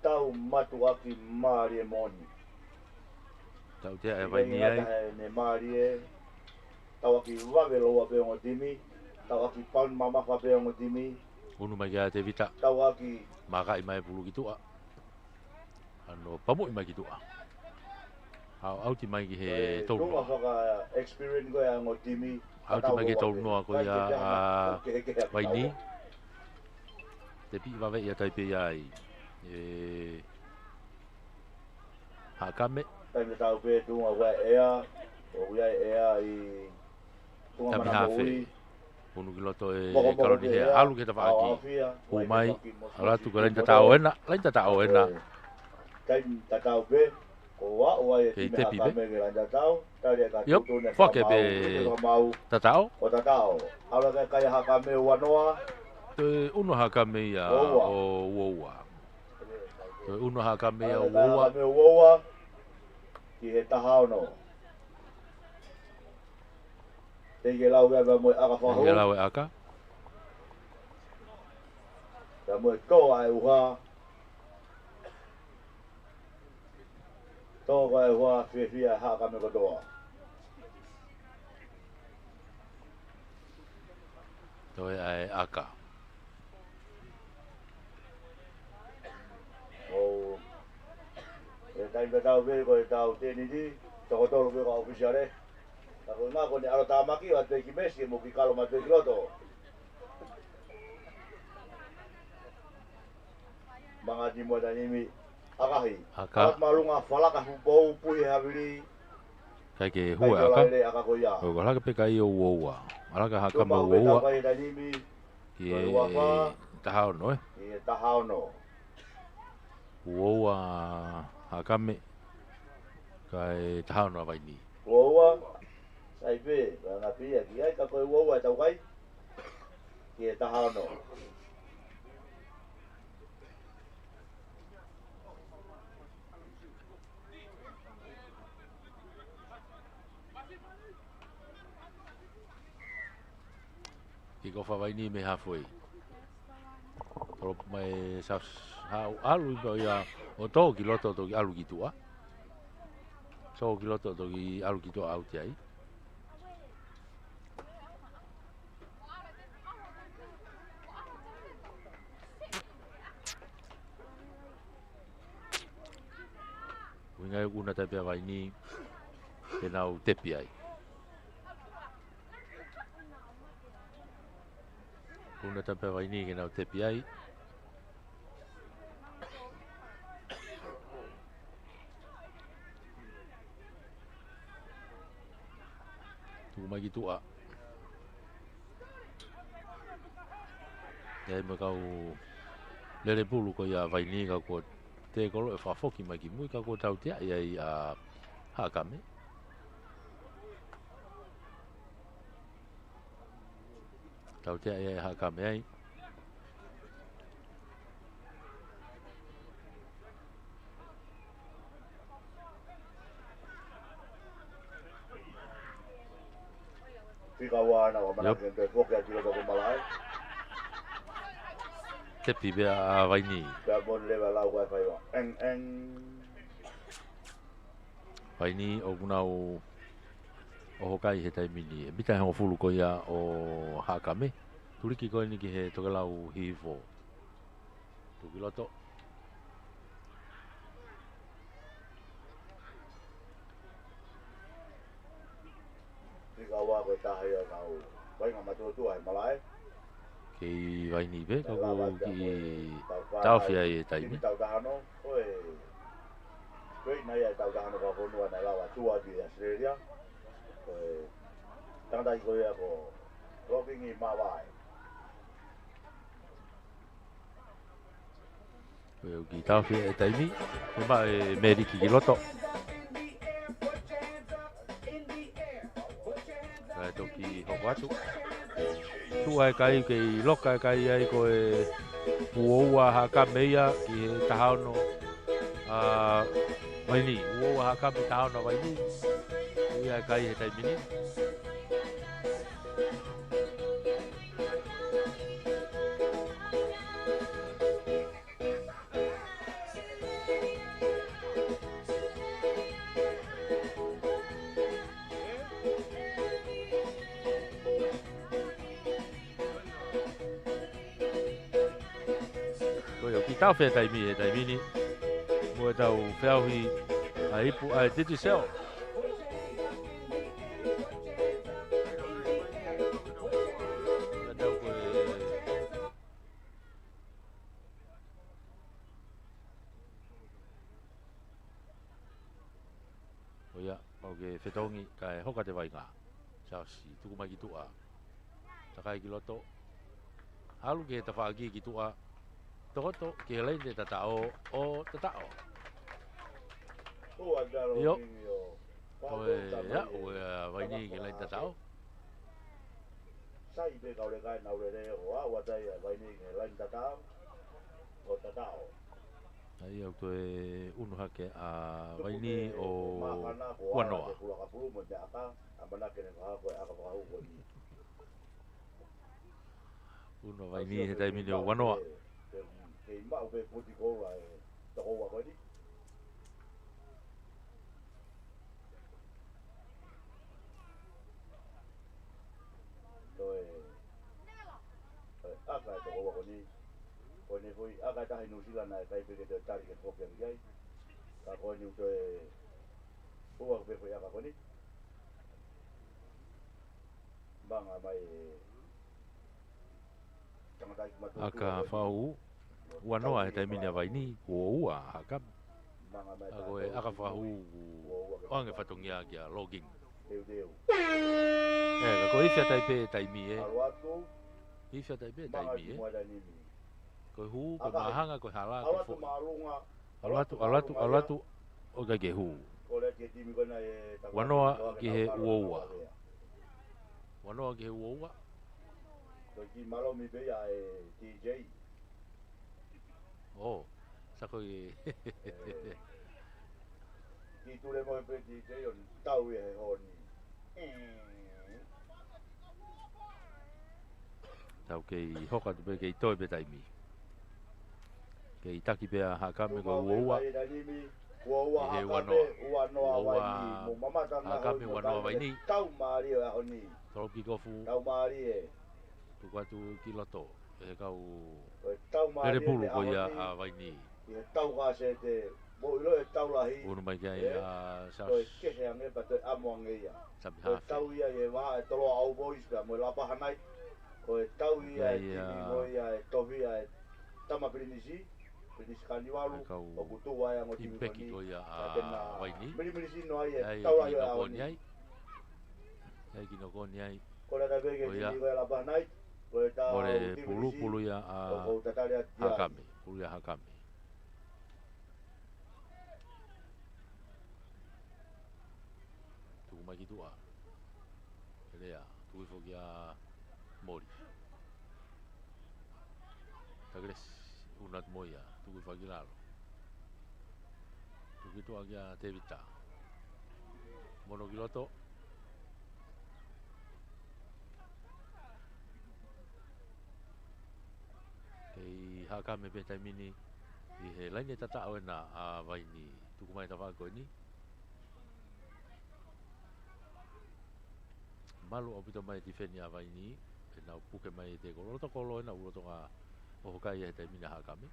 Tau matu aki maari e moni. Tau te e vai ni ai. Ne mari e. Tau ki wawe loa pe o timi. Tau ki pan mama fa pe o timi. Unu mai kia te vita. Tau ki Maka i mai pulu ki tua. Ano pamu i mai ki tua. Au ti mai ki he tau Tunga noa. whaka experience ko ya o timi. Au ti mai ki tau noa ko ia vai ni. Te pi wawe ia taipe ai. Hakame. Tai me tau pe tunga wa ea. O ia ea i tunga Tami mana hafe. moi. Unu ki loto e karoni he alu ke ta whaaki. Hu mai. Alatu ka lain tatao ena. Lain tatao ena. Kai tatau pe. Ko wa o ai Kei me te pipe. me la tatau. Tai ka Yup, tutu ne. whake pe Mau tatao. o tatau. Ala ka kai haka me wanoa. Te unu hakame ia Woua. o woua. Te unu hakame ia o Ala woua. me woa. Ki he tahao no. Te ke lau ga mo aka fa ho. Ia lau e aka. Da mo to ai uha. To ga uha fi haka me ko doa. Toi ai aka. O e tai ka tau ve ko tau te ni di to ko to ve ka ofisiare. Ta ko na ko ni aro ta maki wa te ki mesi mo ki kalo ma te kloto. Mga di mo da ni mi akahi. Aka. At malunga fala ka hu bo pu he haviri. Kai ke Kai hua ko aka. le aka ko ya. O ka haka pe kai o woua. Alaka hakame o Ka woua. kai da ni mi Ki e tahao no e. e tahao no. Woua hakame. Kai tahao no vai ni. Woa sai pe nga pia ki ai ka ko woa tau kai. Ki e tahao no. Ki ko fa vai ni me hafoi. Pro mai sa hau alu ko ia o to ki loto to ki alu ki tua. So ki loto to ki alu ki tua au ti ai. Winga una te vai ni e nau tepi ai. Una te vai ni ke nau tepi ai. Tu mai ki tua. Ia me kau lele pulu ko ia vai ni ka ko te kolo e whafoki mai ki mui ka ko tau tia ia i a hakame. Tau tia ia i hakame ai. Fika wana wa mana ke te poke ati ko malai. Te pibe a vai ni. Ka bon leva la wa fai wa. En Vai ni o kunau o hokai he taimini. E mita he o fulu ko ia o hakame. Turiki ko ni ki he tokelau hifo. Tuki loto. fika wa ko ta hai ka u. Vai ngama tu ai malai. Kei vai ni be ka ko ki tau fia e taimi. Tau dahano. Oi. Koi na ia tau dahano ka ko no na la wa tua di Australia. Oi. Tanda ko ia ko. Rocking i mawai. Koe ki tau fia e taimi. E ba e meri ki loto. Kai toki hoko atu. Tu ai kai kei loka kai ai ko e uoua haka meia ki he tahauno vai ni. Uoua haka me tahauno vai ni. Ui ai kai he taimini. eu ki tau whea tai mini. Mo e tau whea hui a ipu a te tu seo. Oia, mau ke whetongi kai hoka te wainga. Sao si, tuku mai ki tua. Takai ki loto. Halu ke ta whaagi ki tua. Tohoto ke lein te tatao o tatao. Yo. Oe, ya, oe waini ke lein tatao. Sai be kau le kai nau le re o a watai waini ke lein tatao. O tatao. Ai au toe unu hake a waini o Wanoa. Unu waini he taimini o Wanoa. Ke mau be puti ko ai to wa ko ni. Toi. Aka to wa ko ni. Ko ne foi aga ta New Zealand na kai pe ke tari ke foke ngai ka ko ni to e o pe foi aga ko ni banga mai Aka whau Wanoa he taimini a waini o ua haka. Ako e aka whau o ange whatongia kia logging. Ka ko ifia taipe taimi e. Ifia taipe taimi e. Ko hu ko mahanga ko hala ko fu. Alatu o ga ge hu. Wanoa ki he uoua. Wanoa ki he uoua. Ko ki malo mi be ya e DJ. Oh, sako i. Ki tu le mo be DJ on tau e honi. Tau ke hoka te ke toi be taimi. Ke itaki pea hakame ko uoua. He Wanoa hakame Wanoa waini. Tau maari o honi. Toroki kofu. Tau maari e. Tukwatu ki loto. E kau. Tau maari e pulu ko ia a waini. E tau ka se te. Mo ilo e tau lahi. Unu mai kai a sa. Ko ke se ange pa te amo ange ia. Sabi hafi. Tau ia e wa e tolo au boys ka mo lapa hanai. Ko tau ia e mo ia e tohia e tama pirinisi. Pirinisi kaniwalu. O kutu wa ya ngoti. Impeki ko ia a waini. Pirinisi no ai e tau lahi a honi. Ai kino koni ai. Ko la tabe ke ni ko lapa hanai. Ore pulu ya a hakame. Pulu ya hakame. Tuku mai ki tua. Elea, tuku fo ki a mori. Tagres unat moia, tuku fo ki lalo. Tuku tua ki a tevita. Mono ki loto. Kei hakame pe taimini i he laine tatao na a waini tuku mai tawa ko ni malu opito mai tifeni a waini e na puke mai te ko roto kolo na uroto nga o kai e taimini hakame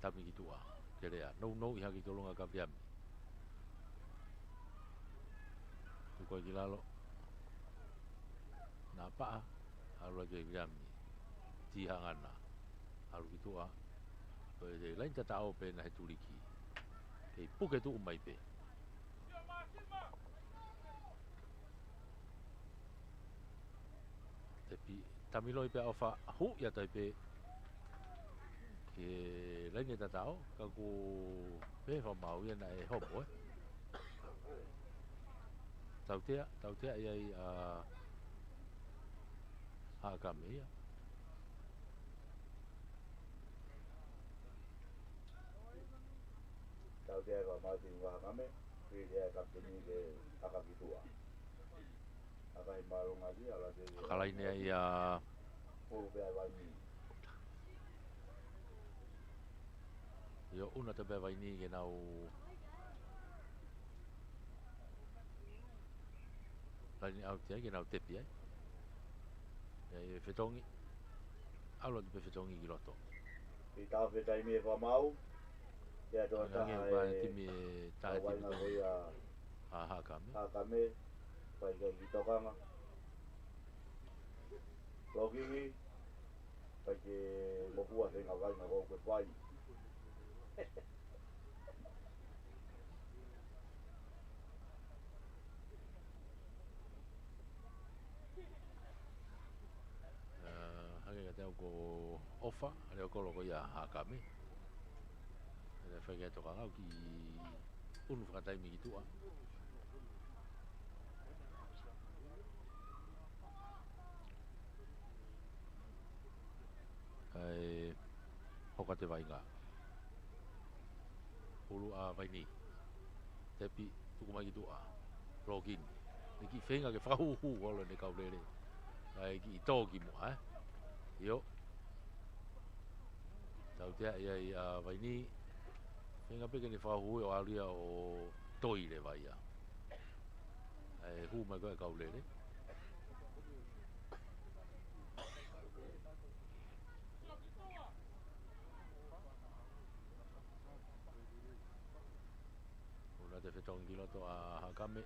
tami ki tua kerea no i haki tolonga ka piami tuku ki lalo na pa alu ke piami tihangana alu kitua ko e lain tatao pe na he tuliki ke puke tu mai pe tapi tamilo pe ofa hu ya tai pe ke lain tatao ka ku pe fa mau ya na e hopo tautea ai a hakame ya tau dia ko mati wa kame pi dia kapteni ke akakitua akai malu ngaji ala de kala ini ya pulu pe wani yo una te be vai ni genau lai ni au te genau te pi ai e fetongi alo te pewhetongi ki roto. I tāwhi taimi e whamau. Kia toa Ngangi taha o ka timi e tahe timi wainga hoi a Hakame. Hakame. Pai kai ki tokanga. Lokingi. Pai ke mokua se ngā wainga ko koe whai. Hake ka teo ko ofa, reo kolo ko ia Hakame. Ele whai kai toka ngau ki unu whakataimi ki tua. Kai hoka te wainga. Ulu a waini. Tepi tukumai ki tua. Login. Niki whenga ke whahuhu wala ne kaurere. Kai ki i tōki mua, Io. Tau tea ia i a waini. Whenga peke ni whahuhu o alia o toi le waia. Ai hu mai koe kaurere. Una te whetongi loto a Hakame.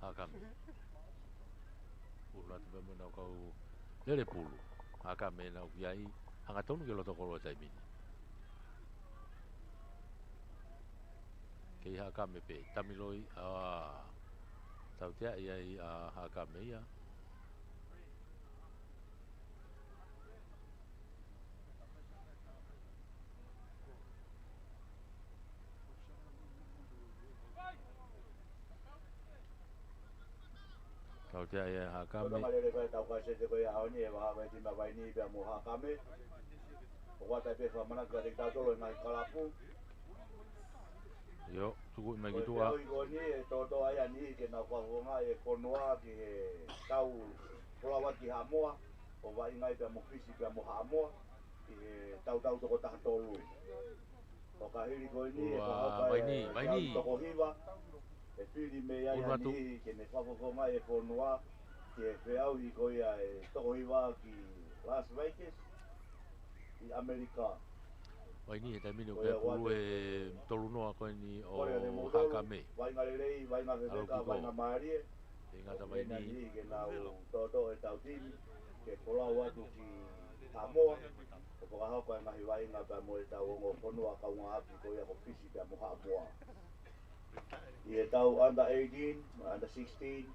Hakame. Una te memo nau kau lele pulu. Hakame nau kiai. Hanga tonu ke loto kolo taimini. Kei Hakame pe. Tamiloi. Tau tea ia i a Hakame ia. Tau tea ia Hakame. Kota malere koe tau kai se te koe aoni e waha mai tima waini pia mo Hakame. O wata pe whamana kia te tātolo ngai kalapu. Yo, tuku mai ki tua. Koe koni e toto ai ani ke nā whahonga e konoa ki he tau polawa ki Hamoa. O wai ngai pia mo fisi pia mo Hamoa. Ki he tau toko taha tolu. O ka hiri koe ni e whahapa e toko hiwa. E whiri me ai ani ke ne whawhonga e konoa. Ki e whiau i koe e toko hiwa ki Las Vegas. I Amerika. Waini he taimini o kia pulu e tolu noa koe ni o Hakame. Wainga lelei, wainga wheweka, wainga maarie. E ngata waini. Ke nau toto e tau tini. Ke kolau atu ki Samoa. Ke whakahauka e ngahi wainga pia mo e tau ongo whanua kaunga api koe ako fisi pia mo Hamoa. I e tau under 18, under 16,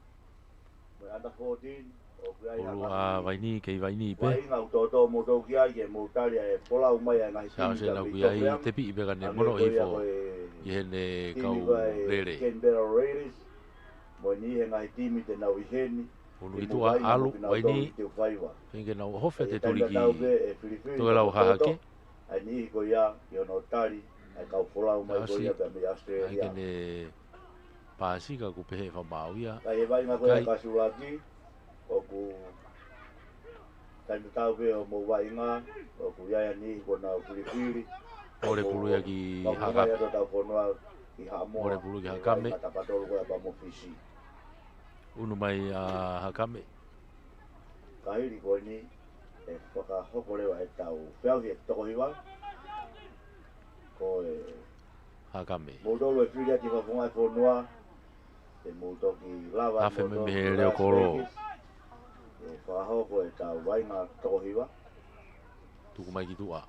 under 14. Ulu a waini, kei waini pe. Wainga u toto mo tau ki ai e mo talia e polau mai a ngahi Sao se nau ki ai te pi i peka ne mono hifo. I hene kau rere. Canberra Raiders. Mo ni he ngahi timi te nau i heni. Ulu i tua alu, waini. Whenke nau hofe te turi ki toke lau hahake. Ai ni ko ia, i ono tari. Ai kau polau mai ko ia pia me Australia. Ai kene pāsika ku pehe whamau ia. Ai e wainga ko ia kasulaki. Oku taimi tau pe o mo wainga, oku iaia ni kona o Pilipili. Ore pulu ia ki Hakame. Ore pulu ki Hakame. Matapatolo koe pa mo fisi. Unu mai a Hakame. Kahiri koe ni, e whakahoko rewa e tau whiauhi e toko hiwa. Ko e Hakame. Moutolo e whiria ki whafunga e whonua. E moutoki lava. Hafe me mehe leo koro. E whahoko e tau wainga toko hiwa. Tuku mai ki tua.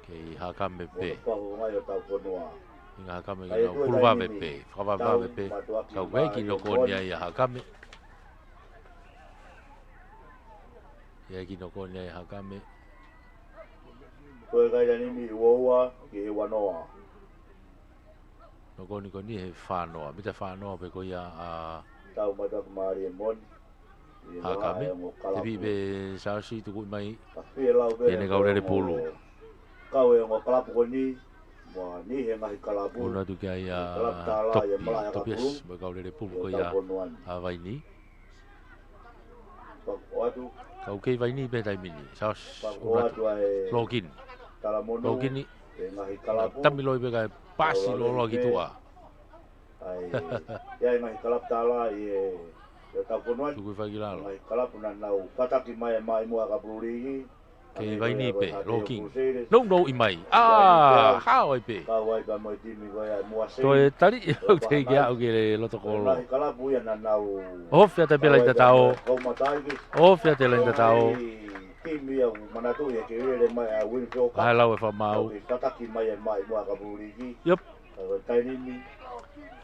Kei Hakame pe. Whafunga e tau whonua. Inga Hakame ki nau pulwawe pe. Whawawawe pe. Kau weki no koni ai a Hakame. Ia ki no koni ai Hakame. Koe kai rani mi uoua ki he wanoa. No koni koni he whanoa. Mita whanoa pe koia a Tau mataku maari e moni. Hakame. Te pi pe sausi tuku mai. Ene kaurere pulu. Kau e ngā kalapu koe ni. Mua ni he ngahi kalapu. Una tu kia ia topias. Mua kaurere pulu koia a waini. Kau kei waini pe taimini. Saus una tu. Login. Logini. Tamiloi pe kai pasi lolo ki tua. Ai ia mai kalap tala ia tau konuan. Tuku whakilalo. Mai kalap na nau pataki mai mua ka pulurigi. Kei vai ni pe, loking. No i mai. Ah, hao i pe. Ka wai ba mo timi ko ia mua se. Toi tari o te kia o ke loto kolo. Mai kalap ia na nau. Hofia te pela i te tao. Ko matai ki. Hofia te la i te tao. Timi ia manatu ia ke ele mai a Winfield Cup. Ai lau e whamau. Pataki mai mua ka pulurigi. Yup. Tai ni mi.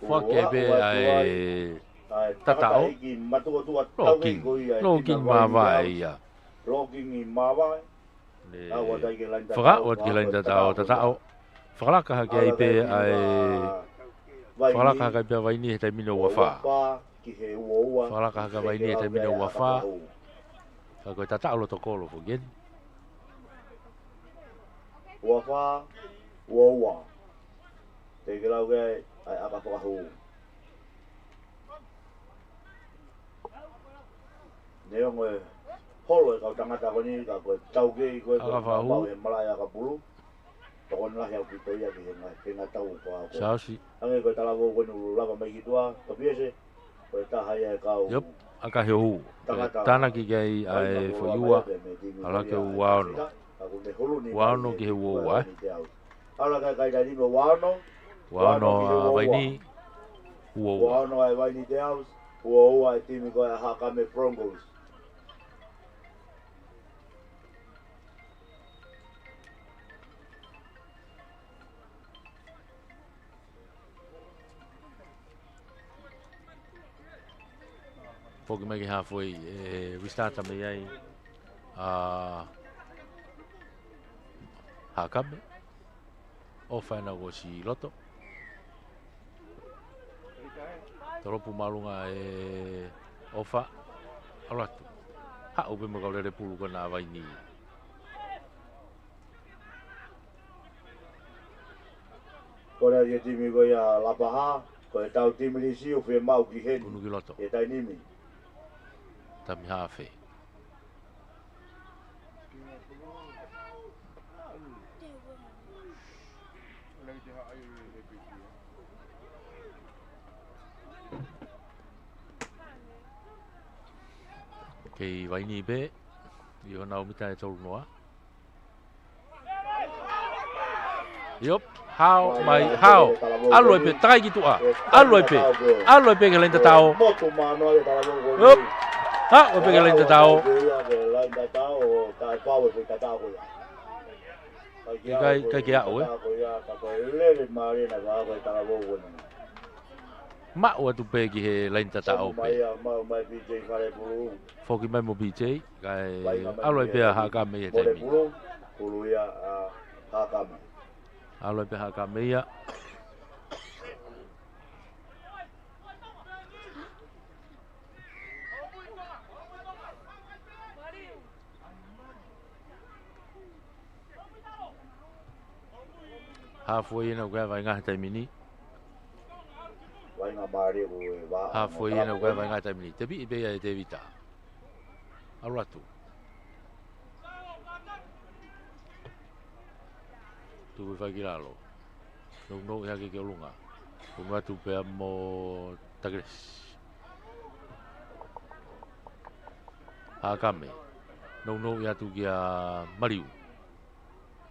Whake pe ai tatao. Loking mawai ia. Loking i mawai. Whaka o te lain tatao. Whakalaka hake ai pe ai. Whakalaka hake pe vai ni he taimino ua wha. Whakalaka hake vai ni he taimino ua wha. Kako tatao lo tokolo fo gen. Ua wha, ua. Te ke lau gai ai aka whakahu. Neo ngoe holo e kau tangata koni ka koe tauke i koe mau he malai aka pulu. Tokon lahi au kito ia ki he ngatau ko ako. Sausi. Ange koe talako koe nulu lava mai kitua, kapiese, koe tahai e kau. Yup, aka he hu. Tana ki gai ai fo iua, ala ke uaono. Uaono ki he uau ai. Ala kai tani me uaono. Uaono a vai ni. Uau. Uaono ai vai ni te aus. Uau ai timi koe a Hakame Broncos. Poki mai ki halfway, restart me ai. Hakame. O whaina ko si loto. Toropu malunga ofa. Alatu. Ha upe mo kaulere pulu kana vai ni. Kore ye timi ko ya lapaha, ko tau timi ni si o fe mau ki hen. Kunu ki loto. E tai nimi. Tami hafe. Kei vai ni be. Io nau mita e tolu noa. Yup. How mai how. Aloi pe tai ki tua. Aloi pe. Aloi pe ke lenta tao. Moto mano e tala mo. Yup. Ha, o pe ke lenta tao. Lenta tao o kai pau e ka tao ko. Kai ke au e. Ka ko lele mari na ga ko tala mo ko. Ma o tu pe ki he lenta tao pe. Mai BJ fare bulu. Foki mai mo BJ. Kai aloi pe ha ka me e tai mi. Bulu ya ha ka me. Aloi pe ha ka me ya. Halfway in o vai ngā tai mini. Vai ngā mare ko e wa. Halfway in o vai ngā tai mini. Te bi be e te vita. Alatu. Tu vai giralo. No ya ke lunga. Lunga tu pe mo tagres. Hakame. No ya tu kia mariu.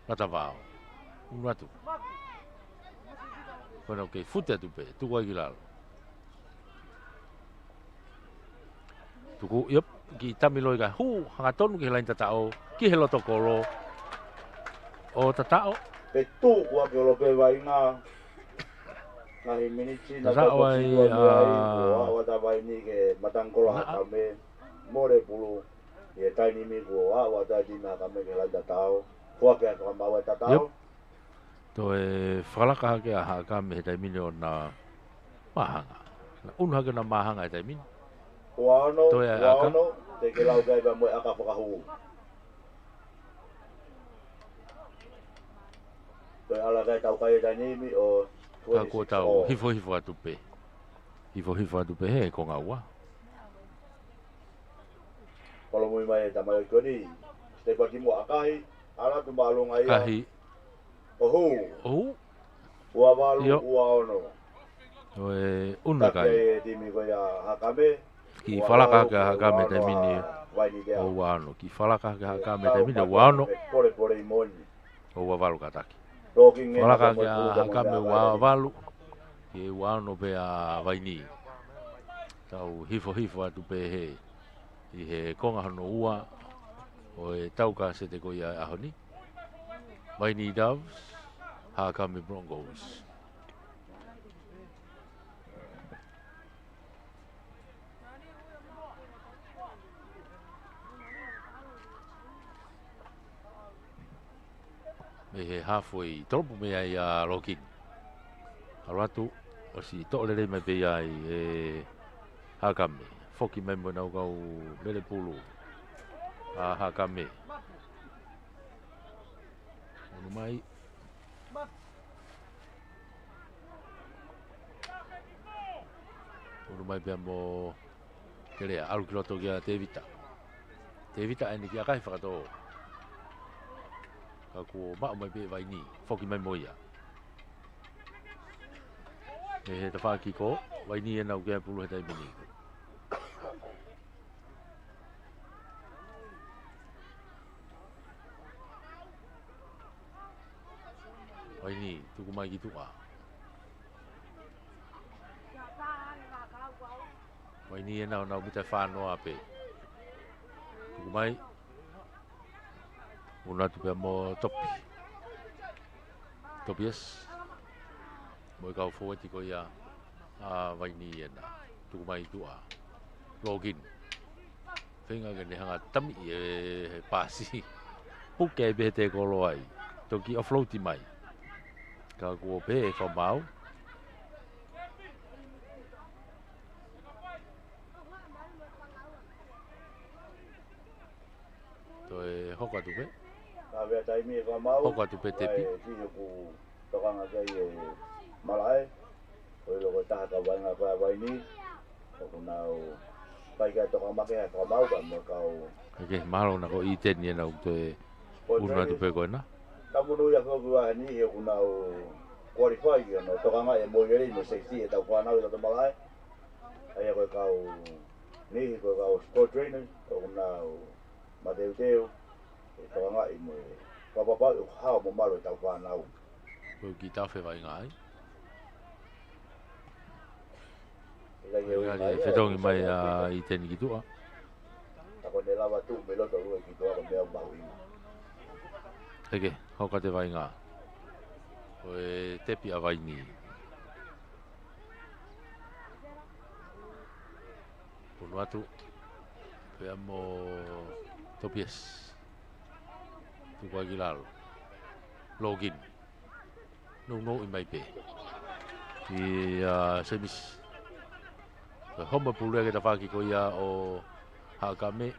Natavao. Un rato. Bueno, que fute tu pe, tu vai giralo. Tuku, yep, ki tamiloi ka, hanga tonu ki lain tatao, ki he loto kolo. O tatao. Pe tu kua ke lo pe vai ngā. Ngā hi minichi na tatao ai, wa ta vai ni ke matangkola hata me, more pulu. Ye tai ni mi kua, wa ta di na ka me ke lain tatao. Kua ke ka maua tatao. To e whalaka hake a haka me he taimini o na mahanga. Na unu hake na mahanga he taimini. Wano, te ke lau kai pa moe aka whakahu. Toi ala kai tau kai e tainimi o... Ka kua tau hifo atu pe. Hifo atu pe he ko ngā ua. Kolo mui mai e tamai o koni. Te paki mo akahi, ala tu maalunga ia. Kahi. Ohu. Ohu. Ua walu, ua ono. Oe una kai. Timi ko ya hakame. Ki falaka ka hakame te mini. O wano. Ki falaka ka hakame te mini wano. Pore imoni. O wavalu kataki. Talking Falaka ka hakame wavalu. Ki wano pe a vaini. Tau hifo atu pe he. I he konga hano ua. O e tau ka se te ko ia ahoni. Vaini Doves. Hakame Broncos. Me he halfway tropu me ai a Lokin. Aratu o si to le me pe ai e Hakame. Foki me mo nau kau mele pulu. A Hakame. Ono mai. Ono mai pe mo kere alu kiloto kia te vita. Te vita eni kia kai whakato. Ka ko ma mai pe vai ni foki mai moia e he te whaki ko vai ni e nau kia pulu he tai mini vai ni tuku mai ki tuka vai ni e nau mita whanoa pe tuku mai una tu pe mo topies mo kau fo ti ko ya a vai ni ena tu mai tu a login finga ke ne hanga tami e pasi puke be te ko lo ai to ki offload ti mai ka ko pe fa mau to e hoka tu pe Avea taimi ko mau. Hoka tu pe tepi Si ku tokanga kai malai. Ko lo ko ta ka wanga pa vai ni. Ko nau pai ka toka make ka mau ba mo kau. ke malo na ko iten ni na to e una tu pe ko na Ta mo ya ko wa ni e ku nau qualify yo no tokanga e mo yeri mo 60 e ta ko na to malai. Ai ko kau ni ko kau sport trainer ko nau Mateu tokanga i mo papa ha mo malo ta ko na ko ki ta fe vai ngai Ia ia fedongi mai a iten ki tu a Ako nila watu melo to ru ki to ko me ba wi. Eke, hoka te vai ngā. O e tepi a vai ni. Pono atu, pea mo topies. Tuku agilalo. Login. No i mai pe. I semis. Homa pulua ke ta whaki ko ia o Hakame.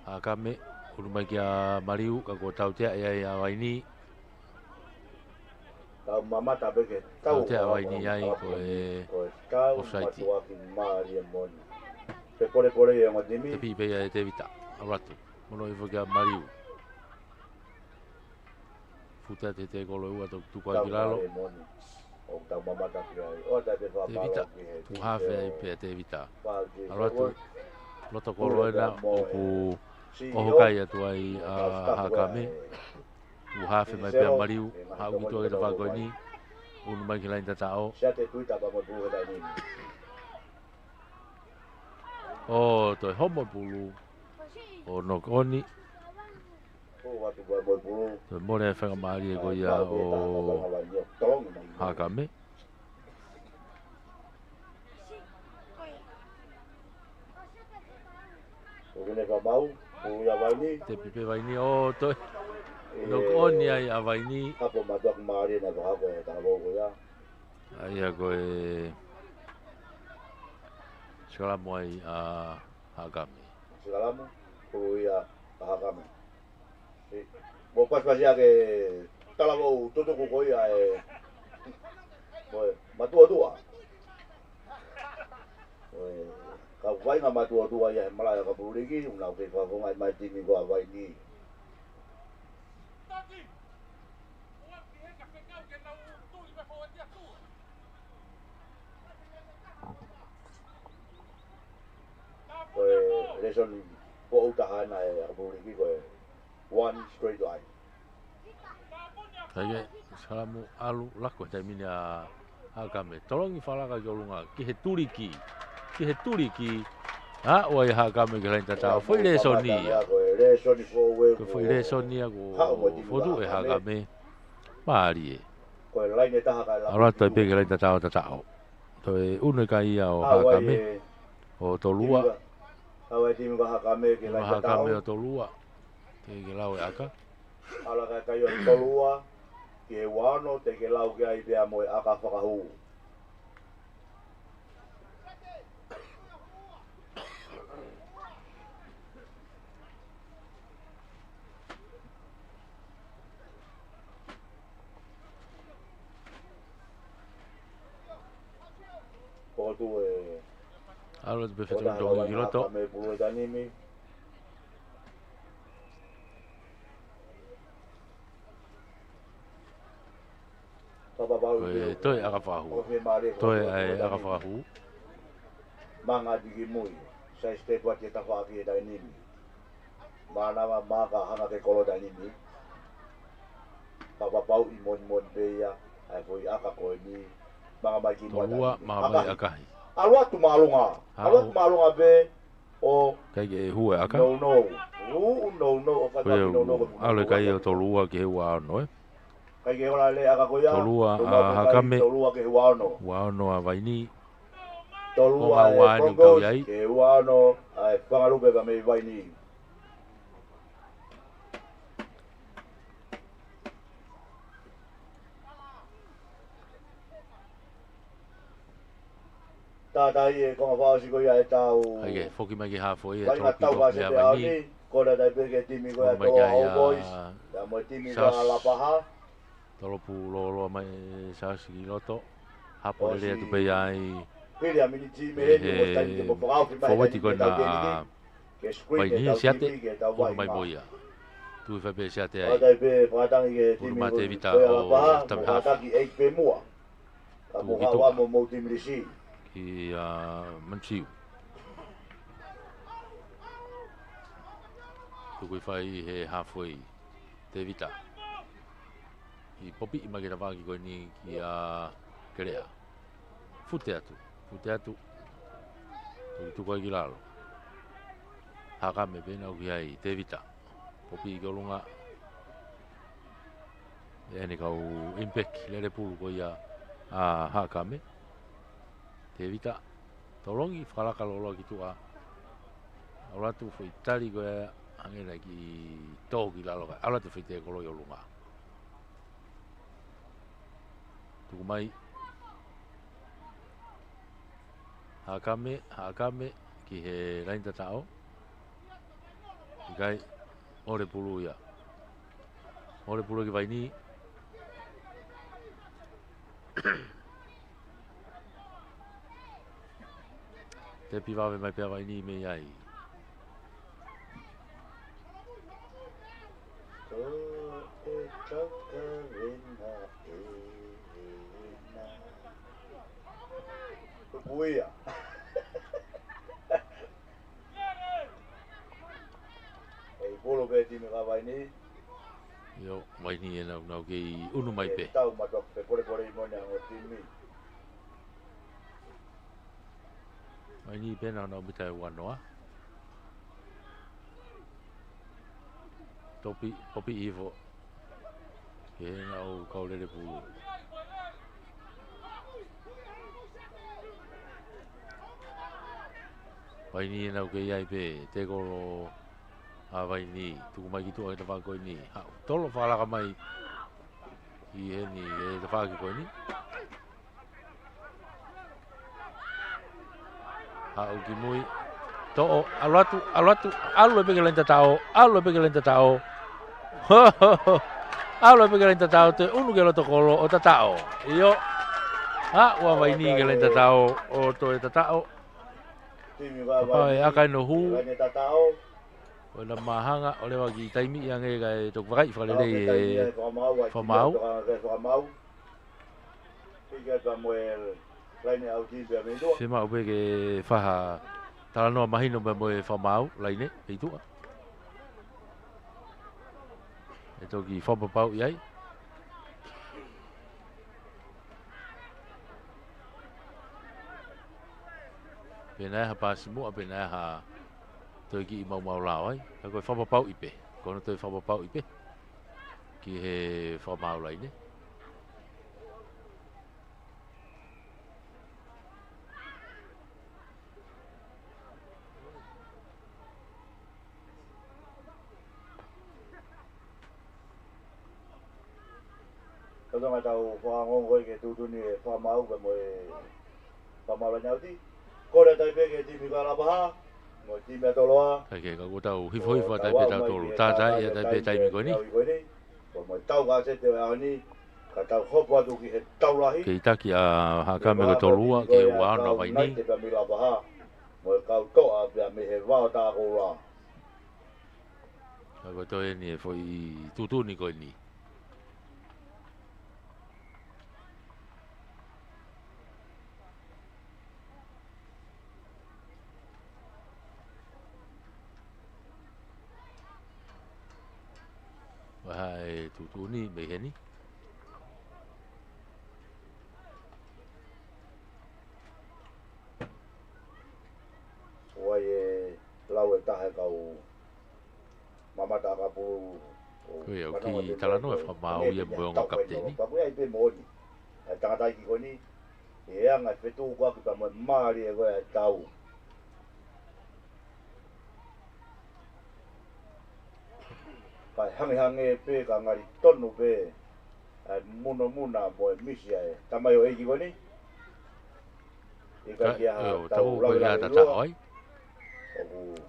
Hakame, unu mai kia Mariu, ka ko tau tea ia waini. Tau mama ta beke Tau tea waini ai ko e offside. Pe pore e ngodimi. Te pipe ia te vita, aratu. Mono i kia Mariu. Futa te kolo ua tuku agilalo. O tau mama ta kia. O ta te Te vita, tu hafe ai pe te vita. Aratu, loto kolo ena o ku ohokai atu ai a Hakame. U hafe mai pe Mariu, hau ki tua ki ta whakoi ni. Unu mai ki lain tatao. Sia te tuita pa mo buhe da ni. O toi homo pulu. O nokoni. O watu boy bulu. Toi more e whanga maari e ko ia o Hakame. O kene ka mau, o ia waini. Te pipe vaini o toi. Nokoni ai a vaini. Hapo madak maari na ka hapo e ta bo ya. Ai a ko e Salamu ai a Hakame. Salamu, o ia Hakame. Mo pas ya ke tala bo toto ko ia e. Mo matua tua. vai ngā matua ia he malaya ka puriki, unau te whakonga mai timi koa vai ni. Koe reson po utahana e ka puriki koe one straight line. Kaya salamu alu lako tai mini a Hakame. Tolongi whalaka ki o lunga ki he turiki. Ki he turiki. Ha o ai Hakame ki lain tatao. Foi le sonia. Ko foi le sonia ko fodu e Hakame. Maari e. Koe laine taha kai la. Ara tai pe ki lain tatao. Toi une ka ia o Hakame. O Tolua. Hawa timi ko Hakame ki lain tatao. Hakame o Tolua. Te ki lau e aka. Ala kai o Tolua. Ke wano te ke lau ke ai pia moe aka whakahu. Pōtu e... Alo te pewhetu tongi ki roto. Me pulu e tanimi. Koe toi aka whahu. Toi ai aka whahu. Manga digi mui. Sai step wati e tawhaki e tanimi. Manawa maka hanga ke kolo tanimi. Papapau i mon peia. Ai foi aka koe ni. Manga mai ki mua Tolua maha mai akahi. Aluatu maalunga. Aluatu maalunga be o... Kai ke hua aka. No. O whakaki no. Ale kai o Tolua ki he ua ano e. Kai ke ora le aka koia. Tolua a Hakame. Tolua ke hua ano. Ua ano a Vaini. Tolua e Broncos ke hua ano. Ai whangarupe ka mei Vaini. Tātai e konga whaosi koia e tau... Haike, whoki mai ki hafo e Kai ngā tau tropi whaase ko te mea au Vaini. ni. Kora tai peke timi koia Mai toa kai All Boys. a Ja mo timi Sas. koia Lapaha. Tolopu loloa mai sasi ki loto. Hapo le tu pe ai. Pili a mini time e ni mo tani te mo whakauwhi mai. Fawati ko na Ke screen Vaini e tau siate. TV ke tau Ko vai mai ma. boia. Tu fa pe siate Ai ai. tai pe whakatangi ke timi Uruma te vita koia o Lapaha. Mo Tabi Hafu. whakataki 8 pe mua. Ka Tu mo ki tu. hawa mo timi risi. Ki Manchiu. Tu kui fai he halfway te vita. I popi i magera waki koe ni ki a Kerea. Fute atu. Tu koe ki lalo. Hakame pena o ki ai te vita. Popi i kolunga. Ene kau impek lere pulu koe a Hakame. Te vita. Tolongi whakalaka lolo ki tua. Auratu fo itali koe angena ki tō ki lalo kai. Auratu fo te koloi o lunga. Tuku mai. Hakame ki he rainta tao. Ki kai ore pulu ia. Ore pulu ki Vaini. Te piwawe mai pia Vaini me ai. Buia. Ei polo pe timi ka Vaini. Yo, Vaini e nau ke i unu mai pe. Tau matok pe kore i mone ango timi. Vaini pe nau bitai wanoa. Popi ivo. Ke nau kaulere pulu. Vaini e nau ke iai pe, te koro a Vaini, tuku mai ki tua e te whakoi ni. Tolo whalaka mai i he ni e te whaki koe ni. Hau ki mui. To'o, alu e peke lenta tao, Alu e peke lenta tao, te unu ke loto kolo o tatao. Iyo, ua Vaini ke lenta tao o to e tatao. Papa e aka no hu. Vai ne tatao. O na mahanga o le wagi taimi yang e kai tok vai whakale e Whamau. whamau. Ika ka moe laine au tipe me do. Se mau pe ke whaha tala noa mahino me moe whamau laine e tua. E toki whapapau iai. Pena ha pasimu a pena ha toi ki mau mau lao ai. Ka koe whapapau ipe. Kono toi whapapau ipe. Ki he whamau laine. Kalau nggak tahu whangon koe ke tutu ni whamau ka moe whamau la nyauti. Ko le tai pe ke timi ka la paha. Mo timi atoloa. Kai ke ka kutau hifo hifo tai pe tau tolu. Tā tai e tai pe tai mi koe ni. Ko mo tau ka se te a ni ka tau hopo atu ki he tau lahi. Ke itaki a hakame ko tolua ke uana vai ni. Te mi la paha. Mo kau toa pia me he wao ta ko la. Ka koe toi ni e foi tutu ni koe ni. Wahai tutu ni me he ni. Wai e lau e tahe kau mamata ka pu. Koe au ki talano e whamau ia moonga kapteni. Papu ai pe moni. E tangata ki koni. E anga fetu kwa ki pa mo maari e koe e tau. Pai hange pe ka ngari tonu pe. Muna mo e misia e. Tamai o eiki koni. Ika ki aha Tau koe ia ta taoi.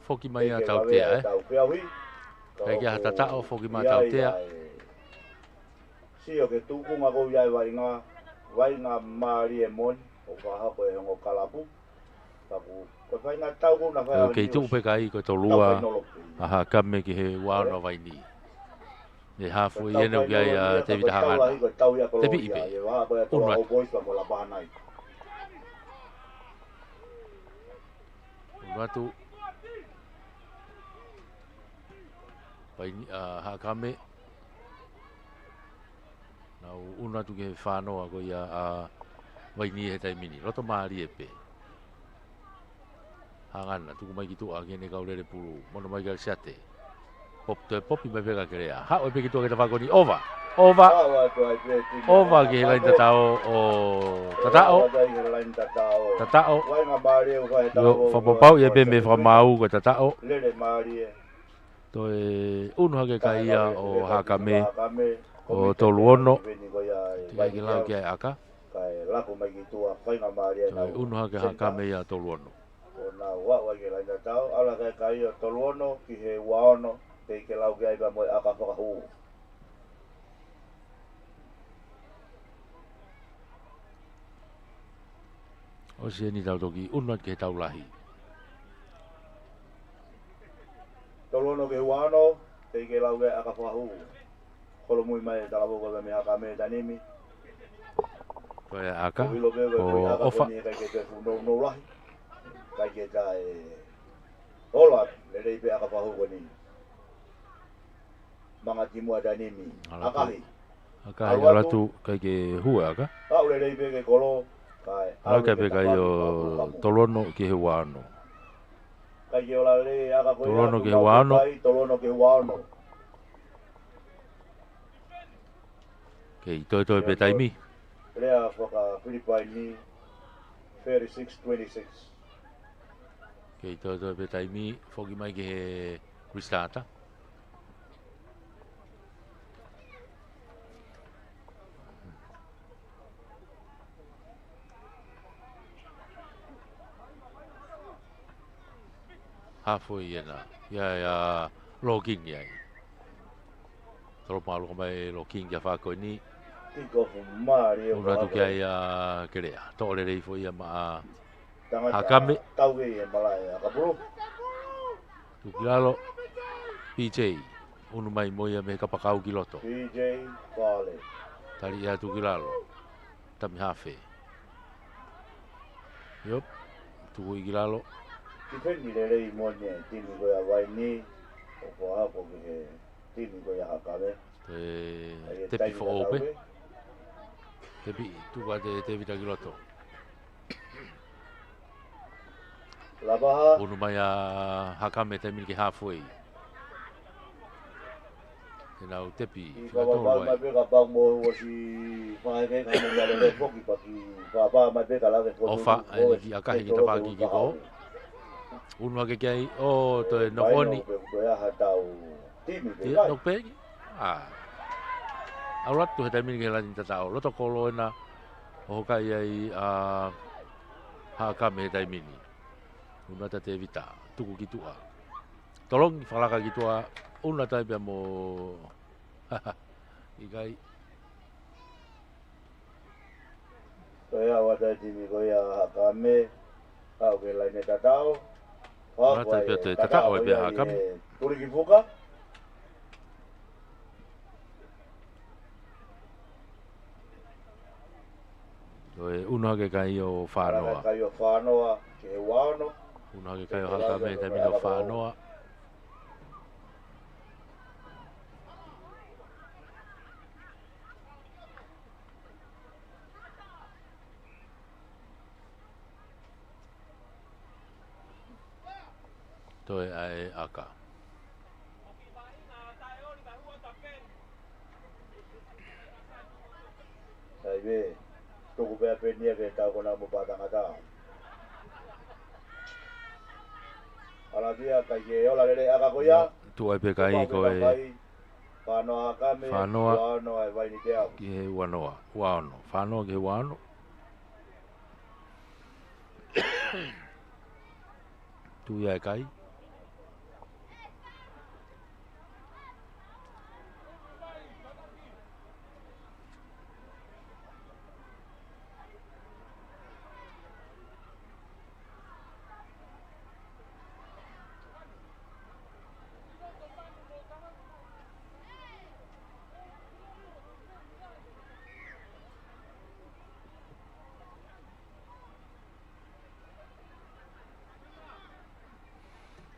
Foki mai a tau tea Tau peawi. Kai ki aha ta tao foki mai tau tea. Si o ke tukunga kou iai vai ngā maari e moni. O whaha koe hongo kalapu. Taku, koe whai ngā tau kou na whai Kei tu pe kai ko tolua. Aha kame ki he wano vai ni. Ne hafu i ene uki ai a te vita hangana. Te pi ipe. Unua. Unua tu. Pai ni ha kame. Nau unua tu ke whanoa ko ia a vai ni he tai mini. Roto maari e pe. Hangana tuku mai ki tu a kene kaurere pulu. Mono mai ka siate. Pop to popi mai pega krea. Ha o peki to ke tava koni ova. Ova ke lain tatao o tatao. Tatao. Yo whapapau ia pe me whamau ko tatao. To e unu hake ka ia o hakame o toluono. Tika ki lau ki ai aka. To e unu hake hakame ia toluono. Na wa ke lain tatao ala ka ia toluono ki he waono. Te ke lau ki ai pa moe aka whakahu. O se ni tau toki unat ke tau lahi. Tolono ke wano, te ke lau ki ai aka whakahu. Kolo mui mai talabo ko me aka me tanimi. Ko ia aka O ofa. Kai ke te funo no lahi. Kai ke tai ola le rei pe aka whahu ko ni. Mga timua tanimi. Akahi. Aka ia ratu kai ke hua aka. Au le rei pe ke kolo. Ala kai pe kai o tolono ki he wano. Kai ke ola le aka ko. Tolono ki he wano. Tolono ke wano. Kei toi pe taimi. Lea whaka Philippine ni 36-26. Kei toi pe taimi. Foki mai ki he Kristata. Hafo i ena. Ia login iai. Toro malu ko mai login kia whako ni. Tiko fu mari. Una tu kia ia kerea. Tore rei fo ia maa Hakame. Tau ke malai akapuru. Tukilalo. PJ. Unu mai moia me kapakau ki loto. PJ Fale. Tali ia tukilalo. Tami hafe. Yop. Tuku ikilalo. Depende rei monya timi ko ya waini o ko hapo ke timi ko ya hakame. Tepi fo ope. Tepi tu va de tepi ta kiloto. Labaha. Unu mai hakame te milki halfway. Nau tepi. Baba mai pe ka bang mo o si mai ke ka mo le foki pa ki baba mai pe ka la ke Ofa ai ki akahi ki ta pagi ki ko. Unu ake kai o to no oni. Ko ya hatau timi ke. No pe. Aurat tu he milki la ni ta tao. Loto kolo na o kai ai hakame tai mini. Una ta te vita. Tuku ki tua. Tolong falaka ki tua. Una tai pe mo ikai Kaya wata timi ko ya hakame au ke la ne tatao. Una tai pe te tatao pe hakame. Turi ki fuka. Una ke kai o whanoa. Kai o whanoa ke wano. Una ke kai o hakame tai mini o whanoa. Toi ai aka. Ai be, tuku pe penia ke tau kona mo patanga tau. Ala dia kai ke ola lele aka ko ya. Tu ai pe kai ko e. Wanoa hakame. Wanoa ai vai ni te au. Ke wanoa. Wano. Wanoa ke wano. Tu ia kai.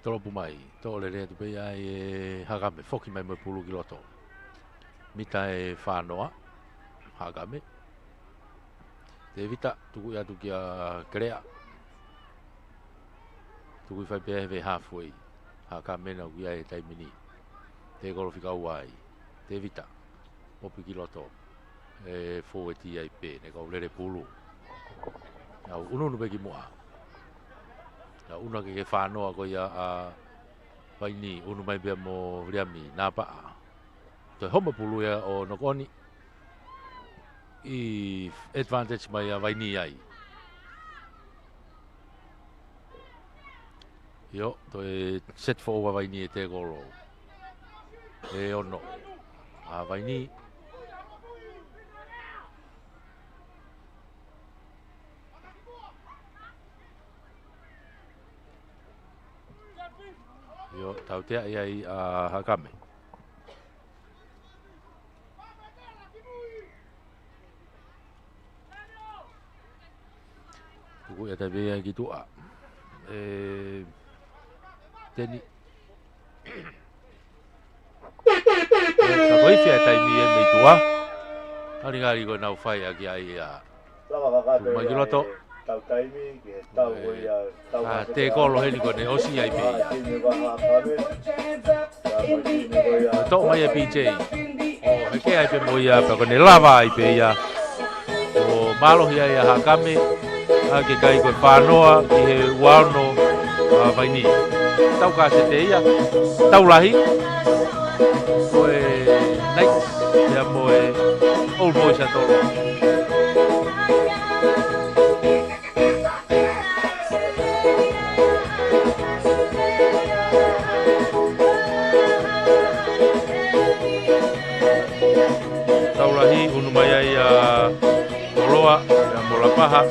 Tolopu mai, to le re tu pe ai hakame foki mai mo pulu ki loto. Mita e whanoa, hakame. Te vita, tuku ia tuki a krea. Tuku i whai pia hewe halfway. Hakame na uki ai tai mini. Te kolo whika uai. Te vita, mopi ki loto. E fo e ti ai pe, ne kau lere pulu. Nau ununu pe ki mua. Na una ke whanoa ko ia a waini unu mai bea mo riami nā paa. Toi homa pulu ia o nokoni i advantage mai a waini ai. Io, toi set for over waini e te kolo. E ono. A waini Yo, tau tea ai a hakame. Tuku ia te vea ki tua. Teni. Ka koi fia taimi e mei tua. Tari ngari ko nau whai a ki ai a. Mai ki loto. Tau taimi ke tau ia tau te kolo heni ko ne osi ai pe. To mai e PJ. O he ke ai pe mo ia pa ko ne lava ai pe ia. O malo ia ia hakame a ke kai ko whanoa ki he wano vai ni. Tau ka se te ia. Tau lahi. Ko e night ia mo e old boys a tolo. Taulahi unu mai ai a Toloa, a Molapaha.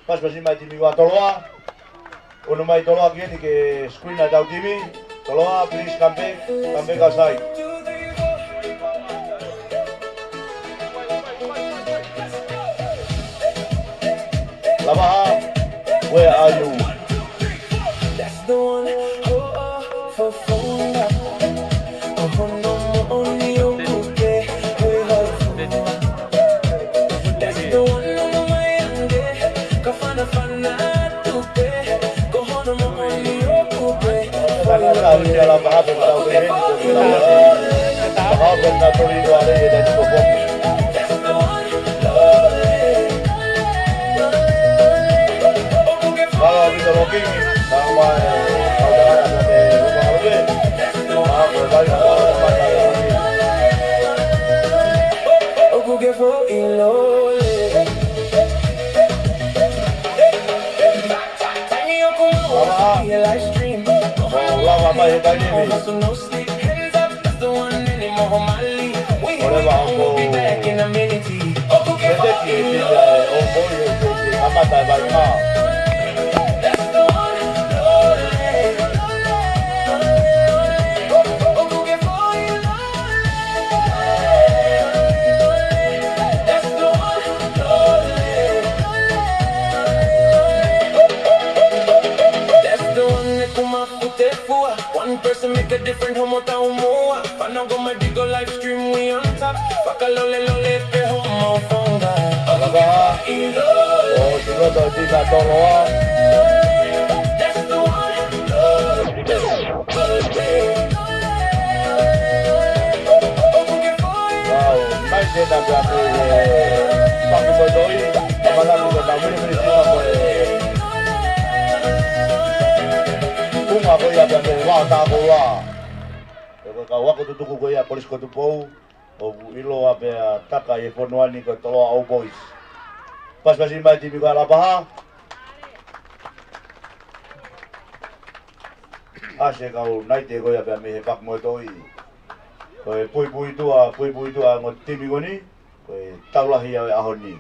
Pas pasi mai timi wa toloa. Ono mai toloa kini ke screen na tau timi. Toloa please kampe outside. Labaha, where are you? That's the one. For phone. Oh no, only you okay. That's the one. No my ande. Kafana fana tupe. Go home no only you okay. Labaha bertau keren. Labaha bertau di luar dan cukup. That's the one. Kalau kita looking sama saudara dari rumah lagi, berbalik Oku get for ilole. Tiny oku mo, your live stream. lama mai tadi No ni. hustle, no sleep. Hands up, that's the one anymore. Mali, we will be back in a minute. Oku get for Sedek ni ilole. oh boy, amat tak baik mah. That's the one. Oku get for ilole. That's the one. That's the one that come up with that for. One person make a different homo ta umoa. Pana go my big live stream we on top. Faka lole pe homo fonga. Labaha, Ilole. oh sudah tadi tak toloa. That's the one. Oku get for Wow, mai dia nak berapa pakai botoi, malam kita tak boleh beri siapa. Kung ako ya berapa wah tak bola. Kalau aku tutup ko ya polis ko tupo, o ilo apa taka ye fonoani ko tolo au boys. Pas pasi mai di biga Labaha. Ase kau naik te ko ya berapa pak motoi. Koe pui tua ngot timi goni, koe taulahi au ahoni.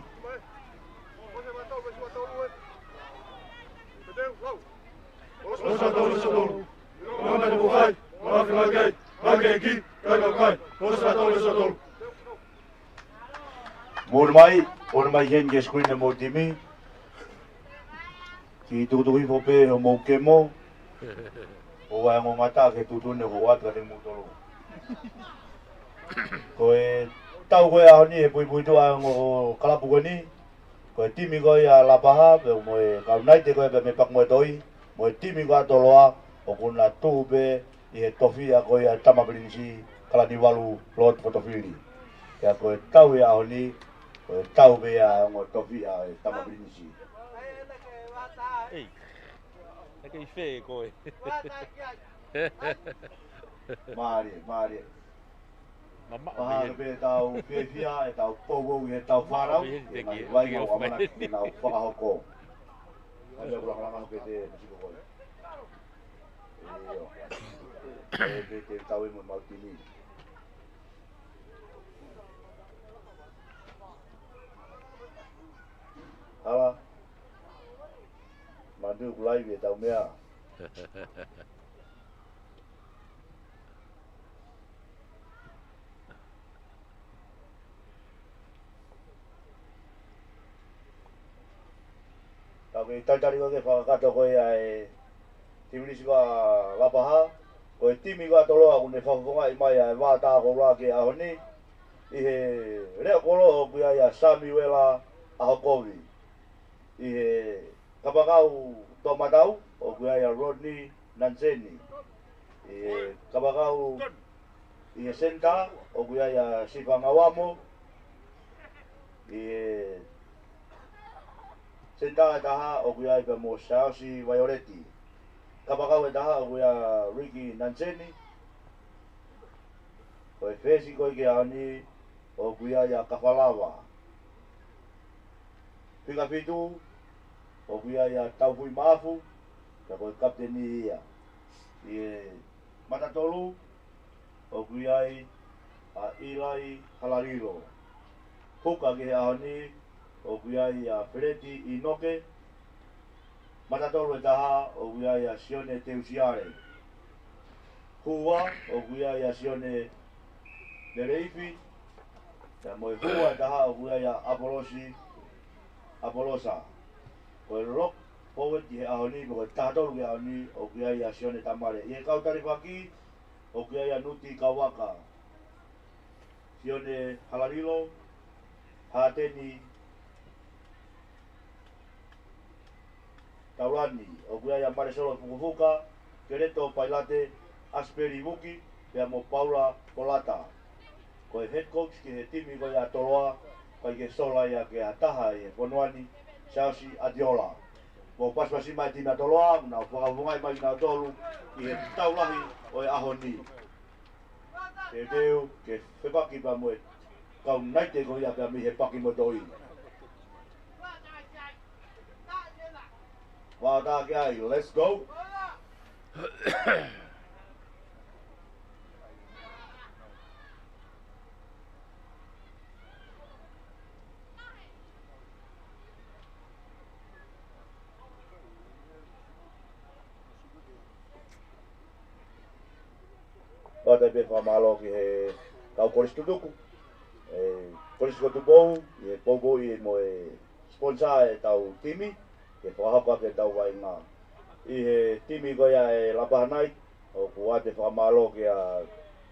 Mor mai yen ke screen na mo timi. Ki tutuhi fope ho mo kemo. O wa ngo mata ke tutune ho wa ka mo tolo. Koe tau koe ahoni e pui tua ngo kalapu goni. Koe timi koe ya Labaha, mo e kau nai te koe me pak mo toi. Mo timi ko atoloa o kuna tupe i he tofia koe ya tamabilinsi kala ni walu lot fotofili. Ya koe tau ya ahoni, koe tau be ya ngo tofia e tamabilinsi. Ei, é que feio, coi. Mari. Mama, Paha be tau fia e tau pogo e tau farau. Ngai vai ngo amana ki nau whakahoko. Ada kurang-kurang ke te masiko koe. Iyo. Be te tau mo mau tini. Hala. Madu kulai be tau mea. Tapi tadi ko ke whakakato koe ai timilisi ko Labaha, koe timi ko atoloa kune whakakonga i mai ai wātā ko rā ke ahoni, i he reo koro o kuia ia Samuela Ahokovi, i he kapakau Tomatau o kuia ia Rodney Nanseni, i he kapakau i he Senta o kuia ia Sipangawamo, i he Senta taha o kuia i mo Sausi Violetti. Kapakau e taha o kuia Ricky Nanseni. Koe Fesi koe ke ani o kuia ia Kafalawa. Pika fitu o kuia ia Taufui Mafu. Ka koe kapteni ia. I Matatolu o kuia i a Ilai Halalilo. Huka ke ani o kuia ia Fredi Inoke. Matatolo e taha o kuia ia Sione Teusiare. Hua o kuia ia Sione Nereifi. Ja moi hua e taha o kuia ia Apolosa. Koe rock forward i he ahoni, mo koe tātoru ke ahoni o kuia ia Sione Tamare. I he kautari whaki o kuia ia Nuti Kawaka. Sione Halalilo, Hateni Taurani, o kuia ia Maresolo Fukufuka, Kereto Pailate, Asperi Muki, pia mo Paula Polata. Koe head coach ki he timi koe ia toloa, kai ke sola ia ke ataha i he Ponoani, Chelsea Adiola. Mo paspasi mai tina toloa, na whakavungai mai na tolu, i he taulahi o e ahoni. Te teo, ke whepaki pa moe, kau naite ko ia pia mi he paki mo toi. Wātā ke ai, let's go! Wātai pe whamalo ki he kau koristu tuku. Koristu kotu pou, i he pogo i mo e sponsor e tau timi, ke whahapa ke tau wai ngā. I he timi koia e Lapahanai, o kua te whamalo ki a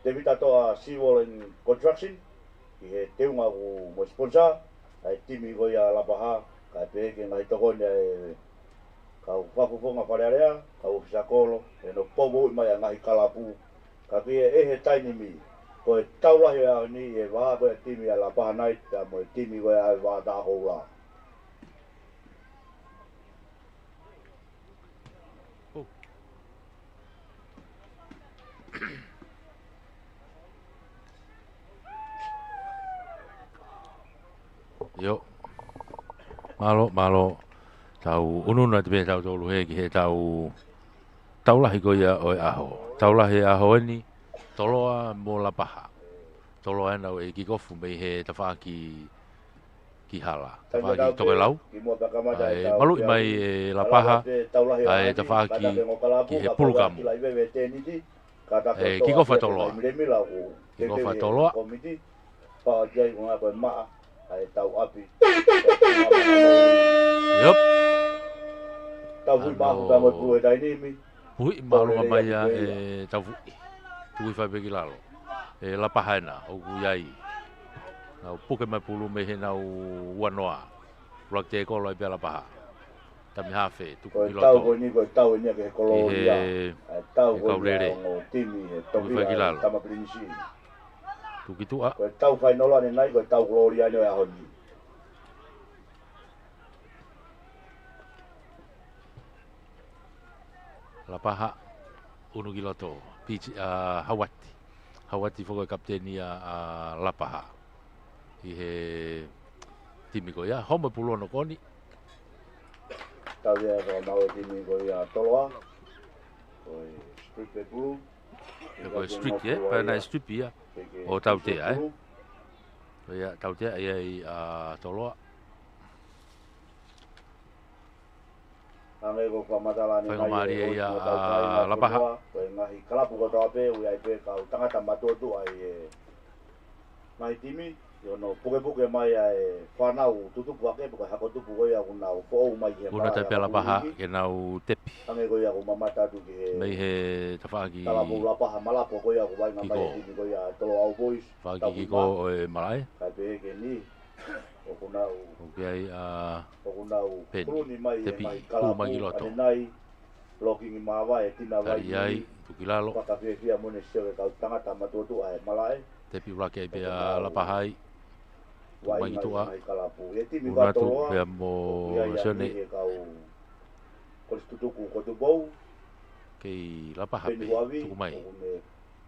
te vita toa Seawall and Construction, i he teunga ku mo sponsor, ai timi koia Lapaha, kai peke ngai tokonia e kau whakuponga wharearea, kau fisakolo, e no pogo i mai a ngahi kalapu, ka kia e he tainimi, ko e taulahi a ni e waa koe timi a Lapahanai, ta mo e timi koe a waa tāhou la. Yo, malo, tau ununa te pēr tau tolu he ki he tau taulahi koia o e aho. Taulahi aho eni, toloa mo Lapaha. Toloa ena o e kikofu mei he tawha ki hala. Tawha ki toke lau. Malu i mai e Lapaha, e tawha ki he pulukamu. Kikofa toloa. Kikofa toloa. Ai tau api. Yup. Tau hui mahu ka mo pue dai nimi. Hui malu mai e tau hui. Tui whai peki lalo. E Lapaha ena, o kuyai. Nau puke mai pulu me he nau uanoa. Ulak te kolo ai pia Lapaha. Tami hawhe, tuku ki loto. Tau ko ni ko tau ni ke kolonia. Tau ko rere. o timi e Tui whai ki lalo. tama prinisi. Tuki tua. Ko tau fai nola ni nai ko tau gloria ni a honi. Lapaha, unu ki loto. Pichi, Hawati. Hawati whako kapteni a Lapaha. I he timi ko ia, homa pulo no koni. Tau ia ko mau timi ko ia toloa. Ko street pe pulu. Ko street ye, pa na street ia. O tau te ai. Ia tau te ia i toloa. Angai ko whamatalani Whainga maari ia Lapaha. Ko ngahi kalapu ko tau ape, ui ai pe kau tangata matotu ai ngahi timi. Yo no puke mai ai whanau tutupu ake, puka hako tupu ko ia kunau fo'ou mai ki he Una te pela Lapaha ke nau tepi. Angai ko ia ku mamatatu ki he Mei he tawhaki kalapu Lapaha malapo ko ia ku vai ngamai timi ko ia tolo au boys. whaki kiko o e Malai. Kai pe ke ni. O kunau. O ke ai O kunau. Peni, Kuruni mai tepi, mai ku mai ki loto. ane nai. Loking i mawa e tina vai. Tari ai, tukilalo. Pakawhiawhia mone sio ke kau tangata matuatu ai malae. Tepi ulake ai pia Lapahai. Mai tua. Kalapu. E timi Unatu katoa. pia mo sione Kau kolis tutuku kotu bau. kei Lapaha pe Penuawi. tuku mai.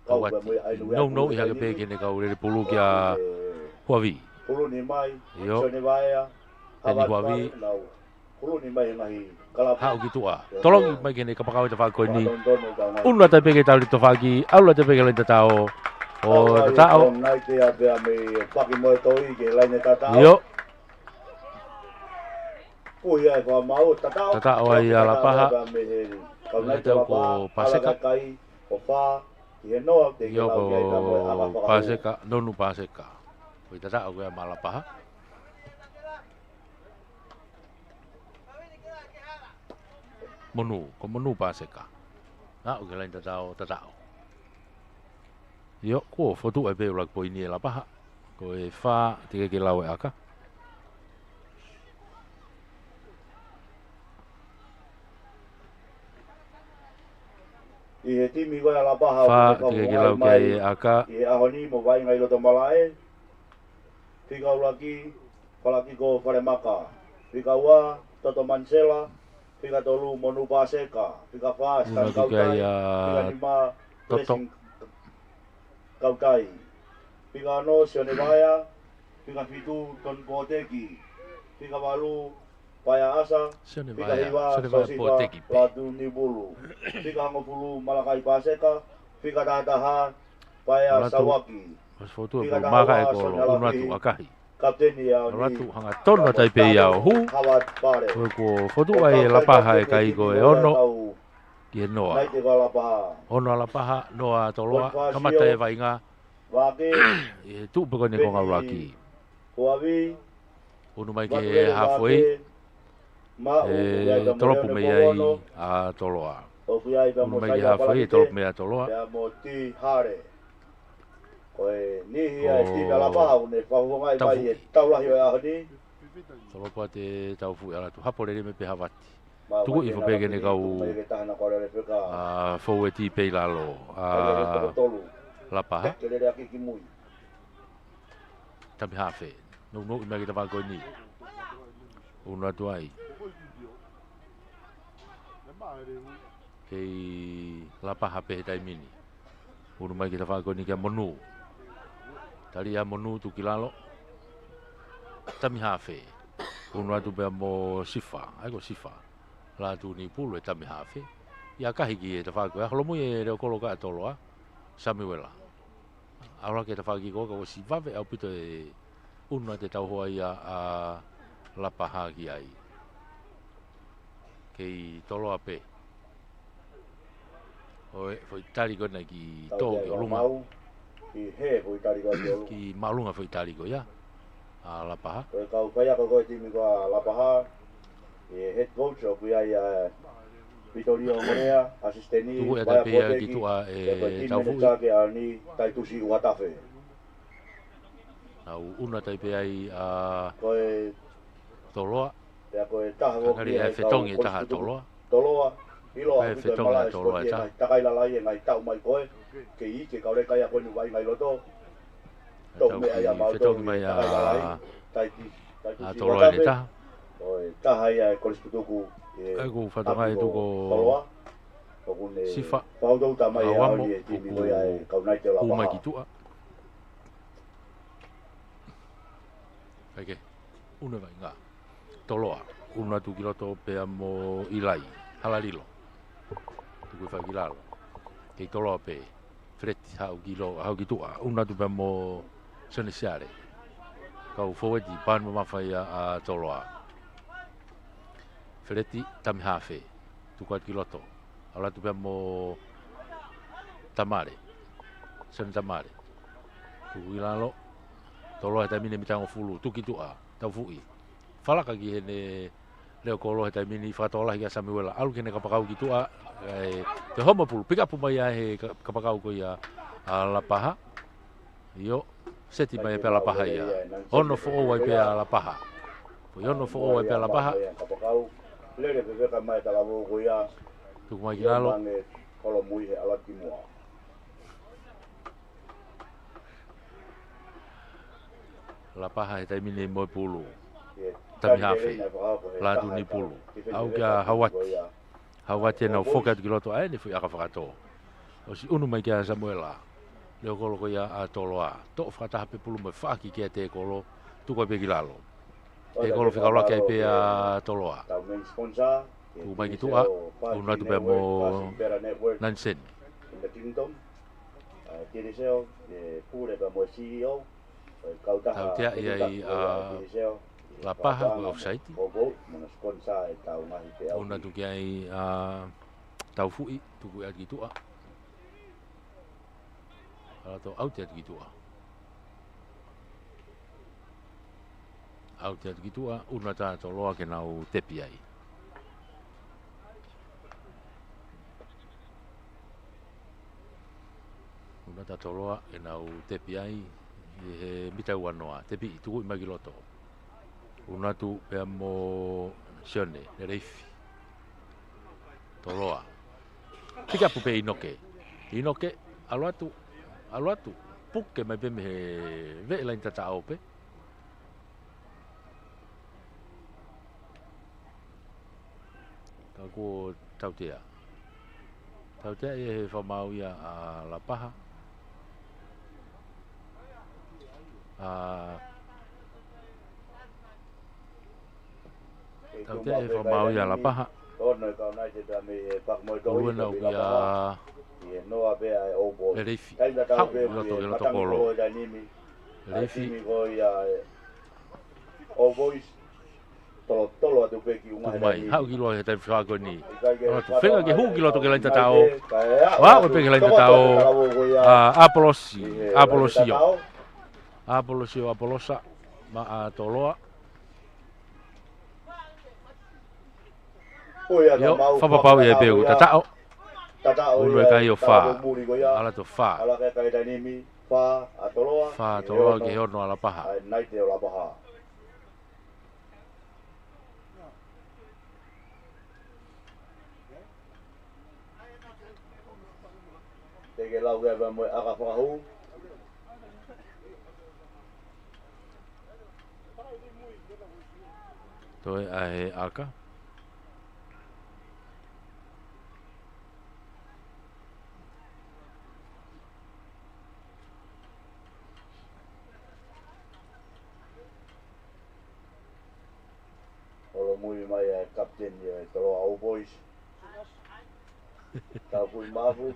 Kau Kawati. mai ai No i hake pe kene kau rere pulu kia Huawi. Pulu ni mai. Yo. Sione vaea. Teni Huawi. Pulu ni mai ngahi kalapu. Hau ki tua. Tolong mai kene kapakau te whakoi ni. Una te peke tau rito whaki. Aula te peke lenta tau. O te tau. Nai te apea me whaki moe toi ke laine tatao. Yo. Kuya ko mau tatao. Tatao ai ala paha. Kau nai te ko paseka. kai ko fa i no te Yo lau ai mo ala ko paseka, nonu paseka. Ko tatao ko mala paha. Monu, ko monu paseka. Na o ke lain tatao. Yo ko fotu e pe ulak po ini la paha. Ko e fa te ke lau e aka. I he timi koe ala paha Fa te ke lau ke aka. I aho ni mo vai ngai loto malae. Whika ulaki, palaki ko whare maka. Whika ua, toto mansela. Whika tolu monu paseka. Whika wha, stan kautai. Whika lima, blessing kautai. Whika no, sione vaya. Whika fitu, ton poteki. Whika walu, paya asa. Whika hiwa, sosiva, latu ni bulu. Whika ngopulu, malakai paseka. Whika tataha, paya sawaki. Mas foto ko maka e ko una tu akahi. Kapteni ya Ora tu hanga tonu tai pe ia hu. Ko foto ai la paha e kai ko e ono. Ki noa. Ono la paha noa toloa kamata e vainga. Wake E tu pe ko ne ko ngawaki. Koavi Unu mai ke halfway. E tolopu me ai a toloa. Unu mai ke halfway tolopu me a toloa. Ya moti hare. Koe nihi ai tina la paha une whahungai mai e taulahi o e aho ni. Tolopu a te tau fui ala tu hapore me pe havati. Tuku i whapege ne kau fau e ti pei lalo la paha. Tami hawhe. Nau i mea ki ta wako ni. Unu atu ai. Kei la paha pe he taimini. Unu mai ki ta wako ni kia monu. Tali a monu tu kilalo. Tami hawhe. Unu atu pea mo sifa. Aiko sifa. La tu ni pulu e tami hawhe. Ia kahi ki e ta whako. E holomu e reo kolo ka e toloa. Samuela. Aura ke ta whaki koka o si wawe au pito e una te tau hoa ia a la paha ki ai. Kei toloa pe. Oe, foi tari kona ki tō ki o lunga. Ki he foi tari kona ki o lunga. Ki malunga foi tari ko ia. A la paha. Koe kau kaya ko koe timi ko a la paha. E head coach o kui ai a Vitorio Morea, asisteni, tuku e tai pea ki tua e tau fui. Ke a ni tai tusi uatafe. Nau una tai pea i a Koe toloa. Pea koe taha wo Kakari e whetongi e taha toloa. Toloa. Iloa E whetongi a toloa e taha. Takai lalai e ngai tau mai koe. Ke i ke kaure kai a koe nuwai ngai loto. Tau me ai a mauto. Whetongi mai a tusi toloa e taha. Koe taha ia e kolisputuku. Ai ko whatangai tu ko sifa awamo ku mai ki tua. Aike, una vai ngā. Toloa, una tu kiloto pea mo ilai, halalilo. Tuku whakilalo. Kei toloa pe, freti hau ki tua, una tu pea mo senesiare. Kau foweti pānu mawhai a toloa. Freti tami hawhe, tuku at kiloto. Ala tu pea mo tamare, sen tamare. Tuku ilalo, toloa he taimine mitango fulu, tuki tua, tau fui. Falaka ki hene leo kolo he taimine whatola hia Samuela. Alu kene kapakau ki tua, te homa pulu, pika pu mai he kapakau ko ia a la paha. Io, seti mai pea la paha ia. Ono fo o wai pea la paha. Poi ono fo o wai pea la paha. Lere pe veka mai tala mo ko ia. Tuku mai ki lalo. Kolo mui he ala ki mua. La paha he taimine mo pulu. Tami hawhe. La tu ni pulu. Au kia hawati. Hawati nau fokat ki loto ae ni fui aka whakato. O si unu mai kia Samuela. Leo kolo ko ia a toloa. Tō whakataha pe pulu mai whaaki kia te kolo. Tuku pe ki lalo. Te kolo whikaula kia pe a toloa. Tu mai ki tua, una tu pe mo Nansen. Tau tea ia i La paha ko offside. Obo, mana skonsa e tau ngahi te au. Una tu ki ai tau fui tu ku at gitu ala to out at gitu out at gitu una ta to loa ke nau tepi ai. Una ta to loa ke nau tepi ai he mita wanoa tepi tu ku magi loto. Una tu pe mo sione le reifi. Toloa. Tika pupe inoke. Inoke aluatu. Puke mai peme ve la intata ope. Kako tautea. Tautea e fa mau ia a la paha. Tautea e fa mau ia la paha. Ono ka nai te tami e pak moi to Ulu na uia e noa be ai obo. le reifi. Kai na tau be Loto kolo. Reifi. Mi go ia obo is tolo atu pe ki unga Mai, hau ki loa he tai whaako ni. Whenga ke hu ki loa toke laita tau. Wa o pe ke laita tau. Apolosio. Apolosa. Ma a toloa. Yo, whapapau e peu. Tatao. Ulu e kai o wha. Ala to wha. Ala kai dai mi wha a toloa. Wha toloa ke hono ala paha. Nai te o la paha. Tege lau geba mo aka whakahu. Toi a he aka. Olo mui mai e kapten e tolo au boys. Tau pui mafu.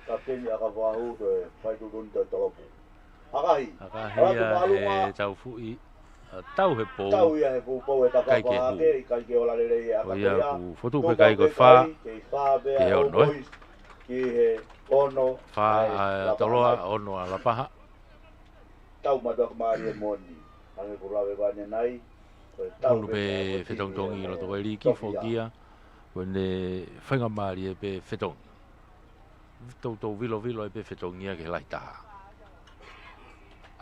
Kapten e aka whahu to e whai kukun to tolopu. Akahi. Akahi e tau fui. Tau he pou. Tau ia he pou e taka whaake. I kai ke ola lere e aka toia. O ia ku fotu pe kai koe wha. Ke ono e. Ki he ono. Wha toloa ono ala paha. Tau matua maari e moni. Ange kurawe wane nai. Unu pe whetongtongi i roto koe riki, whokia. Wene whainga maari e pe whetongi. Tau vilo e pe whetongia ke lai taha.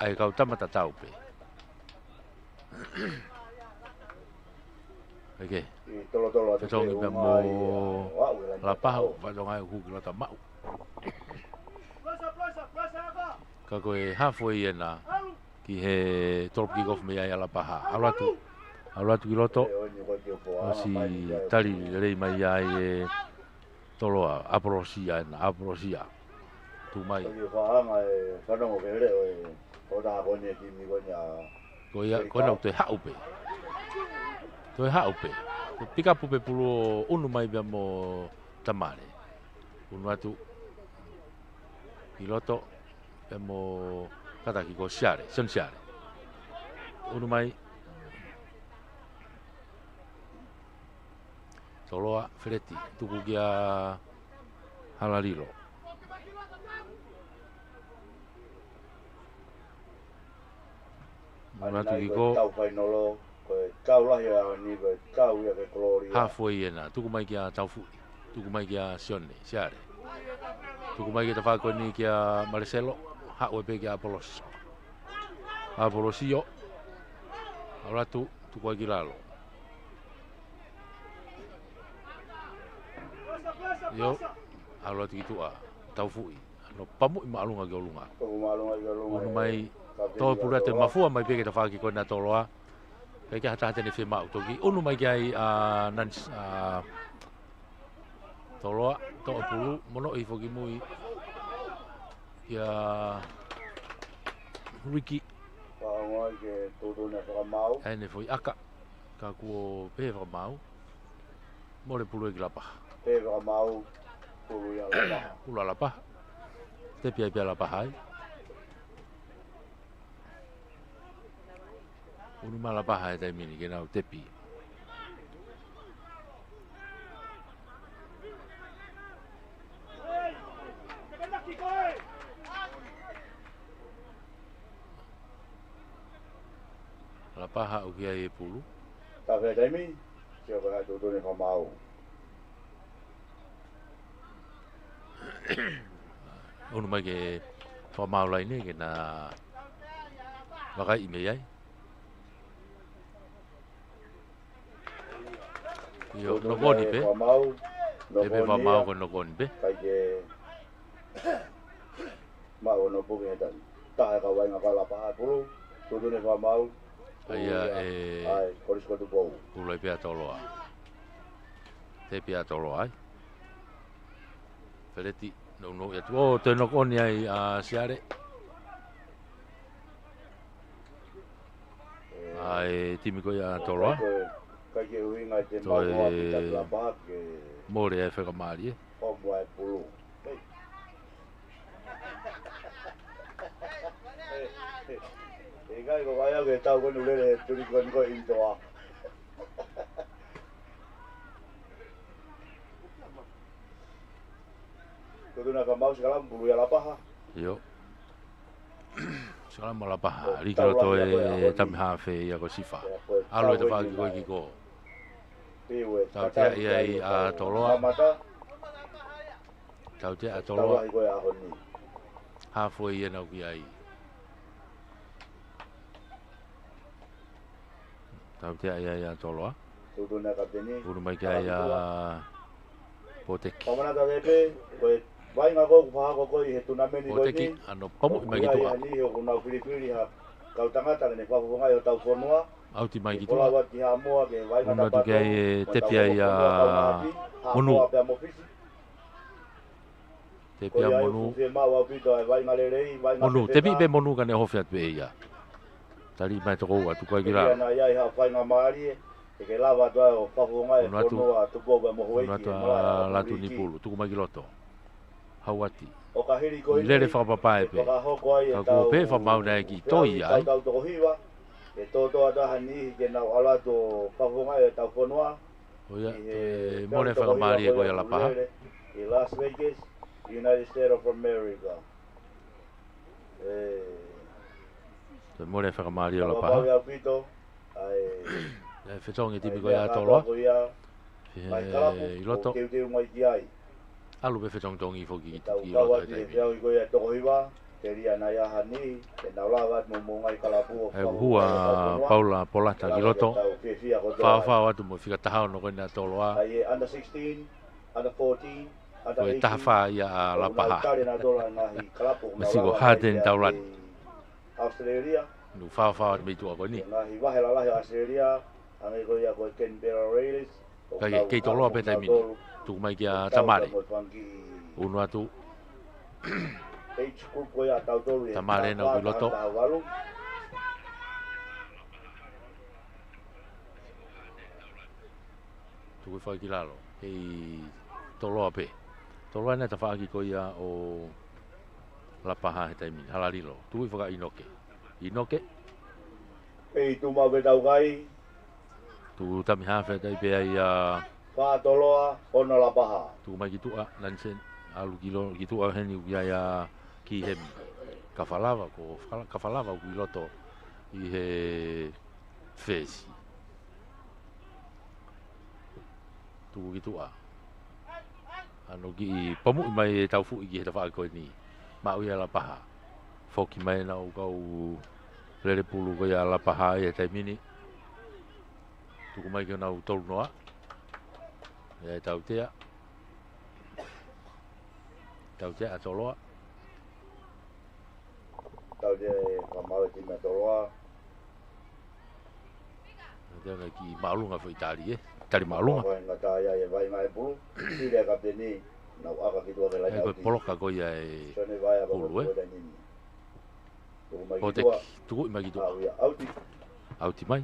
Ai kau tamata tau pe. Eke. Whetongi pe mo la paha o whatongai o huki lota mau. Ka koe halfway e na ki he tolpi gof me ai ala paha. Alatu ki loto, si tali rei mai ai e toloa, aporosia. Tu mai. Koe nau te haupe. Toi haupe. Pika pupe pulu unu mai bea mo tamare. Unu atu ki loto, bea mo kataki ko siare, sen siare. Unu mai toloa Fereti tuku kia halalilo. Mana tu kiko halfway ena tuku mai kia taufu tuku mai kia sione siare tuku mai kia tafako ni kia Marcelo hak wepe kia Apolosio alatu tuku ai lalo. Yo, alo gitu tau fui. No pamu ima alunga ke olunga. Ono mai to pura te mafua mai peke ta faki ko na toloa. Kai ka hata ni fe mau toki. Ono mai kai nan toloa to pulu mono i foki mui. Ya Ricky. Ngoi ke todo na ka mau. Ene foi aka. Ka ku pe mau. More pulu e glapa. Pega mau pulu ya la. Pulu la pa. Te pia la pa hai. Unu malapaha e taimini ke nau tepi. Malapaha uki ai e pulu. Ta fe taimi, se o ka tu tu ne famau. Unu mai ke whamau lai ne ke na wakai ime ai. Yo nokoni pe. Pepe whamau ko nokoni pe. Kai ke ma o no puki e tan. Ta ka wai nga kala pa pulu. Tu tu ne famau. Aia ai koris ko tu pou. Ulai pea toloa. Te pea toloa ai. Fereti no ya tu o te nokoni ai a siare. Ai timiko ya toloa. Kai ke uinga te mau a pita la pa ke more e wheka maari e. o moe pulu. E kai ko vai au ke tau ko nulere turi ko intoa. Kuduna ka mau sekarang bulu ya lapaha. Yo. Sekarang mau lapaha. Rikiro to e tami hawhe ia ko sifa. Alo e te whaki koe ki ko. Tau tea ia i a toloa. Tau tea a toloa. Hawhe ia nau ki ai. Tau tea ia i a toloa. Unu mai ki ai a poteki. Pamana ta vepe, koe vai nga ko fa ko ko he tuna meni ko Poteki ano pamu mai ki tua. Ni o na fili ha kau tangata ne fa ko ngai o tau fonua. Au ti mai ki Kola tua. wa ki ha moa ke vai nga Una tu ki ai tepi ai a monu. Tepi a monu. Monu, tepi be monu ka ne hofi atu e ia. Tari mai toko ua tu koe ki rā. Ia ia ha fai nga maari e ke lava tu o fa ko ngai Unu atu- fonua tu po ba mo hoi. Una tu a latu ni pulu. Tuku mai ki loto. Hauati. O ka hiri ko I lere whakapapa e pe. Ka hoko ai Ka kua pe whamau nei ki toi ai. Tau toko hiwa. E tō tō ataha ni ke nau ala tō whakonga e tau whanua. O ia, e more whakamari e koe ala paha. I Las Vegas, United States of America. Te more whakamari ala Pau paha. ia pito. Ai E whetongi tipi koe a toloa. Mai kalapu. I loto. Keu teu mai ki ai. Alu pe whetong tongi foki ki Tau i loto kawa e ti e taimi. whiau i koe a toko hiwa. Te ria nai aha ni. Te nau lawa mo ngai kalapu. E hua Paula Polata ki loto. Whawhau atu mo whika tahao no koe na toloa. Ai under 16, under 14, under Koe 18. taha wha ia a la paha. Masi Masi ko Harden Taulan. Australia. Nu whawhau atu me tu a koe ni. Ngahi wahela lahi Australia. Angai ko ia ko Canberra Raiders. Kei toloa pe taimi ni. Tuku mai ki a tamare. Unu atu. Age group ko ia tau tolu. Tamare na ko i loto. Tuku whai ki lalo. Kei toloa pe. Toloa nei ta wha ki ko ia o la paha he taimi. Halarilo. Tuku whaka inoke. Inoke. Ei tu mau tau gai. Tu tami hawhe tai pe ai a Whātoloa ono la paha. tu mai ki tua nansen alu kilo ki tua heni uia ya ki hemi kafalava ko kafalava ku loto i he fesi tu ki tua ano ki pamu mai tau fu ki he tafa ko ni ma uia la paha foki mai na u kau lele pulu ko ya la paha e tai mini tu mai ki na u tolu noa e tau tea a toloa Tau te whamau ti me toloa. Tēnā ki maalunga whai tari e tari maalunga Whai ngata ia e vai ngai pulu. Tire ka peni. Nau aka ki tua ke lai e koe poloka koe ia e Sone vai a pulu e Tuku o te tuku i mai ki tua Au ia auti. auti mai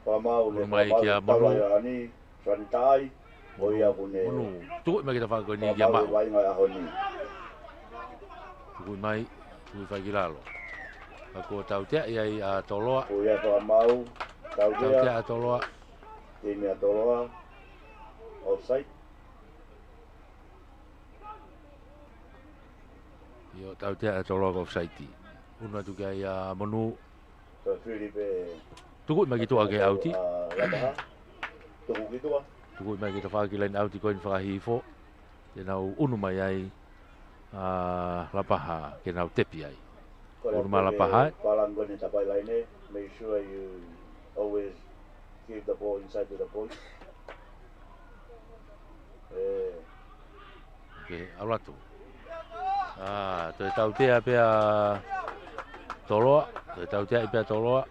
Whamau le Unu mai ki a monu. Ani, Sone tai. Oia pune. Monu, tuku mai kita whakakoi ni kia mau. Vai ngai ahoni. Tuku mai, tuku whakilalo. Ako tau tea iai a toloa. Oia toa mau. Tau Tau tea tea. a toloa. Timi a toloa. Offside. Io tau tea a toloa ko offside. Una tu kia ia monu. Toa Filipe. Tuku mai ki tua ke auti. Lapaha. Tuku ki tua. Tuku mai ki ta whakilain auti koin whakahifo. Te nau unu mai ai. Lapaha ke nau tepi ai. Unu mai lapaha. Palangoni tapai laine. Make sure you always keep the ball inside to the post. Ke aulatu. Toi tau tea pea toloa. Toi tau tea i pea toloa.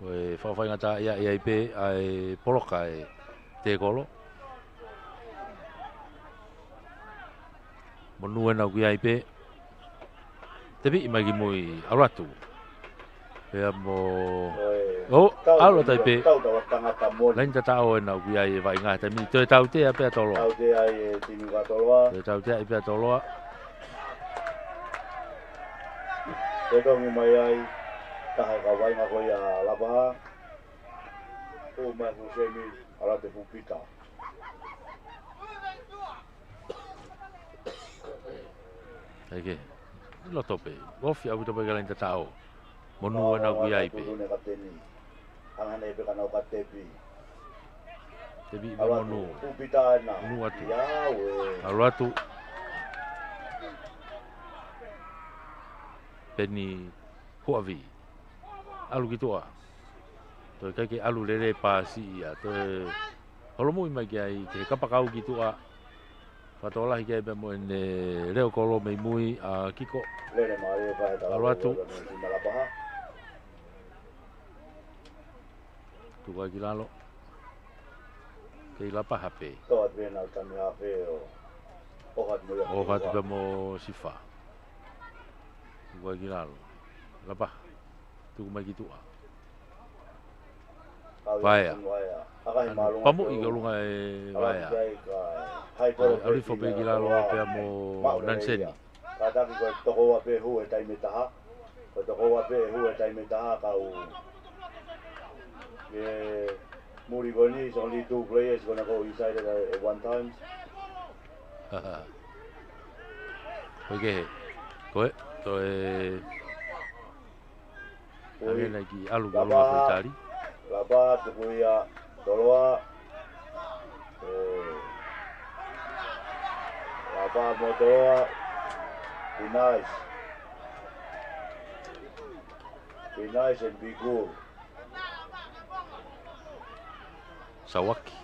Koe whawhainga tā ia i pe ai poloka e te kolo. Monu e nau ki ai pe. Te pi mai ki mui aulatu. Pea mo... aula tai pe. Tau tawa tangata moni. Lain ta tau e nau ki ai e vai ngā. Te mi toi tau tea pea toloa. Tau tea e timi ka toloa. Toi tau tea i pea toloa. Te tongi mai ai. Taha ka vai ngā koi a Lapaha. O mai Husemi ala te pupita. Eke. Loto pe. Wofi au tope ka lain ta tau. Monu e nau ki ai pe. Purune ka teni. Angane pe ka nau ka tepi. Te pi ma monu. Pupita na. Monu atu. Yawe. Aulatu. Peni huavi. Alu ki toa. Toi kai ke alu lere pasi ia. Toi holomui mai ki ai ke kapakau ki toa. Whatolahi ki ai pe mo ene reo kolo mei mui a kiko. Lere maare e whae tawa. Alu atu. Tima Lapaha. Tuka ki lalo. Kei lapa hape. Toa tēnā tami hawhe o. Ohat mo ia. O hatu pe mo sifa. Tuka ki lalo. Lapa. Tuku mai ki toa. Vaea. Pamu i galunga e vaea. Auri fope ki lalo pea mo nanseni. Ka taki koe toko wa pe hu e taime taha. Koe toko wa pe hu e taime taha kau. Muri goni is only 2 players gonna go inside at one time. Koe ke he. Koe. Toi... Ake nai ki alu galunga whaitari. Lapa, tuku ia, toloa. Lapa mo toloa. Be nice. Be nice and be good. Sawaki.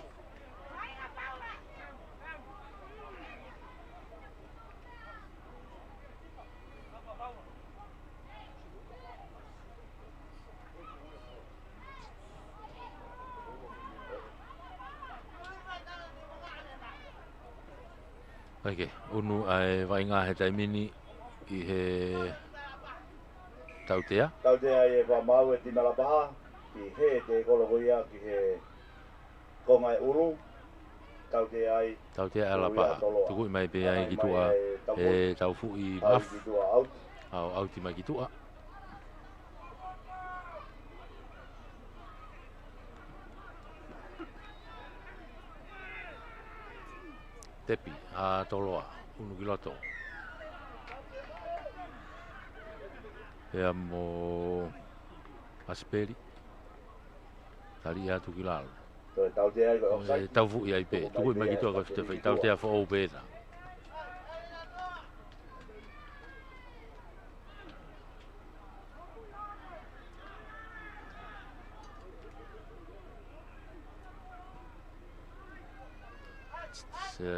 Ake, unu ai vai ngā he taimini i he tautea. Tautea e whamau e tina Lapaha. Ki he te kolohoia ki he kongai uru. Tautea ai. Tautea e lapa. Tuku i mai pe ai ki tua e taufu i maf. Ki tua out. Au auti mai ki tua. Tepi, a toloa, unu ki loto. Pea mo asperi. Tari atu ki lalo. Toi tautea ai koe offside. Tau fu i ai pe, tuku i mai ki tua ka fitewhai, tau tea fo au pēna.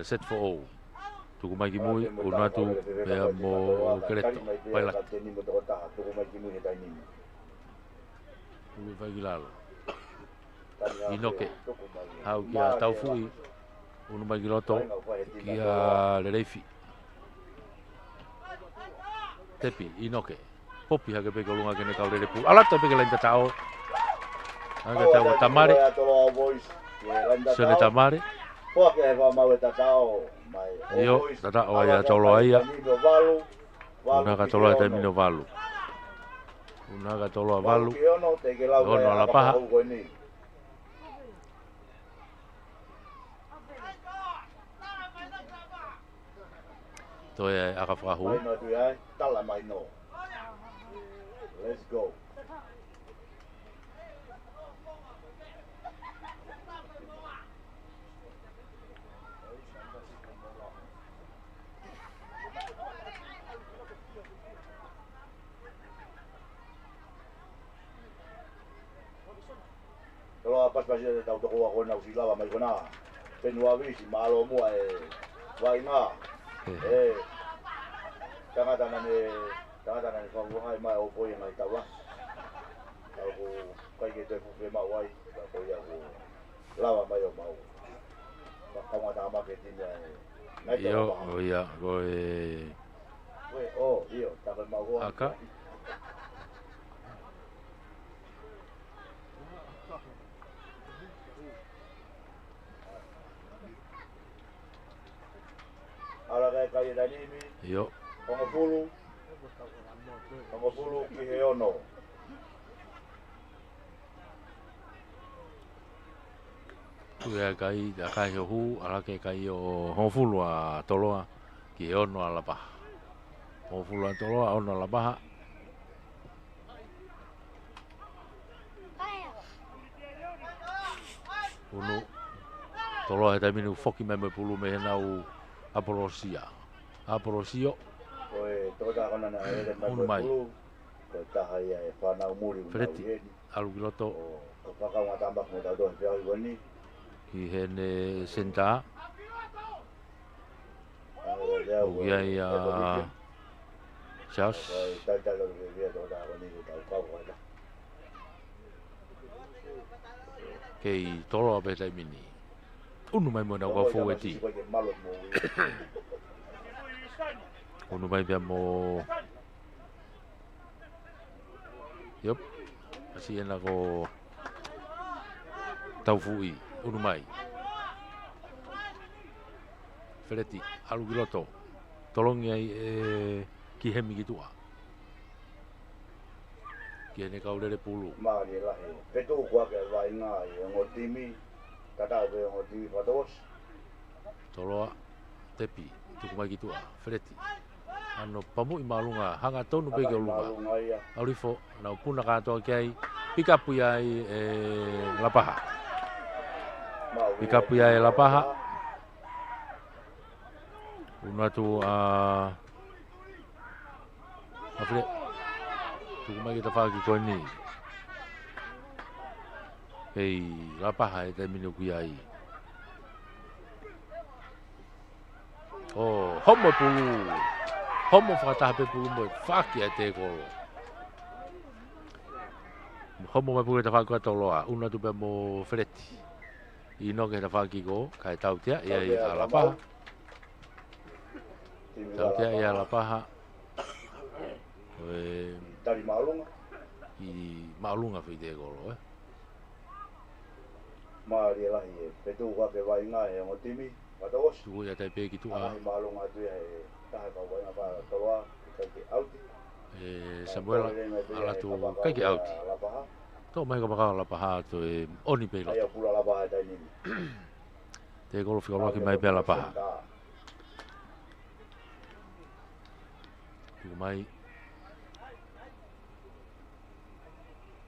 Set for all. Tuku mai ki mui, unatu pea mo kereto, pailaki. Tuku mai ki mui he tainimi. Tuku vai ki lalo. Inoke, hau ki a tau fui, unu mai ki loto, ki a lereifi. Tepi, inoke. Popi hake peke olunga kene kau lere pu. Alata peke lain tatao. Hake tau tamare. Sone tamare. Poa ke e wha mau e tatao mai. Io, tatao ai a tolo ai a. Una ka tolo ai te mino valu. Una ka tolo a valu. Ono ala paha. Toi e aka whahu. Let's go. Kalau pas pasir tahu toko ako na usila mai kona. Penua visi malo mua e wainga. Tangan-tangan kau hai mai opo yang mai tawa. Aku kai gitu aku mau wai, aku ya aku lawa mai mau. Kau ada apa ketinnya? Io, iya, gue. Oh, iyo, tak mau gua. Aka. Ala kai tadi ini. Iyo. Pangapulu ki heono. Tua kai da kai hu ala ke kai o hofulu a toloa ki ono ala pa. Hofulu a toloa ono ala pa. Unu toloa ta minu foki me pulu me nau apolosia. Apolosio. Oi, toda kona na ele mai pulu. Ko tahai e whana umuri. Freti, alu giloto. Ko whakau matambak mo tau dohe pia iwani. Ki hene senta. O ia ia Charles. Kei tolo abe tai mini. Unu mai mo na wa fueti. Unu mai bia mo. Yup. Asi ena ko tau fui. Unu mai. Freti, alu giloto. Tolongi ai ki hemi kitua. Ki ene kaulere pulu. Mari lahi. Petu kwa ke wainga i ngotimi. Tata be ngotimi patos. Toloa tepi tukumai kitua. Freti. Ano pamu i malunga hanga tonu bege lunga. Aurifo na puna katoa kiai pikapu ai lapaha. Pikapu ai lapaha. Una tu afre tu mai kita fagi ko ni ei lapa hai te minu ki ai oh homo fata pe pulu mo faki ate ko homo mai pulu ta fagi ko toloa una tu pe mo freti ino ke ta fagi ko kai tau tia ei lapa tau tia ia lapaha dari malunga i malunga fi de golo mari la i petu wa ke vai nga e ngotimi patos tu ya tai pe ki tu a malunga tu e ta ka wa na ba toa ka ki out Samuel ala tu kai ki out to mai ka ba lapaha to oni pe lo ai pula lapaha dai ni te golo fi golo ki mai pe lapaha tu mai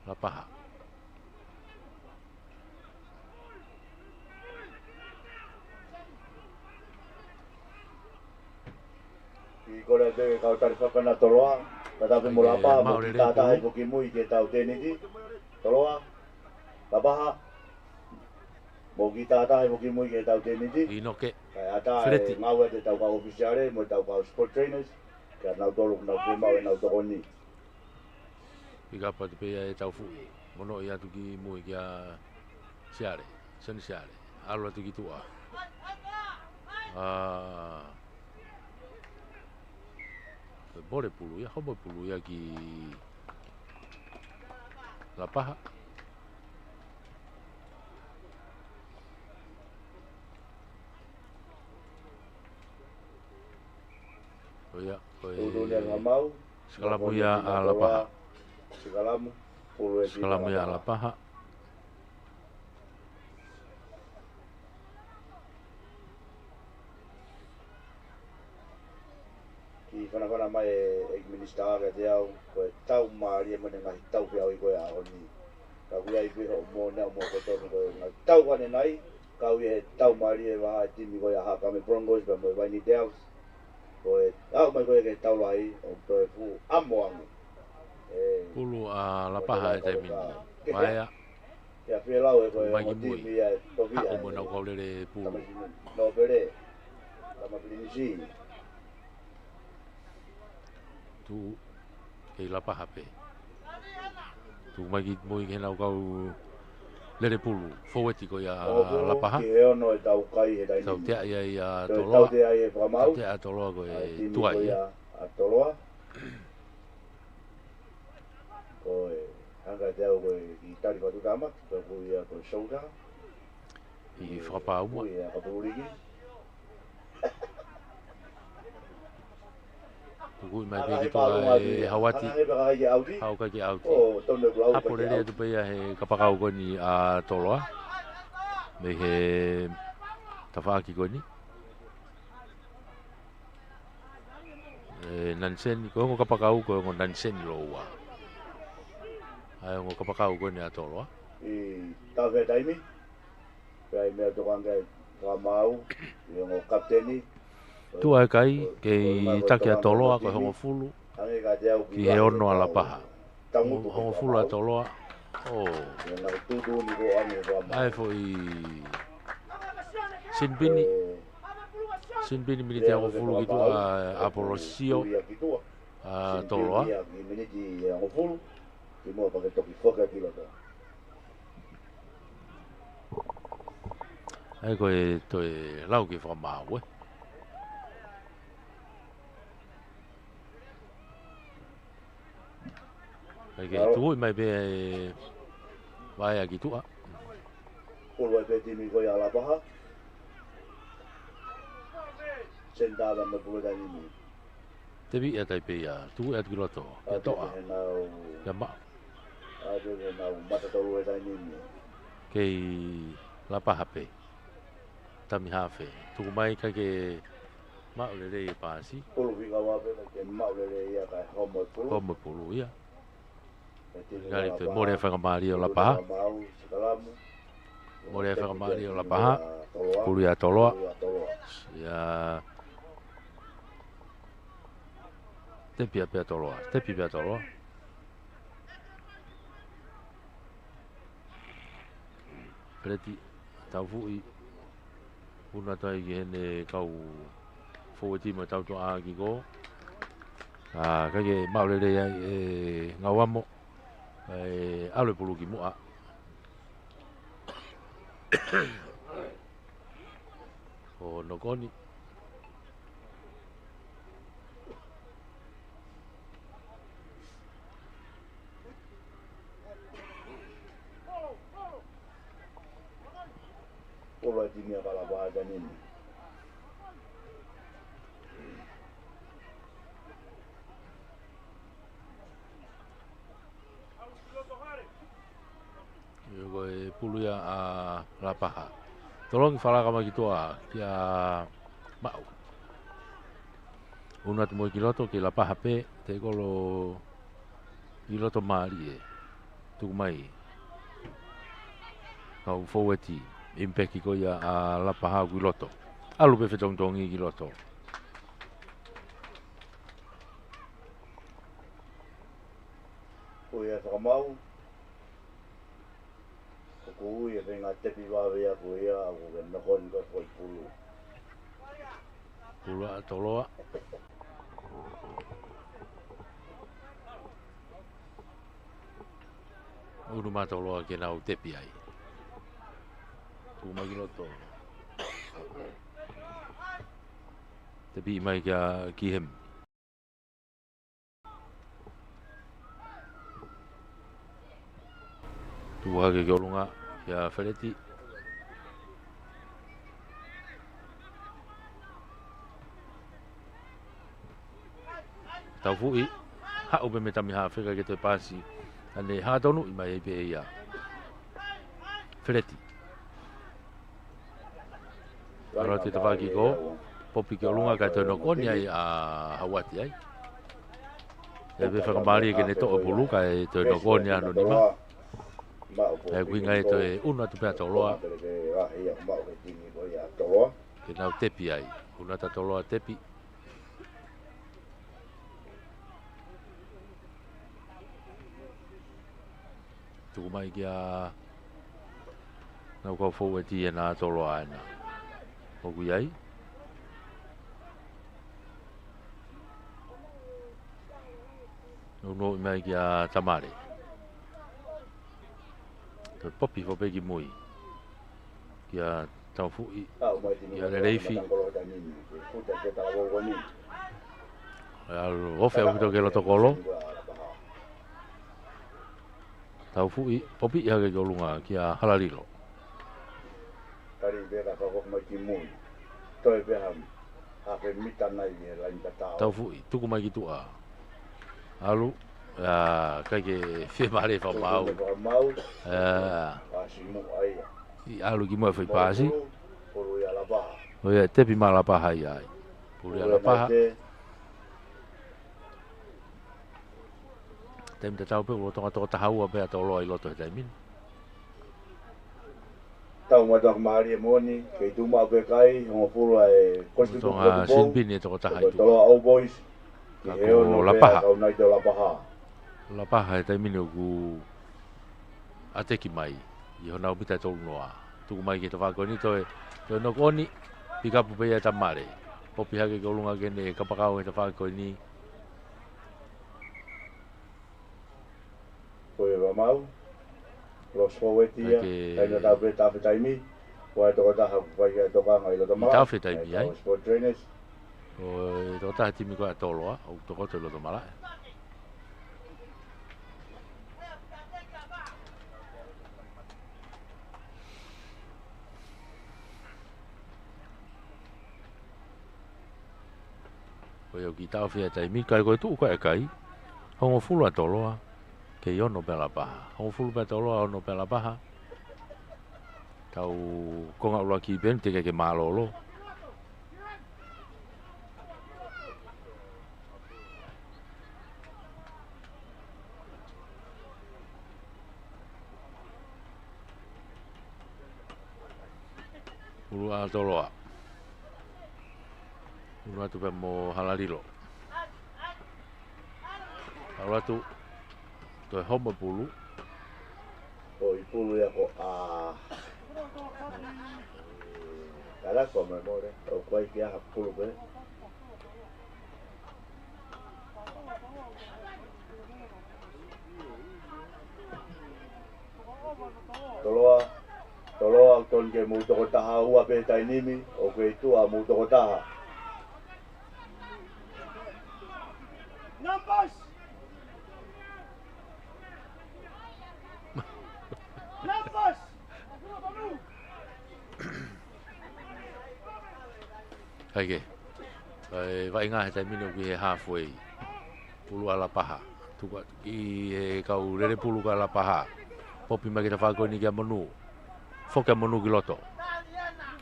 lapaha i kore te ka tari whakana toloa tatape mo lapa mo ki tata e poki mui ke tau tēni di toloa lapaha mo ki tata e poki mui ke tau tēni di ino ke kai ata e ngau e te tau ka ofisiare mo tau ka sport trainers ka nau tolu nau ke mau e nau tokoni Ika pa te pea e tau fu mono ia tu ki mui kia siare sen siare alo tu ki tua bore pulu ya homo pulu ya ki lapaha Oia, Ulu ni ang mau. Skalamuia ala paha. Skalamu. Pulu e Skalamuia ala paha. Ki whanawhana mai e minister ka te au, koe tau maari e mene ngahi tau whiau i koe aho ni. Ka kui ai piho mo nea mo koe tonu koe ngai tau wane nai, ka ui e tau maari e waha e timi koe a haka me Broncos, pa moe Waini Dells. Koe au mai koe ke tau lai, o toe fu amo angu. Pulu a la paha e te mini. Waea, Ia whielau e koe Mai o ki mui. timi e tovia. hako mo nau kaulere pulu. No pere, tama pilinisi. Tu kei la paha pe. Tu mai ki moi ke nau kau lere pulu. Foweti ko ia la paha. Ki he ono e tau kai he taini. Tau tea ia ia Tau toloa. te ai e whamau. Tau tea toloa ko e tuai. A toloa. Koe, hanga te au koe i tari whatu tamak, koe kui a koe shouta. I whakapau mua. Kui a kapuriki. Tukui mai pe ki toa e hawati. Hanga hepa kai ke auti. Hau ka ki auti. O, tonu e kulau ka Hapo ke rere auti. tu pe ia he kapakau ko ni a toloa. Me he tawhaki ko ni. Nansen, ko ngo kapakau ko ngo nansen lo wa. Ai ngo kapakau ko ni a toloa. I tau whea taimi. Kai mea tokangai whamau. I ngo kapteni. Tu ai kai ke take a toloa ko hongo fulu. Hange ka te au Ki he ono ala paha. Tangutu. Hongo fulu a toloa. Oh, Nga tutu ni ko ane whamau. ai fo i Sinbini, Sinbini mili te hongo fulu ki tu a Apolosio a toloa. Ki miniti e ngo fulu. Ki mua pake toki whoka ki loto. Ai ko e to e lau ki whamau e. Ai ke tu mai be vai a ki tu a. Pulu e peti mi koe ala paha. Sentada me pulu tani mi. Te vi e tai pe ia, tu e ki loto, e toa, Nau, ia ma, ade ke nau matatauru e tani mi. kei la paha pe, tami hafe, tuku mai ka ke ma ule rei e pasi, Pulu whika wape ke maulere ia kai homo e pulu. ko mo pulu ia, E tini gari ala te paha. more e whakamari o la paha, Mau, sikalamu. more e whakamari o la paha, Toloa. pulu ia toloa, Pulu ia toloa. ia te pia pia toloa, te pia toloa, Preti, tau fui, una tai ki hene kau foweti ma tau to a ki ko. Ka ke maulere e ngawamo, e aule pulu ki mua. O nokoni. Pulu e tini a kalapaa tani mi. Yo ko e pulu ia a rapaha. Tolong fala kama gitu a kia mau. Una tu mo kiloto ki la paha pe te kolo kiloto mali e. Tu mai. Kau foweti impeki ko ia a la paha kiloto. Alu pe fetong tongi kiloto. Koe e whakamau. Ko ui e whenga tepi wawea ko ia a ko ke nokoni ko koi pulu. Pulu a toloa. Unu ma toloa ke nau tepi ai. Tu mai kiloto. Tepi mai kia ki hem. Tu hake ke olunga kia whereti. tau fu'i ha'u pe me tami ha'awhika ke te pasi ane hātonu i mai pe ia Fereti Kalau te tawaki ko popi ke olunga ka tono koni ai a Hawati ai e be whakamari ke ne to'o pulu ka e tono koni anu ni ma e kuinga e to e una tu pea toloa ke nau tepi ai una ta toloa tepi tuku mai kia nau kau fau e ti e nā toloa aina o kui ai no mai kia tamare to popi fo pegi mui kia tau fu'i kia le reifi al ofe au to ke lo tokolo tau fu'i popi ia ke golunga kia halalilo tari bera ka ko mai ki mui toi be ham ha pe mitanai ni lain ta tau fu'i tuku mai ki tua alu ya kage fe mare fa mau asimu ai i alu ki mo foi pasi pulu ya la paha o ya te pi mala paha ai pulu ya la paha tem te tau pe o tonga to tahau pe to lo i loto te min tau ma dak mari moni ke tu ma be kai ho pulu ai kostu to sin bin ni to tahai to au boys ko la paha la paha la paha te min ku ate ki mai i hona o pita tolu noa tu mai ki te whako ni toi toi no koni pika pupe ia tamare o piha ke kolunga ke ne kapakau e te whako ni toi wa mau los fowetia ai no tau preta fe taimi wa to ta ha vai ke to ka ngai lo to ma tau fe taimi ai sport trainers o to ta timi ko atoloa o to ko te lo to mala o yo ki tau fia tai mi kai ko tu ko e kai hongo fulu atoloa ke yo no pela paha hongo fulu pe toloa no pela paha tau konga ula ki ben te ke malolo fulu atoloa Una tu mo halalilo. Ahora tu homo pulu. o i pulu ya ko a kala ko me more o kwai kia ha pulu be toloa ton ke mu to taha ua pe tai nimi o ke tu a mu to taha Numbers! Numbers! Hai vai ngā he tai mino ki he halfway. Pulu ala paha. Tuka i kau rere pulu ka ala paha. Popi mai ki ta whako ni kia monu. Foka monu ki loto.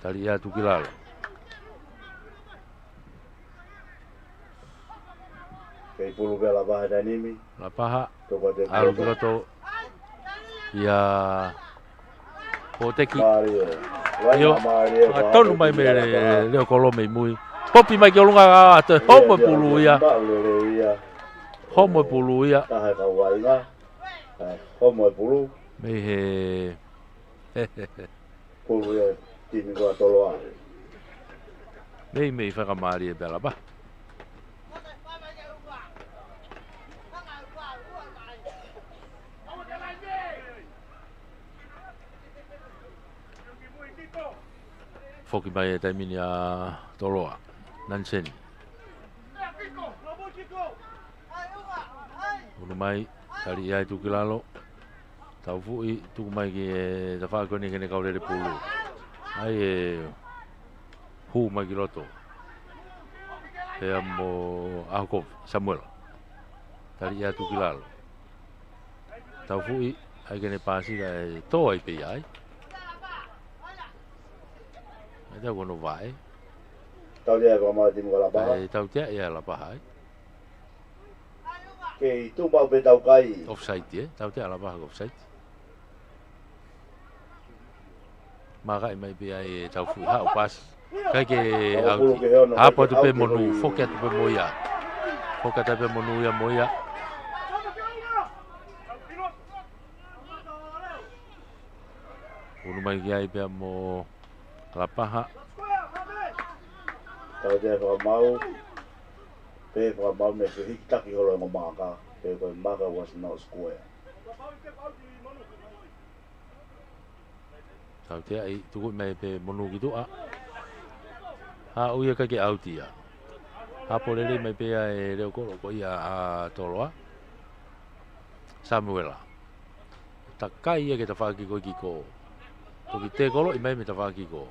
Tali ia tu ki lalo. Kei pulu pe la paha tai nimi La paha. Alu ki loto. Ia Poteki. Yo, tonu mai me leo kolome mui. Popi mai ki olunga te homo pulu ia. Homo pulu ia. Taha ka wai nga. Homo pulu. Me he. Pulu ia timi ko toloa. Me whakamari e bela ba. Foki mai e taimini a toloa. Nanseni. Unu mai, tari iai tuki lalo. Tau fui, tuku mai ki e ta whakoni kene kaurere pulu. Ai e hu mai ki roto. Hea mo Ahokov, Samuel. Tali ia tu kilalo. Tau fui ai kene pasi ka to ai pe ai. Ada kono vai. Tau dia ko ma timu la ba. Ai tau te ia la pa ai. Ke tu mau pe tau kai. Offside tau te la pa offside. Maka mai pe ai tau fui ha pas. Kai ke au. Apa tu pe monu foket pe moia. Foket pe monu ya moia. Unu mai ai pe mo la paha. Tau dia ko mau pe ko mau me se hikta ki holo ngo maka. Pe ko maka was not square. Tau te ai tuku mai pe monu gitu a. Ha uia ka ke autia. Ha polele mai pe ai reo ko ia a toloa. Samuela. Takai ia ke ta faki ko kiko. Toki te kolo i mai me ta faki ko.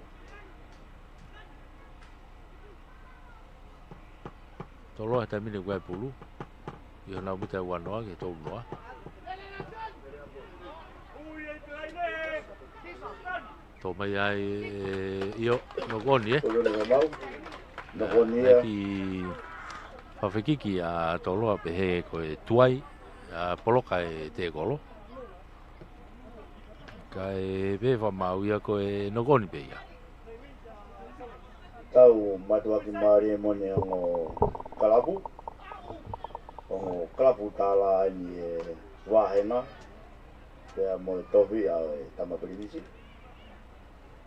Toloa ta mine guai pulu. Ia na buta wanoa ke tau noa. To mai ai io no goni No goni ki whawhikiki a toloa pe he ko e tuai a poloka e te kolo. Ka e pewa mau ia ko e no goni pe ia. Tau matua ki maari e mone ongo kalapu. Ongo kalapu tala ni e wahena. Pea mo e tohi a e tamapirimisi.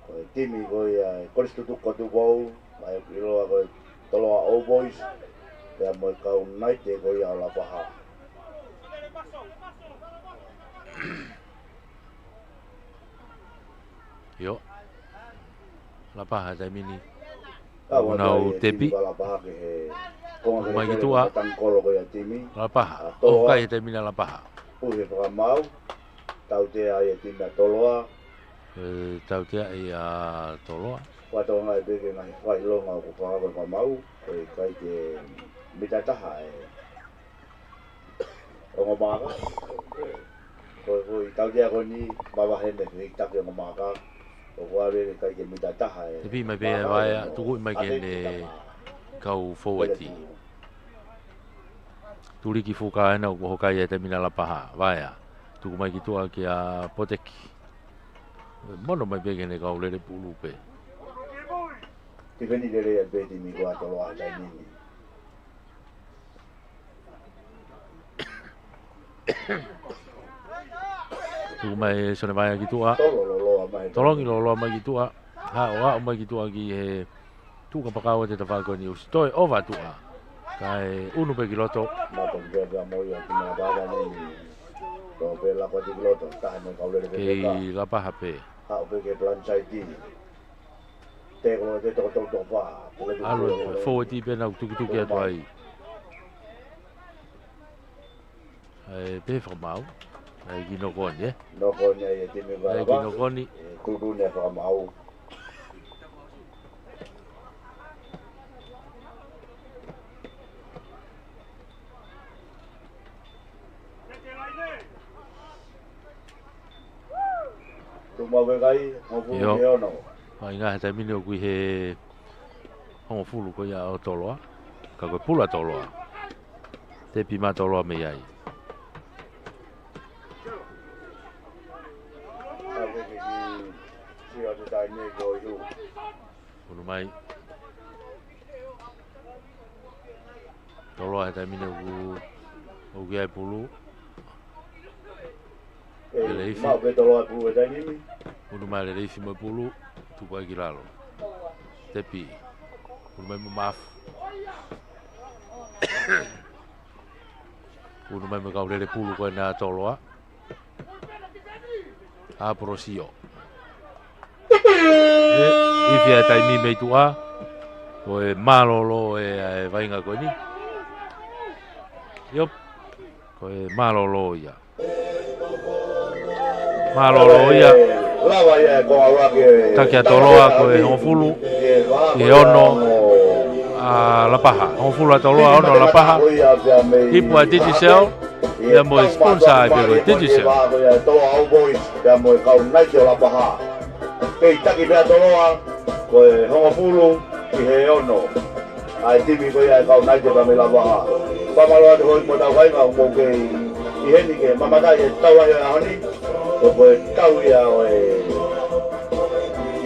Ko e timi ko e koristutu kotu kou. Ai kiloa ko e toloa All Boys. Pea mo e kau naite ko ia ala paha. Yo. La paha tai mini. Unau tepi. Mai gitu a. La paha. O kai tai mini la paha. Uhe pa mau. Tau te ai e tina toloa. Tau te ai a toloa. Wato ngai beke ngai wai longa ko pa ko mau. E kai ke mitataha e. Ongo maka. Ko tau te ko ni baba hende ni tak yo maka. O wale kai ke mitataha e. Tapi mai be vai tuku mai ke ne kau forwardi. Tuli ki fuka na ko kai e te mina la paha. Vai tuku mai ki tua ki a poteki. Mono mai be ke ne kau le pulu pe. Ti veni delle a vedi mi guardo lo ai nini. Tu mai sone vai ki tua. Tolongi lo mai ki tua. Ha o mai ki tua ki he tu ka pakau te fa ko ni ustoi ova tua. Kai unu pe kiloto. Ma con verga moia ki na baba ni. To pe la ko di kiloto ta ne ka le pe. Ki la pa hape. Ha o pe ke planchai di. Te ko te to fa. Alo forwardi pe na tu tu ki ai. Ai pe fa mau. Ai ki no koni No koni e te me va. Ai ki no koni. Ku du ne fa mau. Tu mau vegai, mo fu ni ono. Ai nga ta mini o kui he hongo fulu ko ia o toloa. Ka ko pula toloa. Te pi ma toloa me ai. Unu mai. Toloa ta mini o kia pulu. Ma ve toloa pulu ta nimi. Unu mai le reifi mo pulu. Tu vai giralo. Tepi. Unu mai maf. Unu mai kau le pulu ko na toloa. A prosio. Ifia tai mi me tua. O e malolo e vainga ko ni. Yop. Ko e malolo ia. Malolo ia. Lava ia ko awa ke Takia toloa ko e honfulu. E ono. A lapaha. O fula toloa ono lapaha. Ipu a Digicel. Ia mo sponsor pe ko Digicel. Toloa au boys. Ia mo kau nai te lapaha. Kei taki pea toloa. Koe hongo pulu ki he ono. Ai timi ko ia kau nai te pa me lapaha. Pamaloa te hoi mo tau kai ngau mo kei i heni ke mamatai e tau ai a honi. Koe tau ia o e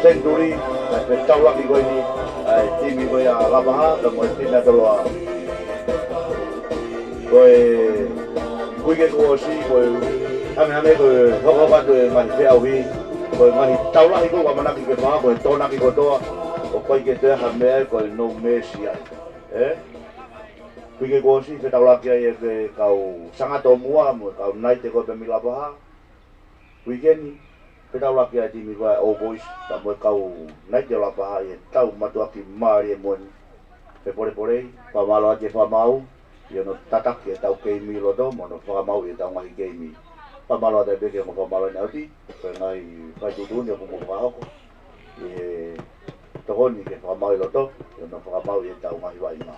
Century. Ai tau laki koe ni. Ai timi ko ia lapaha. Ka mo timi a toloa. Koe kuike ko si koe hame koe hoko katu e mahi te au hi. Koe mahi tau laki ko manaki ke maa koe tonaki ko toa. O koe ke te hame koe no mesi ai. Kuike ko si te tau laki ai e ke kau sangato mua mo kau nai te koe pe milapaha. Kuike ni te tau laki ai timi koe o boys. Ta mo kau nai te lapaha e tau matuaki maari e moen. Pe pore pa malo ake pa mau. Ia no tataki e tau keimi lodo, mo no whakamau e tau ngahi keimi. Pamalo te beke mo pamalo ni auti, pe ngai whai tutuni o kumu whakahoko. E tohoni ke whakamau i lodo, ia no whakamau e tau ngahi wai ngā.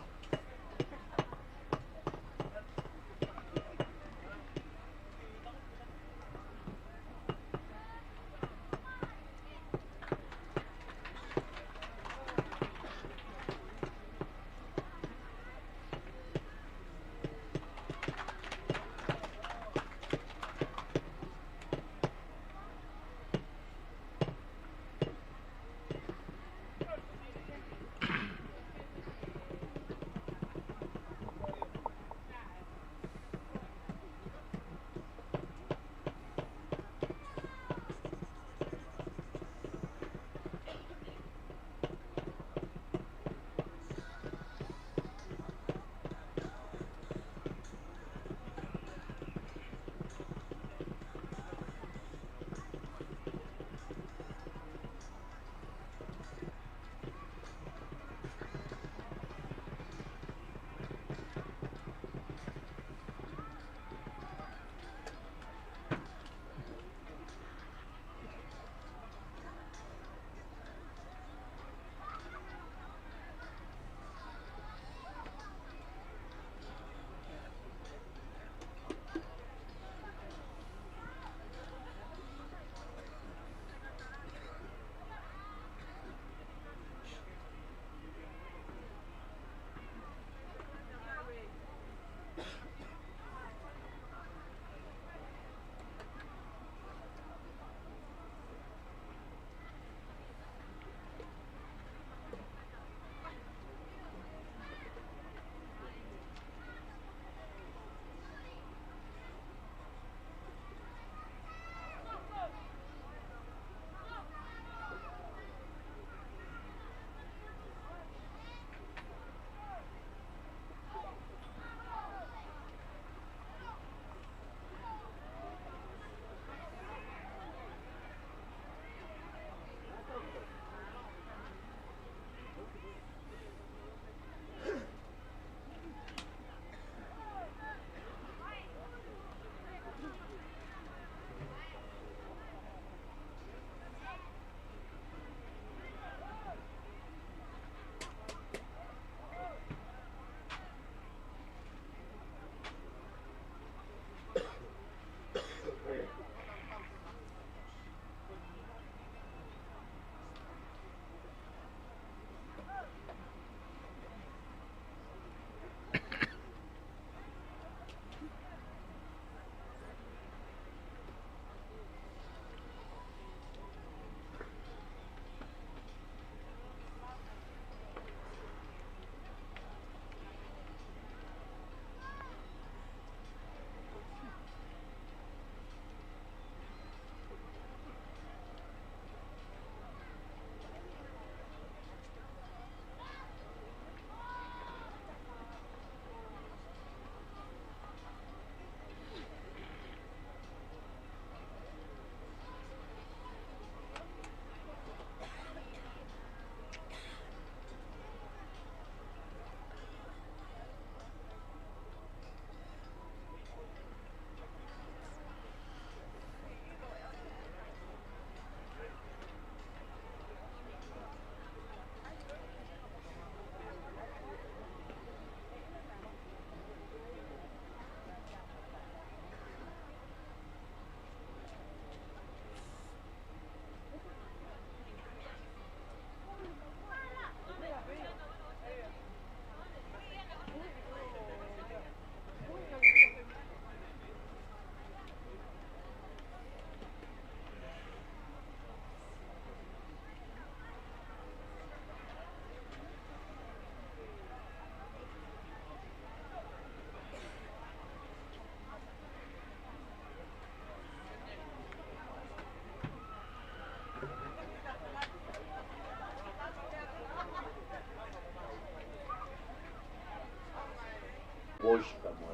boys kama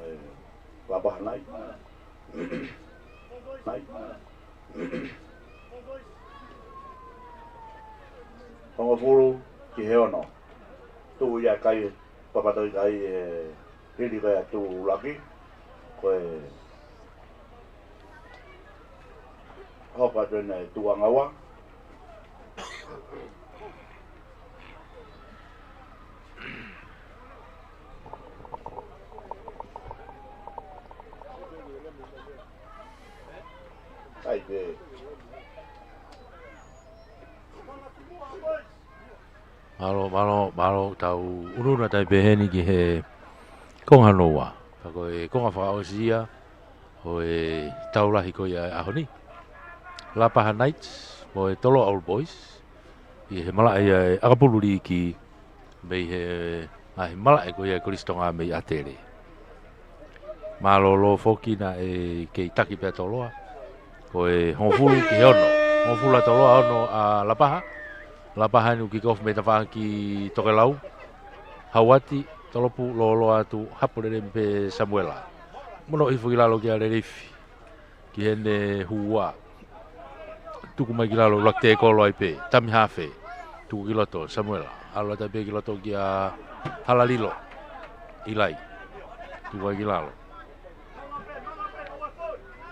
labah nai. Nai. Kongo furu ki heono. Tu ia kai papatoi kai hili kai tu laki. Koe hopa tena tuangawa. Ai de Malo tau uruna tai beheni ki he konga noa. Ko e konga whakaosia o e taulahi ko ia ahoni. Lapaha Knights mo e Tolo Old Boys. I he mala e akapuluri ki mei he mala e ko ia koristonga mei atere. Malolo foki na e kei taki pea toloa. Ko e honfulu ki ono. Honfulu a toloa ono a Lapaha. Lapaha nu ki kof me tawha ki Tokelau. Hawati tolopu lolo atu hapurere mpe Samuela. Mono ifu kilalo ki a Rerifi. Ki hene hua. Tuku mai kilalo lakte kolo ai pe. Tami hafe. Tuku kiloto Samuela. Alo ta pe kiloto ki a Halalilo. Ilai. Tuku ai kilalo.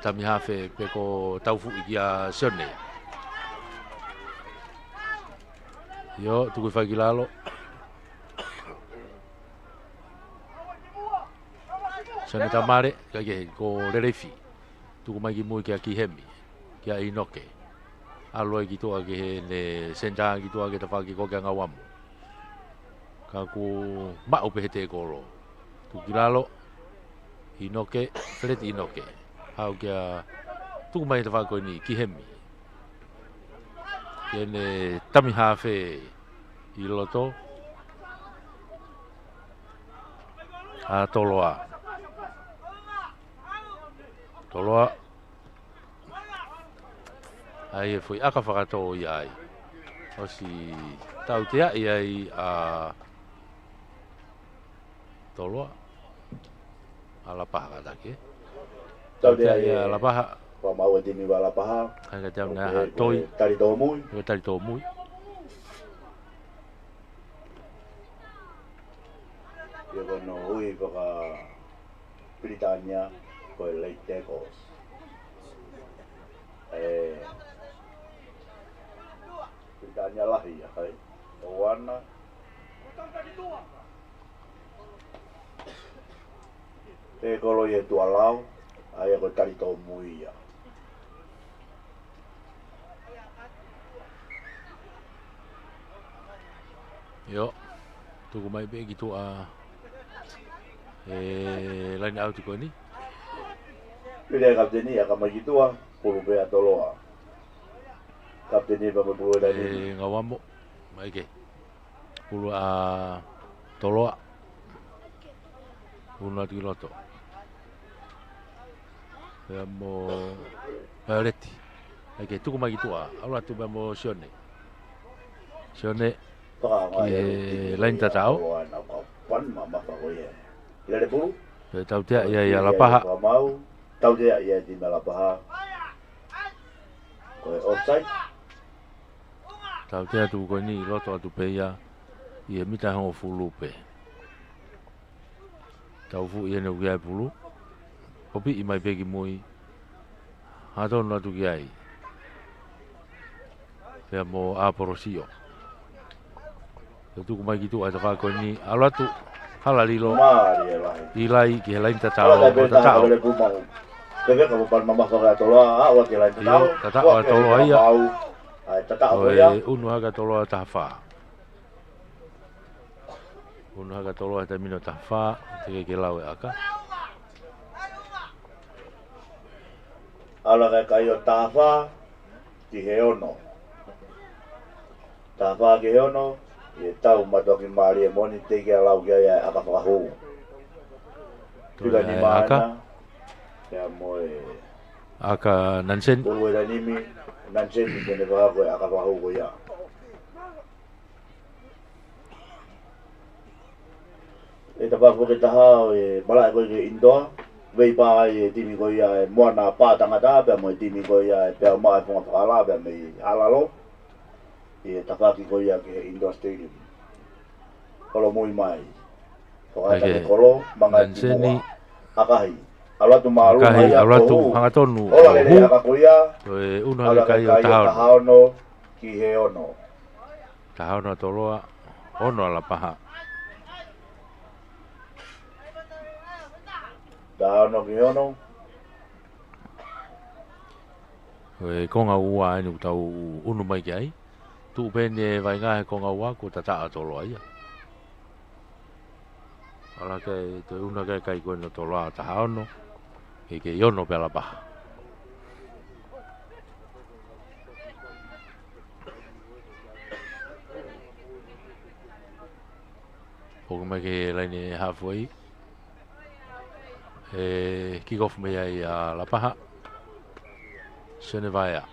Tami hafe pe ko taufu ki a Sione. Yo, tuku fai kilalo. Sione tamare kage ko Rerifi. Tuku mai ki mui ki a Kihemi. Ki a Inoke. Aloi ki toa ki he ne senjang ki toa ki ta whaki ko kia ngawamu. Ka ku mao pe he te kolo. Tu kilalo, Inoke, Fred Inoke. Hau kia, tuku mai ta whako ni, Kihemi. Kene tami hawhe i loto. A Toloa. Toloa. Ai e foi aka whakato i ai. O si tau te ai ai a Toloa. A Lapaha katake. Tau te ai a Lapaha. Wa mau te mi wa Lapaha. Hanga te amna ha toi. Tari tō mui. Tari tō mui. Ia kono hui whaka Britania koe Lake Decos. Britania lahi ya kai. Oana. Te kolo ye tua lau. Ai ko tari tō mui ya. Yo. Tuku mai be gitu a lain au tuku ni. Pile kapteni ya kama gitua pulu pe Toloa. Kapteni pa pulu dari ngawamo mai ke. Pulu a Toloa. Pulu ati loto. Mo Reti. Mai ke tuku mai gitua. Ala tu mo Sione. Sione lain tatao. Pan mama pa ko ye. Ila de pulu. Tau te ia Lapaha. Mau tau te ia di Lapaha. Ko offside. Tau te tu ko ni loto atu pe ia. Ia mita ho fulu pe. Tau fu ia no ia pulu. Kopi i mai pegi mui. Hato no atu ai. Pea mo a porosio. Tu mai gitu ada fa ko ni ala tu Halalilo. Ilai ki lain tatao. Tatao. Keve ka pa mama fa Toloa, awa ki lain tatao. Tatao Toloa ia. Ai tatao ia. Unu haga Toloa tafa. Unu haga Toloa ta mino tafa, te ke lau aka. Ala ka kaio tafa ki heono. Tafa ki heono. Ye tau matoki mari e moni te kia lau kia ia aka whakahu. Tula ni maana. Kia moe. Aka Nansen. Ulu e nimi. Nansen ni kene whakahu e aka whakahu ko ia. E ta papo ke taha e mala ko ke indoa. Vei pa e timi ko ia e moana pātanga tā, pia mo e timi ko ia e pia mai whonga whakala, pia me halalo. E tawhaki ko ia ke indoor stadium. Kolo mui mai. Whakata ke kolo, manga e timua. Akahi. Alatu maalu mai a alatu hangatonu. Ola lele aka ko ia. Toe una le kai o tahao. Tahaono ki he ono. Tahaono toloa, ono ala paha. Tahaono ki he ono. Koe konga ua enu tau unu mai ki ai. Tu pene vai ngā he konga ua ko tataa toloa ia. Ala kai te una kai koe no toloa tahaono. Ke iono pela paha. Poko mai ke laine halfway. Kick off me ai a la paha. Sene vai a.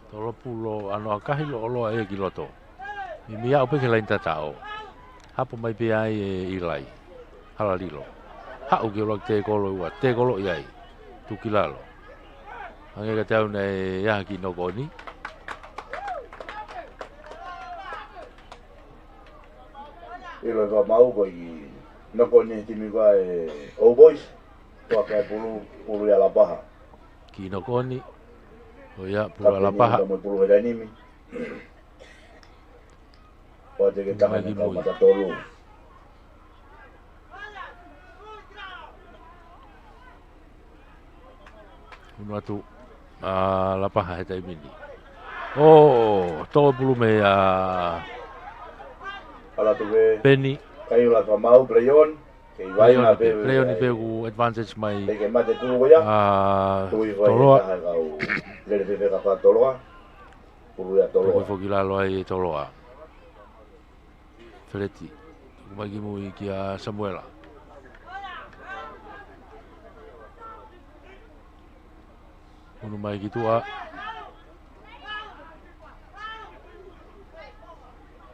Tolo pulo ano akahi lo olo e ki loto. I mia ope ke lain tatao. Hapo mai pe ai e ilai. Hala lilo. Hau ke lo te kolo ua. Te kolo iai. Tuki lalo. Ange ka tau nei yaha ki no koni. Ilo ka mau ko i no koni timi ka e Old Boys. Tua kai pulu ya la paha. Ki no koni. O ia pulu la paha. Ka mo pulu da nimi. O te ke tanga ni ka mata tolu. Unu atu la paha he tai mini. Oh, to pulu me Ala tu ve. Penny. Kai la ka mau playon. Ke vai na be. Playon ni pegu advantage mai. Ke mate tu go ya. Toloa. Le be ka fa toloa. Pulu ya toloa. Ko fogila lo ai toloa. Feleti. Kumagi mu ki a Samuela. Unu mai ki tua.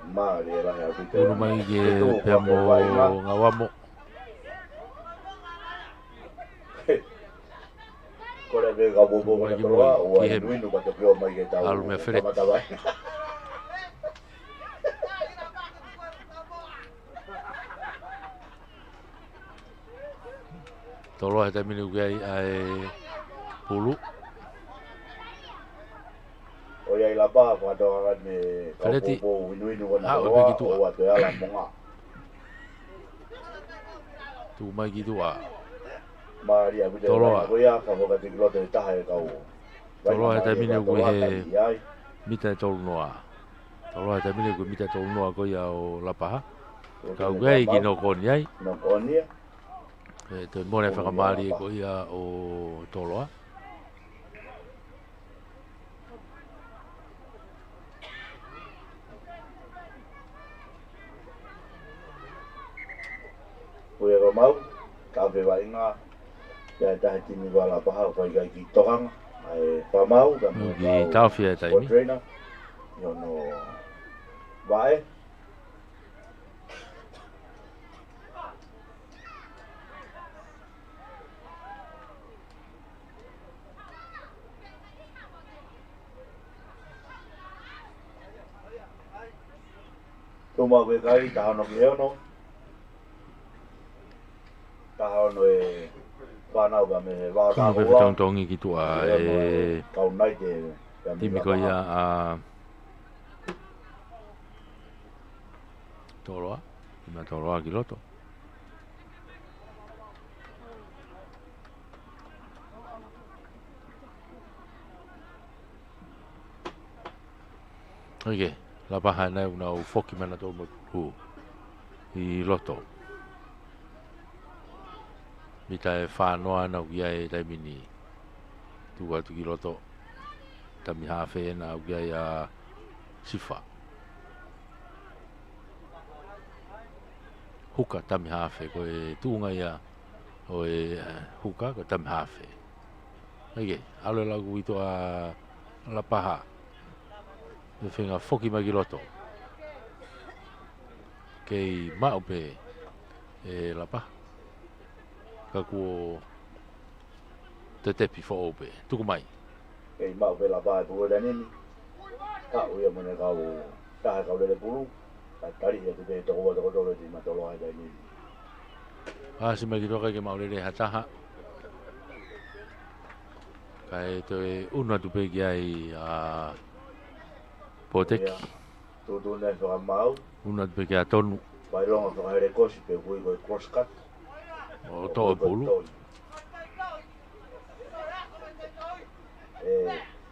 Ma le la ya bite. Unu mai ki pemo ngawamo. Kore be ga bobo ko na toloa o ai nuinu ka te pio mai ke tau. Alu me Feleti. Toloa he tamini ugai ai pulu. O ia la pa pa do ga me Feleti. bobo nuinu ko na O toloa. be ki tua. O te ala monga. Tu mai ki tua. Maria bide. Toloa. Ko ia ka boka te klote taha e kau. Toloa he tamini ugai he mita tolu noa. Toloa he tamini ugai mita tolu noa ko ia o la paha. Ka ugai ki no koni ai. No koni. Te mone whakamari ko ia o toloa. Ko ia mau ka be vai nga. Ya tahe timi wala paha ko ia ki tokanga. Ai pa mau ka mo. Ki tawhia e taimi. Trainer. Yo no. Vai. Toma koe kai, tahono ki heono. Tahono e whanau ka me wā Kuna pepe tongtongi ki tua e Kau nai te timi ko ia a toloa. Ima toloa ki loto. Oke, la paha nai una u foki mana tō mo ku I loto. Mita e whanoa na ukia e taimini. Tua tu ki loto. Tami hawhe na ukia e a sifa. Huka tami hawhe ko e tuunga ia o e huka ko tami hawhe. Oke, alo lagu ito a la paha. Me whenga foki mai ki loto. kei mau pe e lapa ka ko te tepi fo ope tuku mai kei mau pe la ba pu le ni ka u ya mone ka u ta ka le pulu ta tari ya te to ko to le di ma to lo ai ni a si mai ki to ke mau le hataha kai to e una tu pe ki ai a poteki tu ne so mau una tu pe ki a tonu vai longa so hai ko si pe kui ko cross cut o to e pulu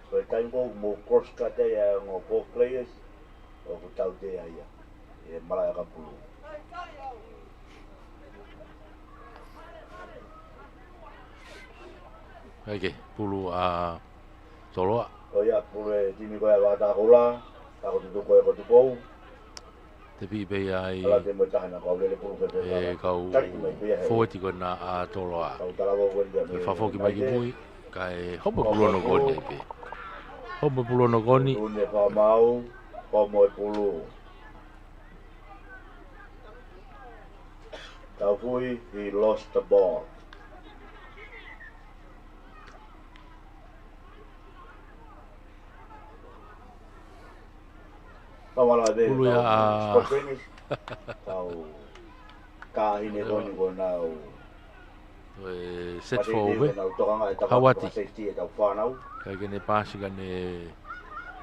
so tai ko mo cross cut ya ngo po players o ko tau te ai e mala ka pulu Oke, pulu a toloa. O ia, pulu e timi koe wa ta kola, ta ko tu koe ko tu kou. Te pi pe ai Ala te mo tahana ko le pulu ke te. e kau forti ko na a toloa. Kau tala wo ko Ke fafoki mai ki mui, kai hopo pulu no koni ai pe. Hopo pulu no koni. Tu ne fa mau, ko mo pulu. Tau fui, he lost the ball. Pulu ya tau ka hine koni ko nau set for ove. Hawati. Tau whanau. Kai kene pasi kane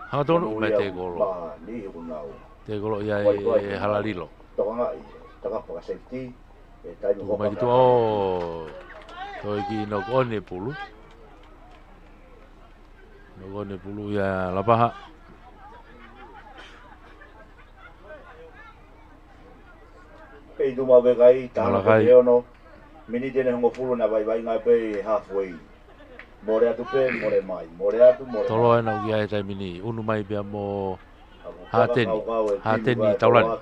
hanga tonu me te golo. Ni ko nau. Te golo ia e halalilo. Toka ngai, toka pa safety. E tai Tu mai tu o toi ki no kone pulu. No kone pulu ya la paha. Kei tu mau be kai tana kai ono. Mini tene hongo fulu na vai vai ngai pe halfway. More atu pe, more mai. More atu, more. Tolo e nau ia e tai mini. Unu mai pia mo hateni taulani.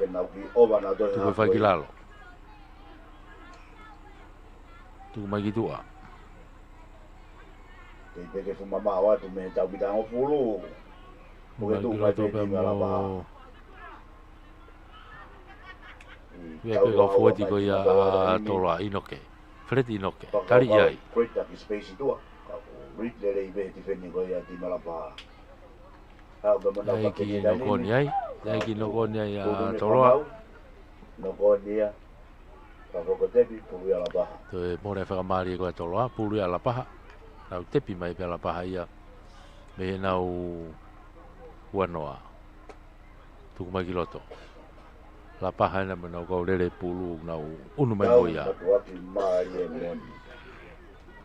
Tuku whai ki lalo. Tuku mai ki tua. Kei peke fu mama wa tu me tau bita hongo fulu. Muke tu mai pe ti ngala pa. Ia pe ka fuati ko ia toloa inoke. Freti inoke. Tari iai. Freti aki space tua. Rit le rei be ti feni ko ia ti malapa. Ia ki no koni ai. Ia ki no koni ai a toloa. No koni ia. Ka foko tepi pulu ia la paha. To e more whakamari ko e toloa. Pulu ia la paha. Nau tepi mai pe la paha ia. Me he nau huanoa. Tuku mai ki loto. La paha ina me nau kau lele pulu nau unu mai mo ia.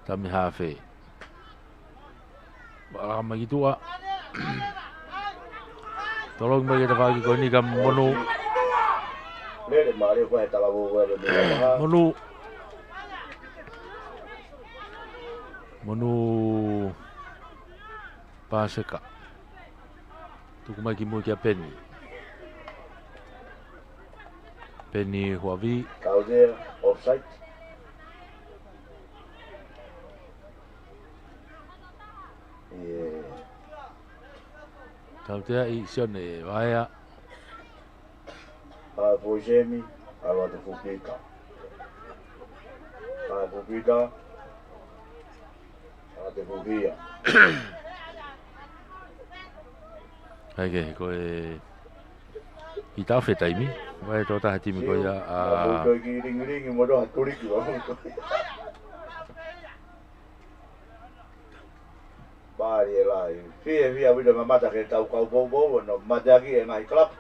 Tami hawhi. Waka mai ki tua. Tolong mai ki te whaki ko ni ka monu. Lele maari ko he tala wo wele me paha. Monu paseka. Tuku mai ki mui ki a peni. Peni Huavi. Kau there, offside. Tau tea i sione vaea. Pai Poisemi, ala te Fupika. Pai Fupika, ala te Fupia. Haike, koe i tau whetaimi. Vai tō taha timi koe ia a... Koe ki ringi mo roha turiki wa muto. Pari e lai. Fia wida mamata ke tau kau pou no mataki e ngai klap.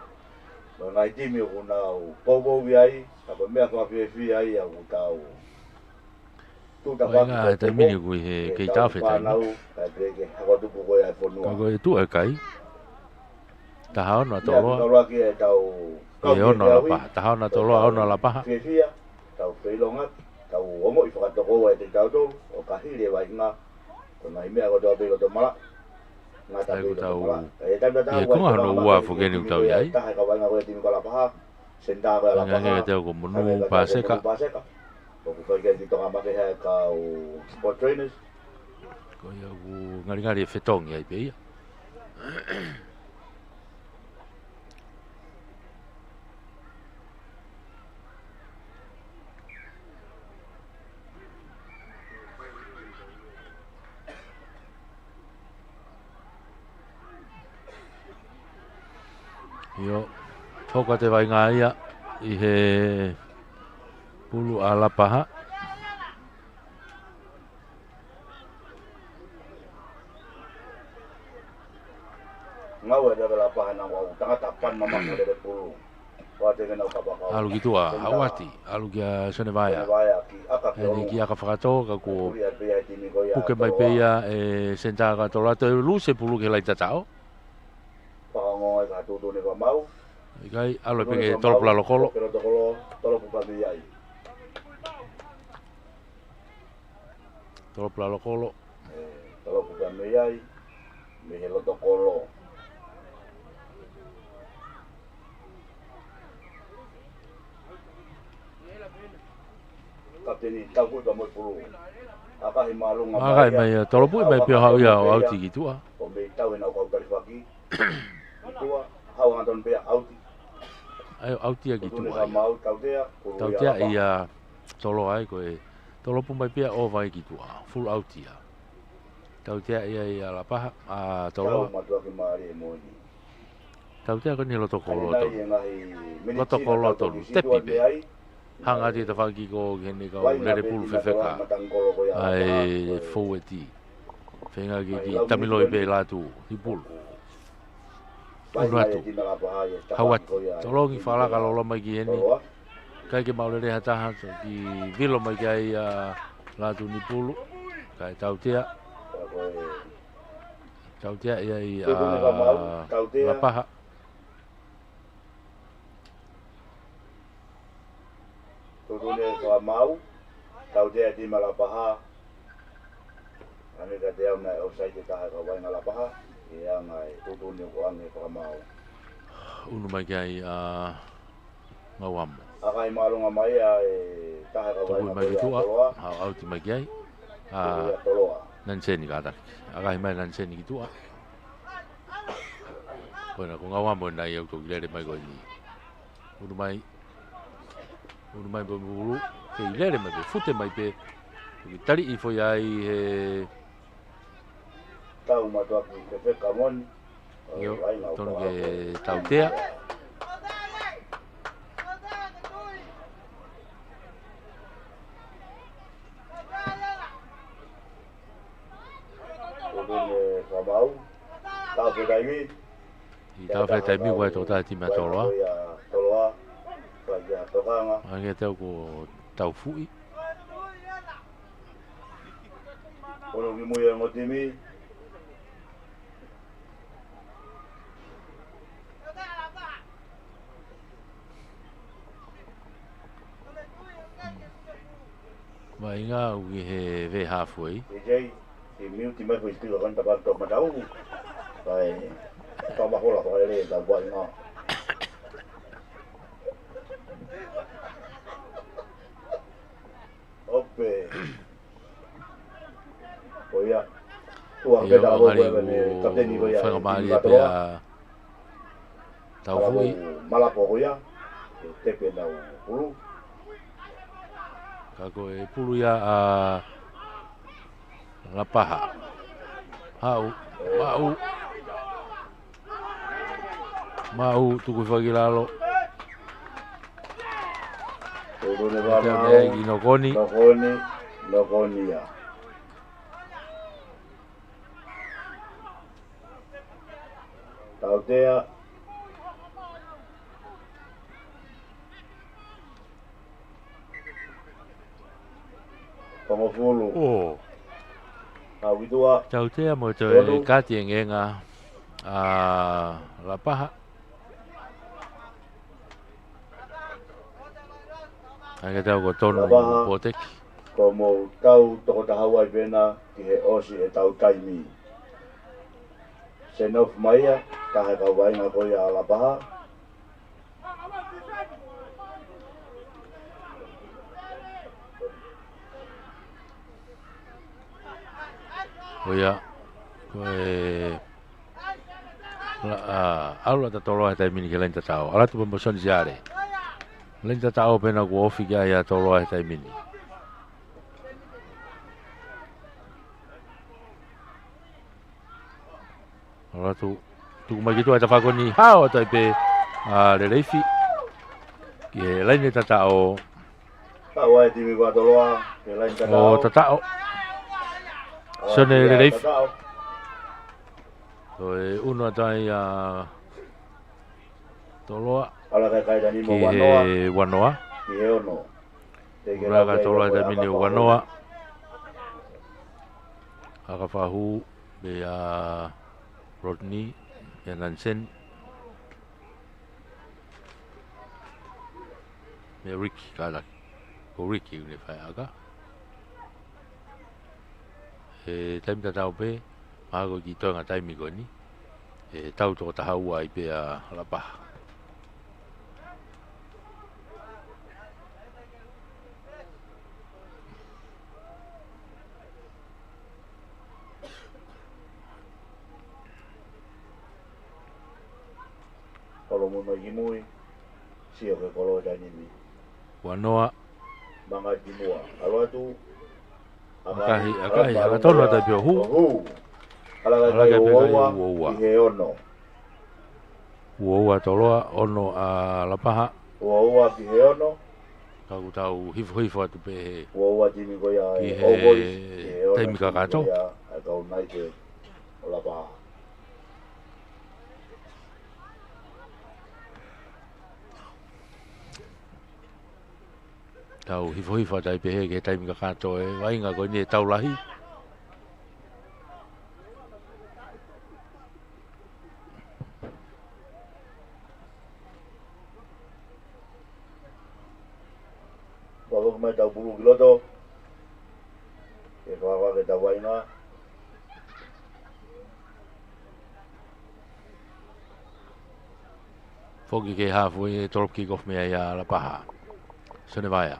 No ngai timi o nau pou ai. Tapa mea kua fia ai au tau. Vai ngā te mini kui he kei tau whetaimi. Ka koe tu e kai. Taha ono a toloa. E ono la paha. Taha ono a toloa ono la paha. Fia, tau whilonga, tau ongo i whakatoko e te tau tau, o ka hiri e wai ngā. Ko ngai mea ko tau piko tau mala. Ngā tau piko tau mala. E konga hano ua whukeni u tau iai. Taha ka wai ngā koe timi ko la paha. Senta koe la paha. Ngā teo ko monu paseka. Ko ku kai ki tonga make hea ka o sport trainers. Ko ia ku ngari e whetongi ai pe ia. Io toka te vai ngā ia I he pulu a lapaha. Ngau e dawe lapaha na wau, tangata pan mama kore de pulu. Wate kena kapakau. Alu ki tua, awati, alu ki a Sonevaya. Ni ki aka whakatoa ka ko puke mai peia e senta ka tolata e luse pulu ke lai tatao. Pakango e ka tutu ne ka mau. Ikai alu e peke tolopula lokolo. Tolopula miyai. Tolopula lokolo. Tolopula miyai. Mihe lotokolo. Kapteni taku ka mo pulu. Aka himalunga mai. Aka mai tolopu mai pio hau ia au tiki tua. O me tau e na kau tari whaki. Tua hau anton pia auti. Ai au tia ki tua. Tau tia ia tolo ai ko e tolopu mai pia o vai ki tua. Full au tia. Tau tia ia la paha a tolo. Tau tia ko ni lotokolo to. Lotokolo to tepi be. Hanga te whaki ko kene kau lere pulu whewheka ai fōeti whenga ki tamiloi pe lātu i pulu unu atu hawati tolongi whalaka lolo mai ki eni kai ke maulere hataha ki vilo mai ki ai lātu ni pulu kai tautea ia i lapaha Tutune ko mau tau dia di malapaha ane ka dia na osai ke ka ka wai malapaha ia ngai tutune ko ane ko mau unu mai kai ngawam akai malunga mai e ta ka wai mai tu au ti mai kai nan seni ka ta akai mai nan seni tu Bueno, ko ngawam mo na eu to gile mai ko ni unu mai bulu ke ilere mai fute mai pe ki tari I foi ai he tau matua ki te peka mon yo tonu ke tautea tutune ko mau tau pe dai mi I tau fe tai mi wa to ta ti ma toloa Ange tau ko tau fui. Ono ki muia ngotimi. Mai ngā uki he ve halfway. Ejei, i miuti mai ko istilo kan tapat to matau. Pai, tau mahola ko ele tau buat ngā. Ope. Oia. Tuang ke tau boe bene kapteni ko ya. Whanga mari e pia tau fui. Malapo ko ya. Tepe nau pulu. Ka ko e pulu ia a lapaha. Mau tuku whakilalo. Turune Te wama. mea ki nokoni. Nokoni ya. Tautea. Pangofulu. Oh. Au itua. Tautea mo te kati ngenga lapaha. Ai tau ko tonu poteki. Como tau toko tahau ai pena ki he osi e tau taimi. Se nof maia, tahe kau wainga koi a lapaha. Oia, koe aula ta tolo e taimini ke lenta tau. Ala tu pambosoni siare. Lenta tau pena ku ofi kia ia tolo e taimini. Ala tu mai kitu ai ta whakoni hao tai pe le leifi ki he laine tatao Tawa e timi wa toloa, ke lain tatao. o tatao sone le leifi o e uno atai a toloa Ala kai tani mo ki wanoa, he wanoa ki he ono. ura ka toloa te mini wanoa aka whahu be a Rodney e Nansen me Ricky kalaki ko Ricky une whai aga e taimi tatau pe mago ki toinga taimi koni e tau toko tahaua i pe a lapaha Kolo mo mai mui. Sio ke kolo tani mi. wanoa Manga timua. Alo tu. akahi aka tono ata pio hu Ala kai uoua, ki he ono. uoua toloa ono a lapaha Uoua ki he ono. tau tau hifo atu pe he Uoua timi ko ya ki e he ogois. taimi kakato A kau nai ke ola paha. tau hifo atu pe he ke taimi kakato e wainga ko ni e tau lahi Wawak mai tau bulu kiloto. Ke kawa ke tau wainga. foki ke hafu e tolop kick off mea ia lapaha sone vaia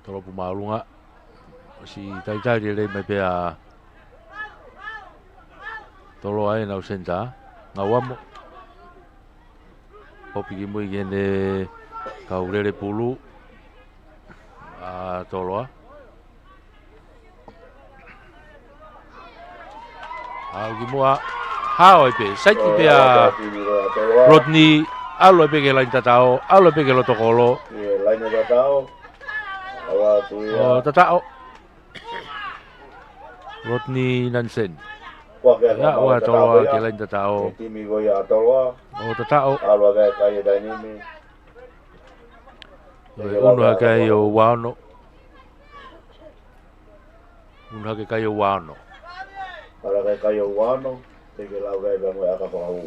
tolopu maalunga si tai le mai pe a tolo ai na usenta na wamo hopi ki mui gene kaurere pulu a toloa au ki mua hao e pe saiki pe a Rodney alo e pe ke lain tatao alo e pe ke lotokolo Ye lain tatao. Awa tu ya. o tatao Rodney Nansen ya wa toloa ke lain tatao Timi ko ya toloa. o tatao Alo ga kai dani mi. uno ha kai o wano uno ha kai o wano Ala ga kai o wano. Te ke lau ga ba mo aka pa u.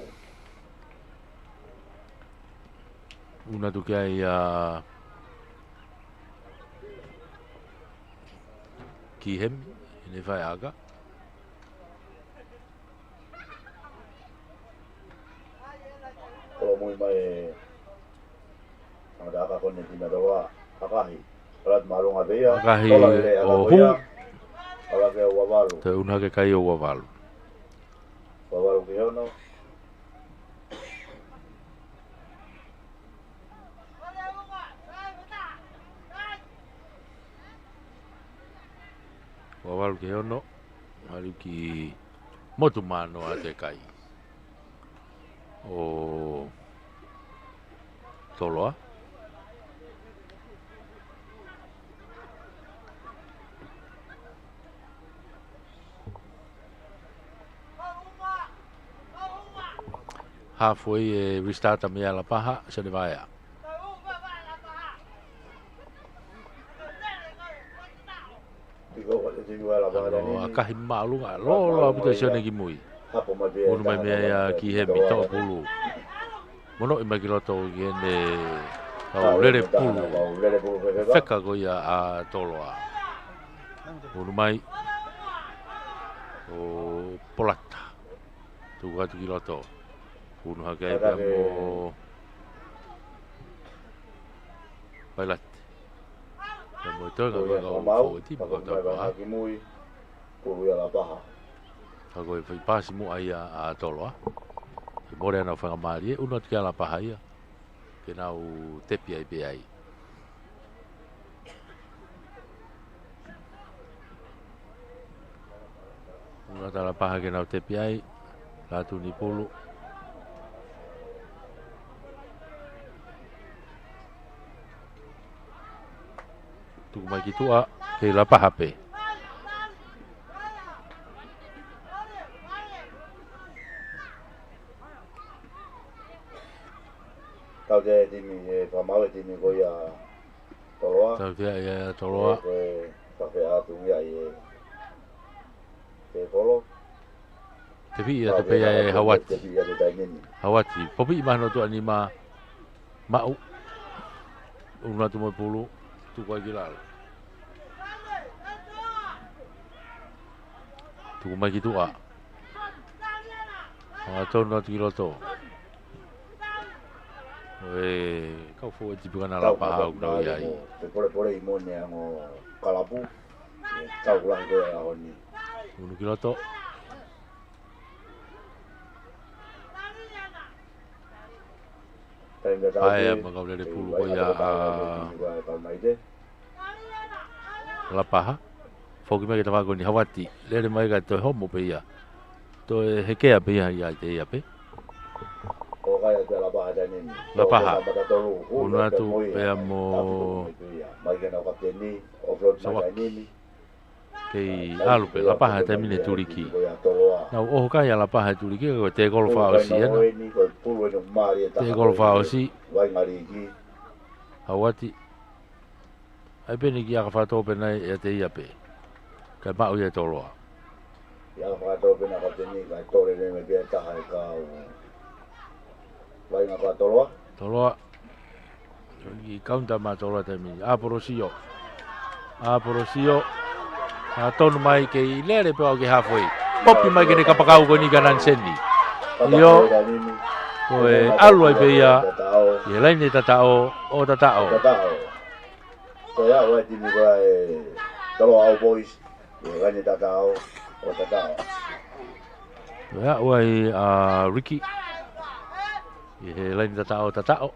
una tu kai a kihem ini vai aga Kalau muy mai ada aka kon ni tinadoa. Akahi. Alat malung abeya. Akahi o hu. Ala ga wawalu. te una ha kai o wavalu Wawalu ke ono. wavalu ke ono ali ki motu mano a te kai o toloa halfway e restart a mea la paha se ne vai a Tiko ko te tinu ala ba dani. a kahi maalunga lo apita sione ki mui Hapo mai be. unu mai mea ia ki he mi tau pulu mono i mai ki loto ki ene au lere pulu Lere pulu pe pe. wheka ko ia a toloa unu mai o polata tu atu ki loto unu ha kai pia mo pailate ya mo toga ka o ti ko ta pa Aki mui. Pulu ya la paha. ka ko i pasi mo ai a toloa i more ana whanga maari e unu atu ki ala paha ia ke nau tepi ai pe ai unu atu ala paha ke nau tepi ai latu ni pulu tuku mai ki tua ke la paha pe. Kau te timi e pamau timi ko ia toloa. Tau te ia toloa. Ka fe atu ia e te polo. Te vi ia te pe e hawati. Te vi ia te tainini. Hawati. Popi i mahno tu ani mau. Una tu mai pulu tu ko gilal. Tu mai ki tua. Tonu atu ki loto. Kau fo ti bukan ala pa au na ia. Te pore i mone ngo kalapu. Kau lang ko ia honi. Unu ki loto. Ai magau le pulu ko ia la paha. Fo ki mai ke tava ko ni hawati. Le mai ka to homo pe ia. To hekea pe ia te ia pe. O kaya te la paha tani. La paha. Una tu pe amo. Mai ke na kapteni o flot mai ni. Kei alu pe la paha te mine turiki. Na o kaya la paha turiki ko te golfa o si ana. Te golfa o si. Vai ngari ki. Hawati. Ai pe ni ki aka fato pe nai e te ia pe. Ka ba o ia toloa. Ia fato pe na kapteni ka tore le me pe ta hai ka. Vai na ka toloa. Toloa. I kaunta ma toloa te mini. Aporosio. Aporosio. A tonu mai ke i lere pe au ke halfway. Popi mai ke ne kapakau ko ni kanan seni. Io. Ko e alu ai pe ia. Ye laini tatao o tatao. Ko ia wa ti ni ko e tolo au boys. Ye laini tatao o tatao. Ya wai Ricky. Ye laini tatao tatao.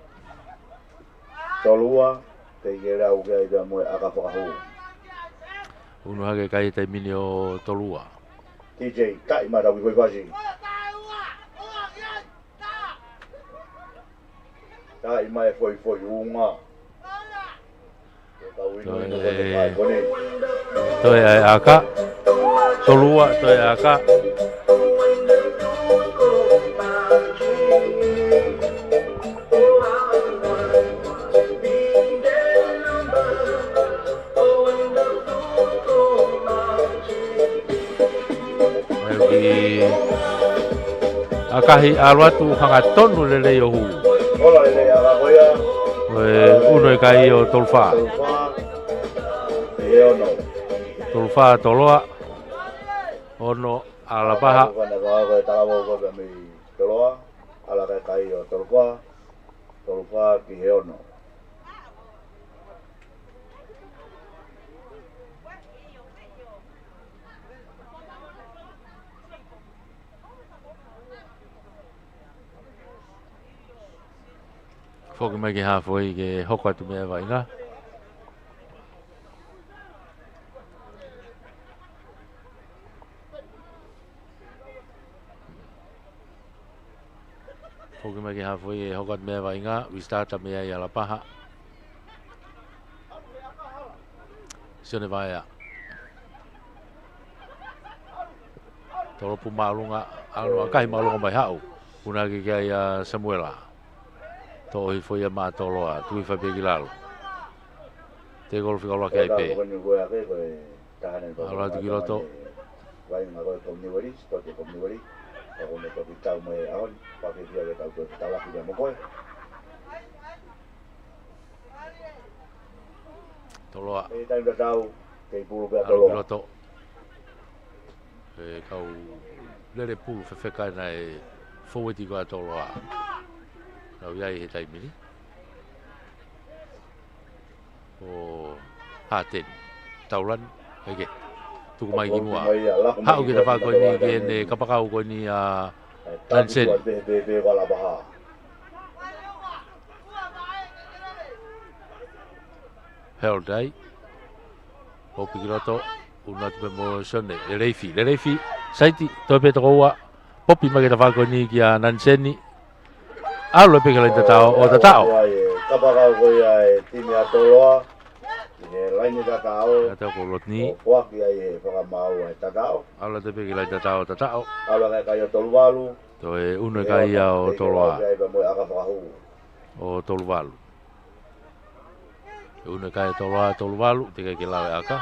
Tolua te gera u ke ia mo aka whakahu. Uno hake kai te mini o tolua. TJ, kai mara wi wasi. Kai mai foi unga. Toi ai aka. Tolua toi aka. Akahi alwatu hanga tonu lele yohu. Ola lele aga goia. Uno e kai o tolfa. Tolfa toloa. Ono ala paha. Toloa. Ala kai o tolfa. Tolfa ki heono. Foki mai ke halfway ke hoko atu mea vai nga. Foki mai ke halfway ke hoko atu mea vai nga. We start a mea i ala paha. Sione vai a. Tolopu maalunga. Alunga kahi maalunga mai hau. Una ke kia ia Samuela. To i foi a matoloa, tu i fa pe gilalo. Te gol fi golo kai pe. Ala tu giloto. Vai na go ko ni wari, to ko ni wari. Ko me to tau me aon, pa ke dia tau to tala ki mo ko. Toloa. E tai da tau, ke pulu pe toloa. Giloto. Kau lere pulu fe kai na e forward go toloa. Nau iai he taimini. O haten. Taulan. Ege. Tuku mai ki mua. Hau ki tawha koe ni ki ene kapakau koe ni Lansen. Hell day. Hopi ki roto. Una tupe mo sone. Le reifi. Saiti. Toi pe toko ua. Popi mai ki tawha koe ni ki Nanseni. Alo pe kala tatao o tatao. Kapakau ko ia timi atoloa. lain tatao. Tatao kolot ni. Waki ai whakamau ai tatao. Ala te peki lai tatao tatao. Ala kai kai o toluwalu. Toi unu kai ia o toloa. Ai ba mo aka whakahu. O toluwalu. Unu kai toloa toluwalu te kai ke lawe aka.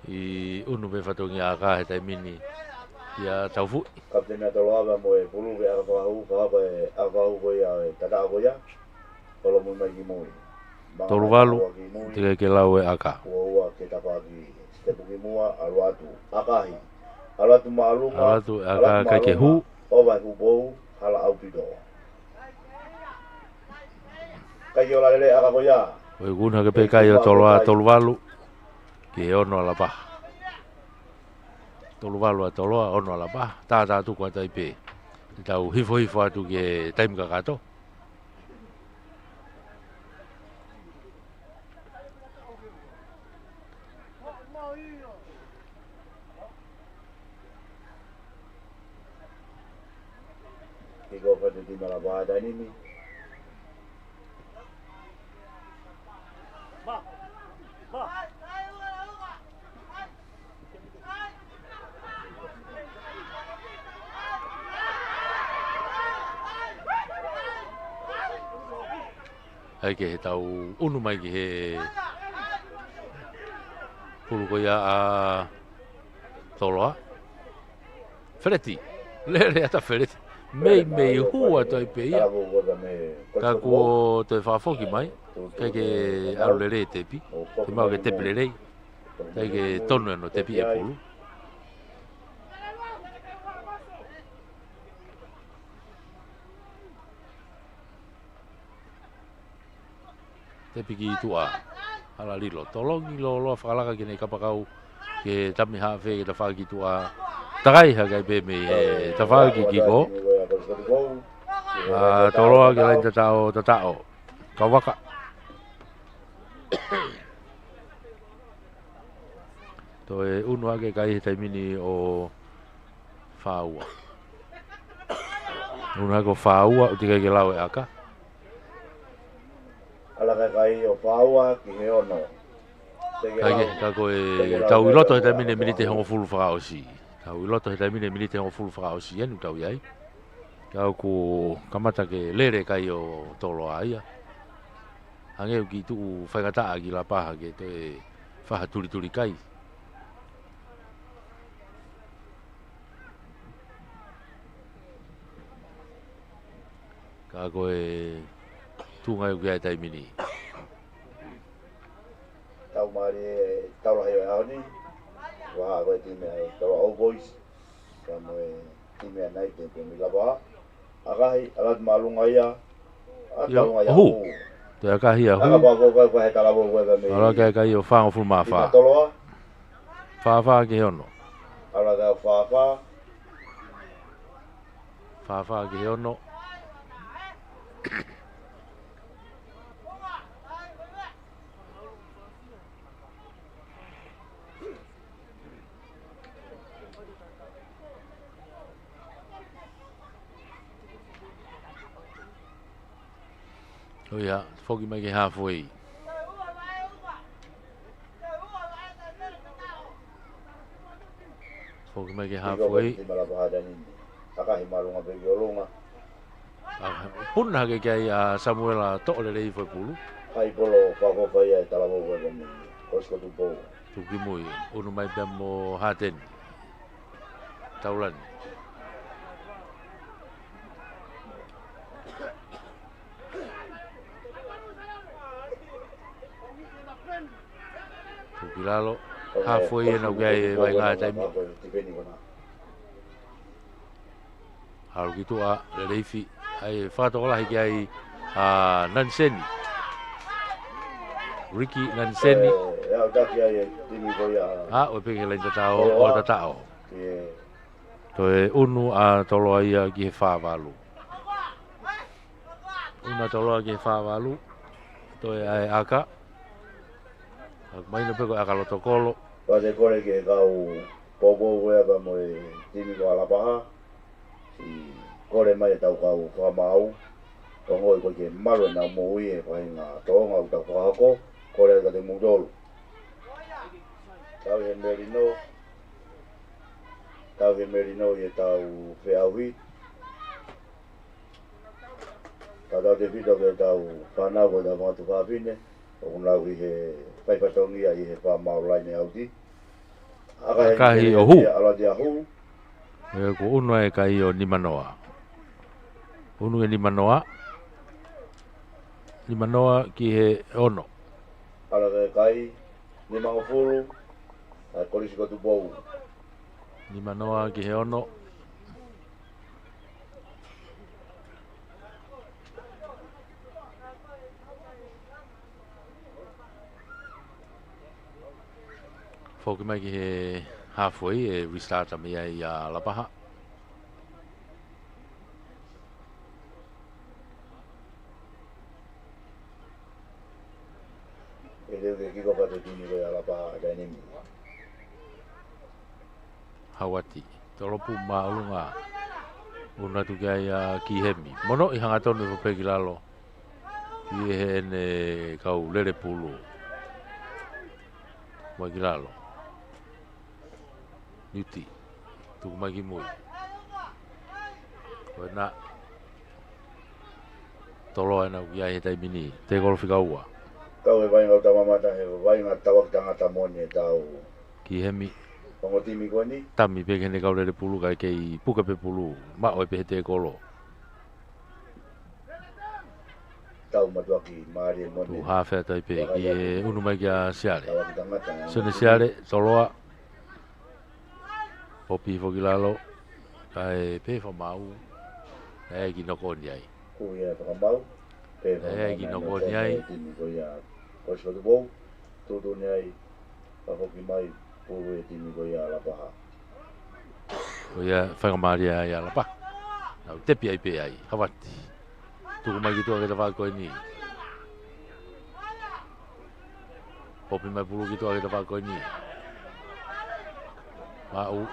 I unu me fatongi aka he tai mini ia taufu. Kaptena toloa ba mo e pulu ke aka whahu ko ia tatao ko ia. Tolo mo mai ki moi. Toluwalu te kai ke lawe aka. Ua ke tapaki te puki mua aluatu. Akahi. Aluatu maalunga. Aluatu aka kai ke hu. Owa hu bou hala au pido. Kai ke ola lele aka ko ia. Oi guna ke pe kai o toloa toluwalu. Ke ono ala pa. Toluwalu a toloa ono ala pa. Tā tu kwa tai pe. Tau hifo atu ke taim kakato. Iko pa di malabada nini. Hai ke he tau unu mai ki he pulu ko ia a toloa. Fereti. Lere ata fereti. Mei hua toi pe ia. Ka ko te whafoki mai. Kai ke aru lere tepi. Te mau ke tepi lere. Kai ke tonu ano tepi e pulu. Tepi ki tua. Hala lilo. Tolongi lo loa whakalaka ki nei kapakau. Ke tami hawhe ke ta whaki tua. Takai hakai pe me ta whaki ki ko. Toloa ke lain tatao. Kawaka. Toi unu ake kai he taimini o whaua. Unu ake o whaua uti kai ke lawe aka. Ala kai o whaua ki he ono. Kai ka koe tau iloto he taimini milite hongo fulu whakaosi. Tau iloto he taimini milite hongo fulu whakaosi enu tau iai. Kau ko kamata ke lere kai o toloa ia. Hangeu ki tu whaikataa ki la paha ke te whaha turi kai. Ka koe tūngai uki ai taimini. Tau maari tau lahi o haoni. Waha koe time ai tau All Boys. Ka moe time ai nai te milapa. Akahi alat malunga ia. Atalunga ia. Ohu. Te akahi ahu. Aka pako koe he talabo koe me. Ala kai o whaanga fulma wha. Toloa. Wha ke ono. Ala kai wha. Wha ke ono. Oh ya, foki mai ke halfway. Foki mai ke halfway. Akahi malunga begi olunga. Punna ke kai a Samuela to'ole lei foi pulu. Hai polo whako whai ai talabo koe me. Kosko tupo. Tuki mui, unu mai pia mo haten. Taulan. Tuki lalo, halfway e nau gai vai ngā taimi. Haru ki tua, le reifi, ai whātokola hiki ai Nanseni. Ricky Nanseni. O peke lain tatao, o tatao. Toi unu a toloa ia ki he whāwalu. Una toloa ki he whāwalu. to e ai aka. Mai no peko aka loto kolo. Pa te kore ke kau popo wea pa mo e timi ko alapaha. Si kore mai tau kau whamau. Tongo i koe ke maro na mo ui e whahi ngā tonga u tau whahako. Kore ka te mudolu. Tau he merino. Tau he merino i e tau whiauhi. Tau te whita ke tau whanau ko tau whatu whapine. O nau i he whaipatongia i he whamau laine auti. Kahi o hu. Ala te ahu. E ko uno e kai o Nimanoa. Unu e Nimanoa. Nimanoa ki he ono. Ala te kai. Nimango furu. Ai kolisi ko tu bou. Nimanoa ki he ono. Fōki mai ki he halfway e restarta me ai a Lapaha. E leo ke kiko pato tini koe Alapaha dainimi. Hawati. Tolopu maulunga. Una tu ai a Kihemi. Mono i hanga tonu ko peki lalo. Ki he ne kau lere pulu. Mai ki lalo. Yuti. Tuku mai ki mui. Koe na. Tolo e nau ki ai he taimini. Te kolo whika ua. Kau e vai ngau tamamata he vai ngā tawak tangata moni e tau. Kihemi. Pongo timi koe ni. Tami peke ne kau lere pulu kai kei puka pe pulu. Ma oi pe he te kolo. Tau matuaki maari e moni. Tu hawhea tai pe ki e unu mai ki a siare. Tawak tangata. Sone siare, toloa. Popi foki lalo. Kai pe whamau. E ki noko ni ai. Kui e whakamau. E ki noko ni ai. Timi koe a koe tu bou. Tutu ni ai. Pahoki mai. Puru e timi koe a Alapaha. O ia whakamari ai ala pa. Nau tepi ai pe ai. Hawati. Tuku mai ki tua ke te whako ni. Popi mai pulu ki tua ke te whako ni. Mau.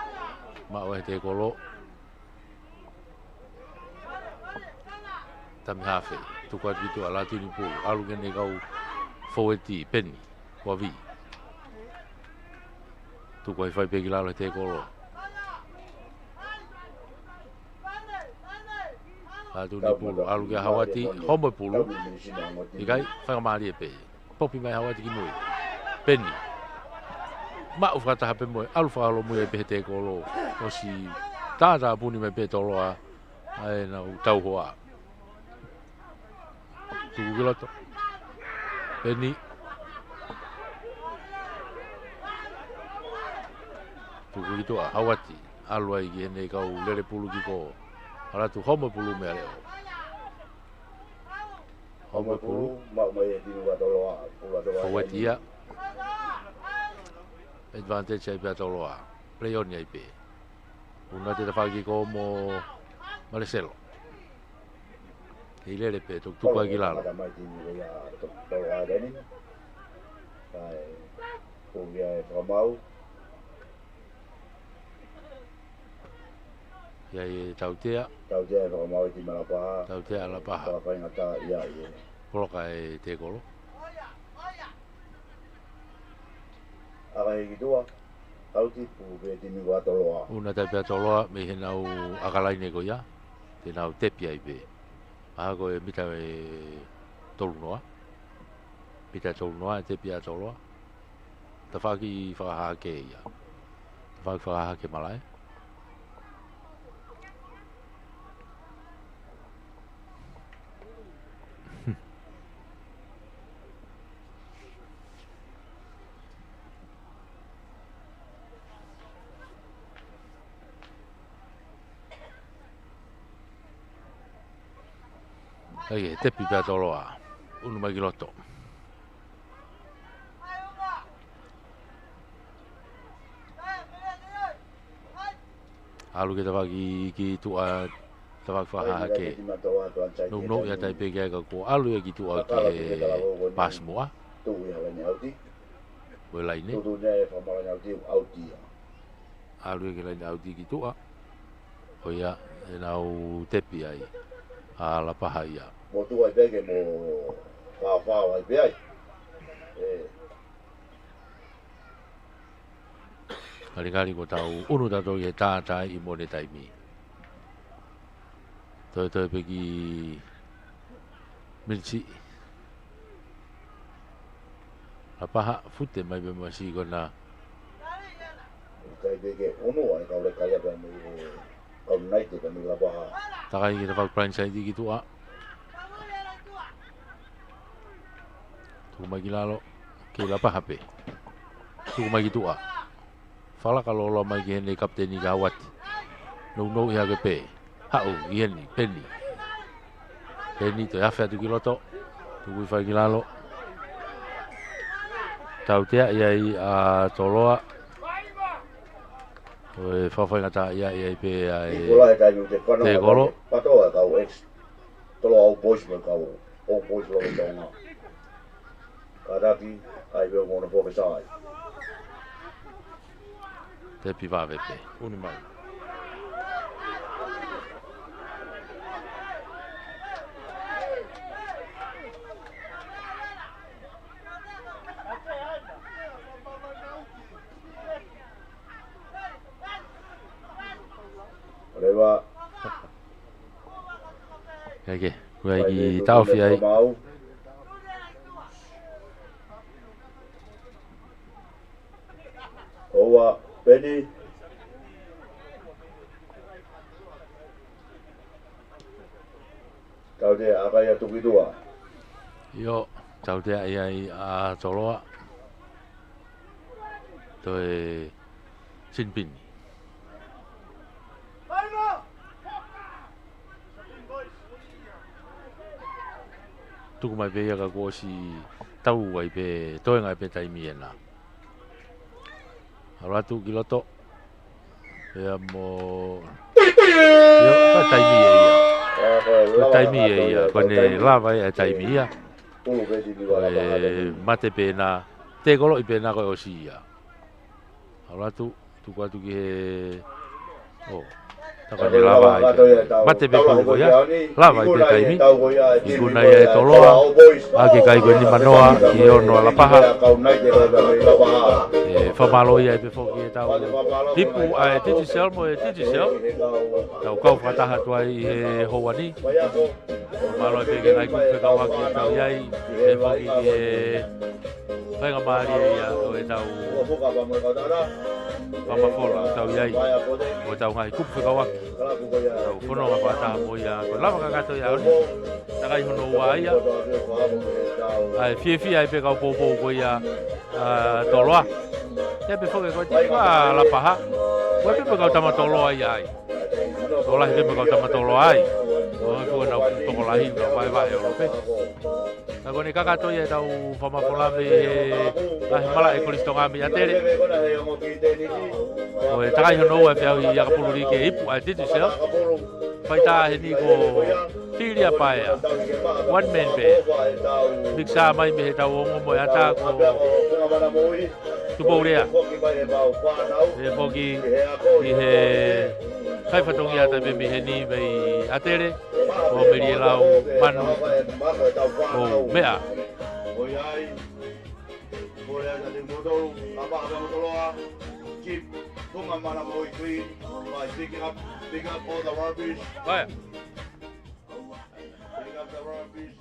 Mau e te kolo. Tami hawhi. Tuku atu ki tua la tini pulu. Alu kene kau foweti peni. Kua vi. Tuku ai whai peki lalo e te kolo. Atu ni pulu. Alu kia Hawati. Homo pulu. Ikai whakamari e pe. Popi mai Hawati ki mui. Peni. Ma ufata hape moe. Alu whakalo mui e pe te kolo. O si tātā puni mai pe toloa. Ai na tau hoa. Tuku ki loto. Peni. Tuku ki tua Hawati. Alu ai ki hene kau lere pulu ki ko. Ala tu homo pulu mea leo. Homo pulu. Mau mai e timi koe toloa. Fawati ia. Advantage ai pia toloa. Playoni ai pe. Una te whaki ko mo Maleselo. Hei lere pe, tuku ai ki lalo. Mata mai timi koe a toloa dainimi. Kai. Kui e whakamau. Ia e tautea. Tau te e whakamau e timi Alapaha. Tautea ala paha. Whawhai ngata ia i e. Poloka e te kolo. Aka heki tua. Tau tipu pe timi koe a toloa. Una tai pia toloa me he nau akalaine ko ia. Te nau tepi ai pe. Aha ko e mita e tolunoa. Mita tolunoa e tepi a toloa. Ta whaki whakahake ia. Ta whaki whakahake malai. Ai, tepi pia toloa. Unu mai ki loto. Alu ke te waki ki tua whakaha ke. Nung ia tai peke ka ko alu e gitu a ke pas moa. Koe lai ne. Alu e ke lai auti gitu a. O ia e nau tepi ai. A la paha ia. Mo tu ai peke mo wha ai pe ai. Kari ko tau unu tato i he tātai i mone taimi. Toi peki milsi. La paha fute mai be masi kona. Kai peke unu ai kau le kaya pe mi kau nai te mi la paha. Takai ki te whak prain sai di gitu a. Tuku mai ki lalo ke la paha pe. Tuku mai gitu a. Fala kalau lo mai ki hene kapteni gawat. Nau iha ke pe. Hau iheni peni. Peni to hafea tu kiloto. Tuku i whai ki lalo. Tau tea iai a toloa. Oe whawhai ngata iai pe ai te kolo. Patoa kau ex. Tolo au boys mo kau. Au boys lo i tonga. Karaki ai veo mona poke sai. Te piva vepe. Unu mai. Rewa. Kake, kuai ki tau fi ai. Owa Penny. Tau te akai atu ki tua. Yo, tau te ai a toloa. Toi Sinpin. Tuku mai pe ka ko si tau ai pe toi ngai pe tai miena. Aratu kiloto. Ya mo yo ka tai mi ia. Ka tai mi ia, ko ne lava ia tai mi ia. Mate pe na te kolo i pe na ko osia. Aratu tuku atu ki he oh takane lava ai. Mate pe ko ia. Lava i pe tai mi. Iguna ia toloa. Ake kai ko ni manoa ki ono la paha. Whamalo ia pe foki e tau. Tipu ai titi sel mo e titi sel. Tau kau whataha tua i he houani. Whamalo e peke ngai kuke kawaki e tau iai. E foki ki he whainga maari e ia o e tau. Whamafola o tau iai. O tau ngai kuke kawaki. Tau whanonga whataha mo ia. Ko lama kakato ia oni. Takai hono ua ia. Ai fie ai pe kau popo ko ia toloa. Ya be foke ko tika la paha. Ko pe kau tama toloa ai. Toloa pe kau tama toloa ai. O ko na ko la hi no vai o pe. Na ko ni kaka to ia tau fama fola be la mala e ko listonga mi atere. O e takai hono e pe ai ya kapulu ri ke ipu ai titi sel. Pai ta he ni ko tiria paia. One man band. Mixa mai me tau ngo mo ata ko Tupourea. E foki i he whaiwhatongi ata me me he ni mei atere o meri e lau manu o mea. Keep tunga mana mo i clean by picking up all the rubbish. Picking up the rubbish.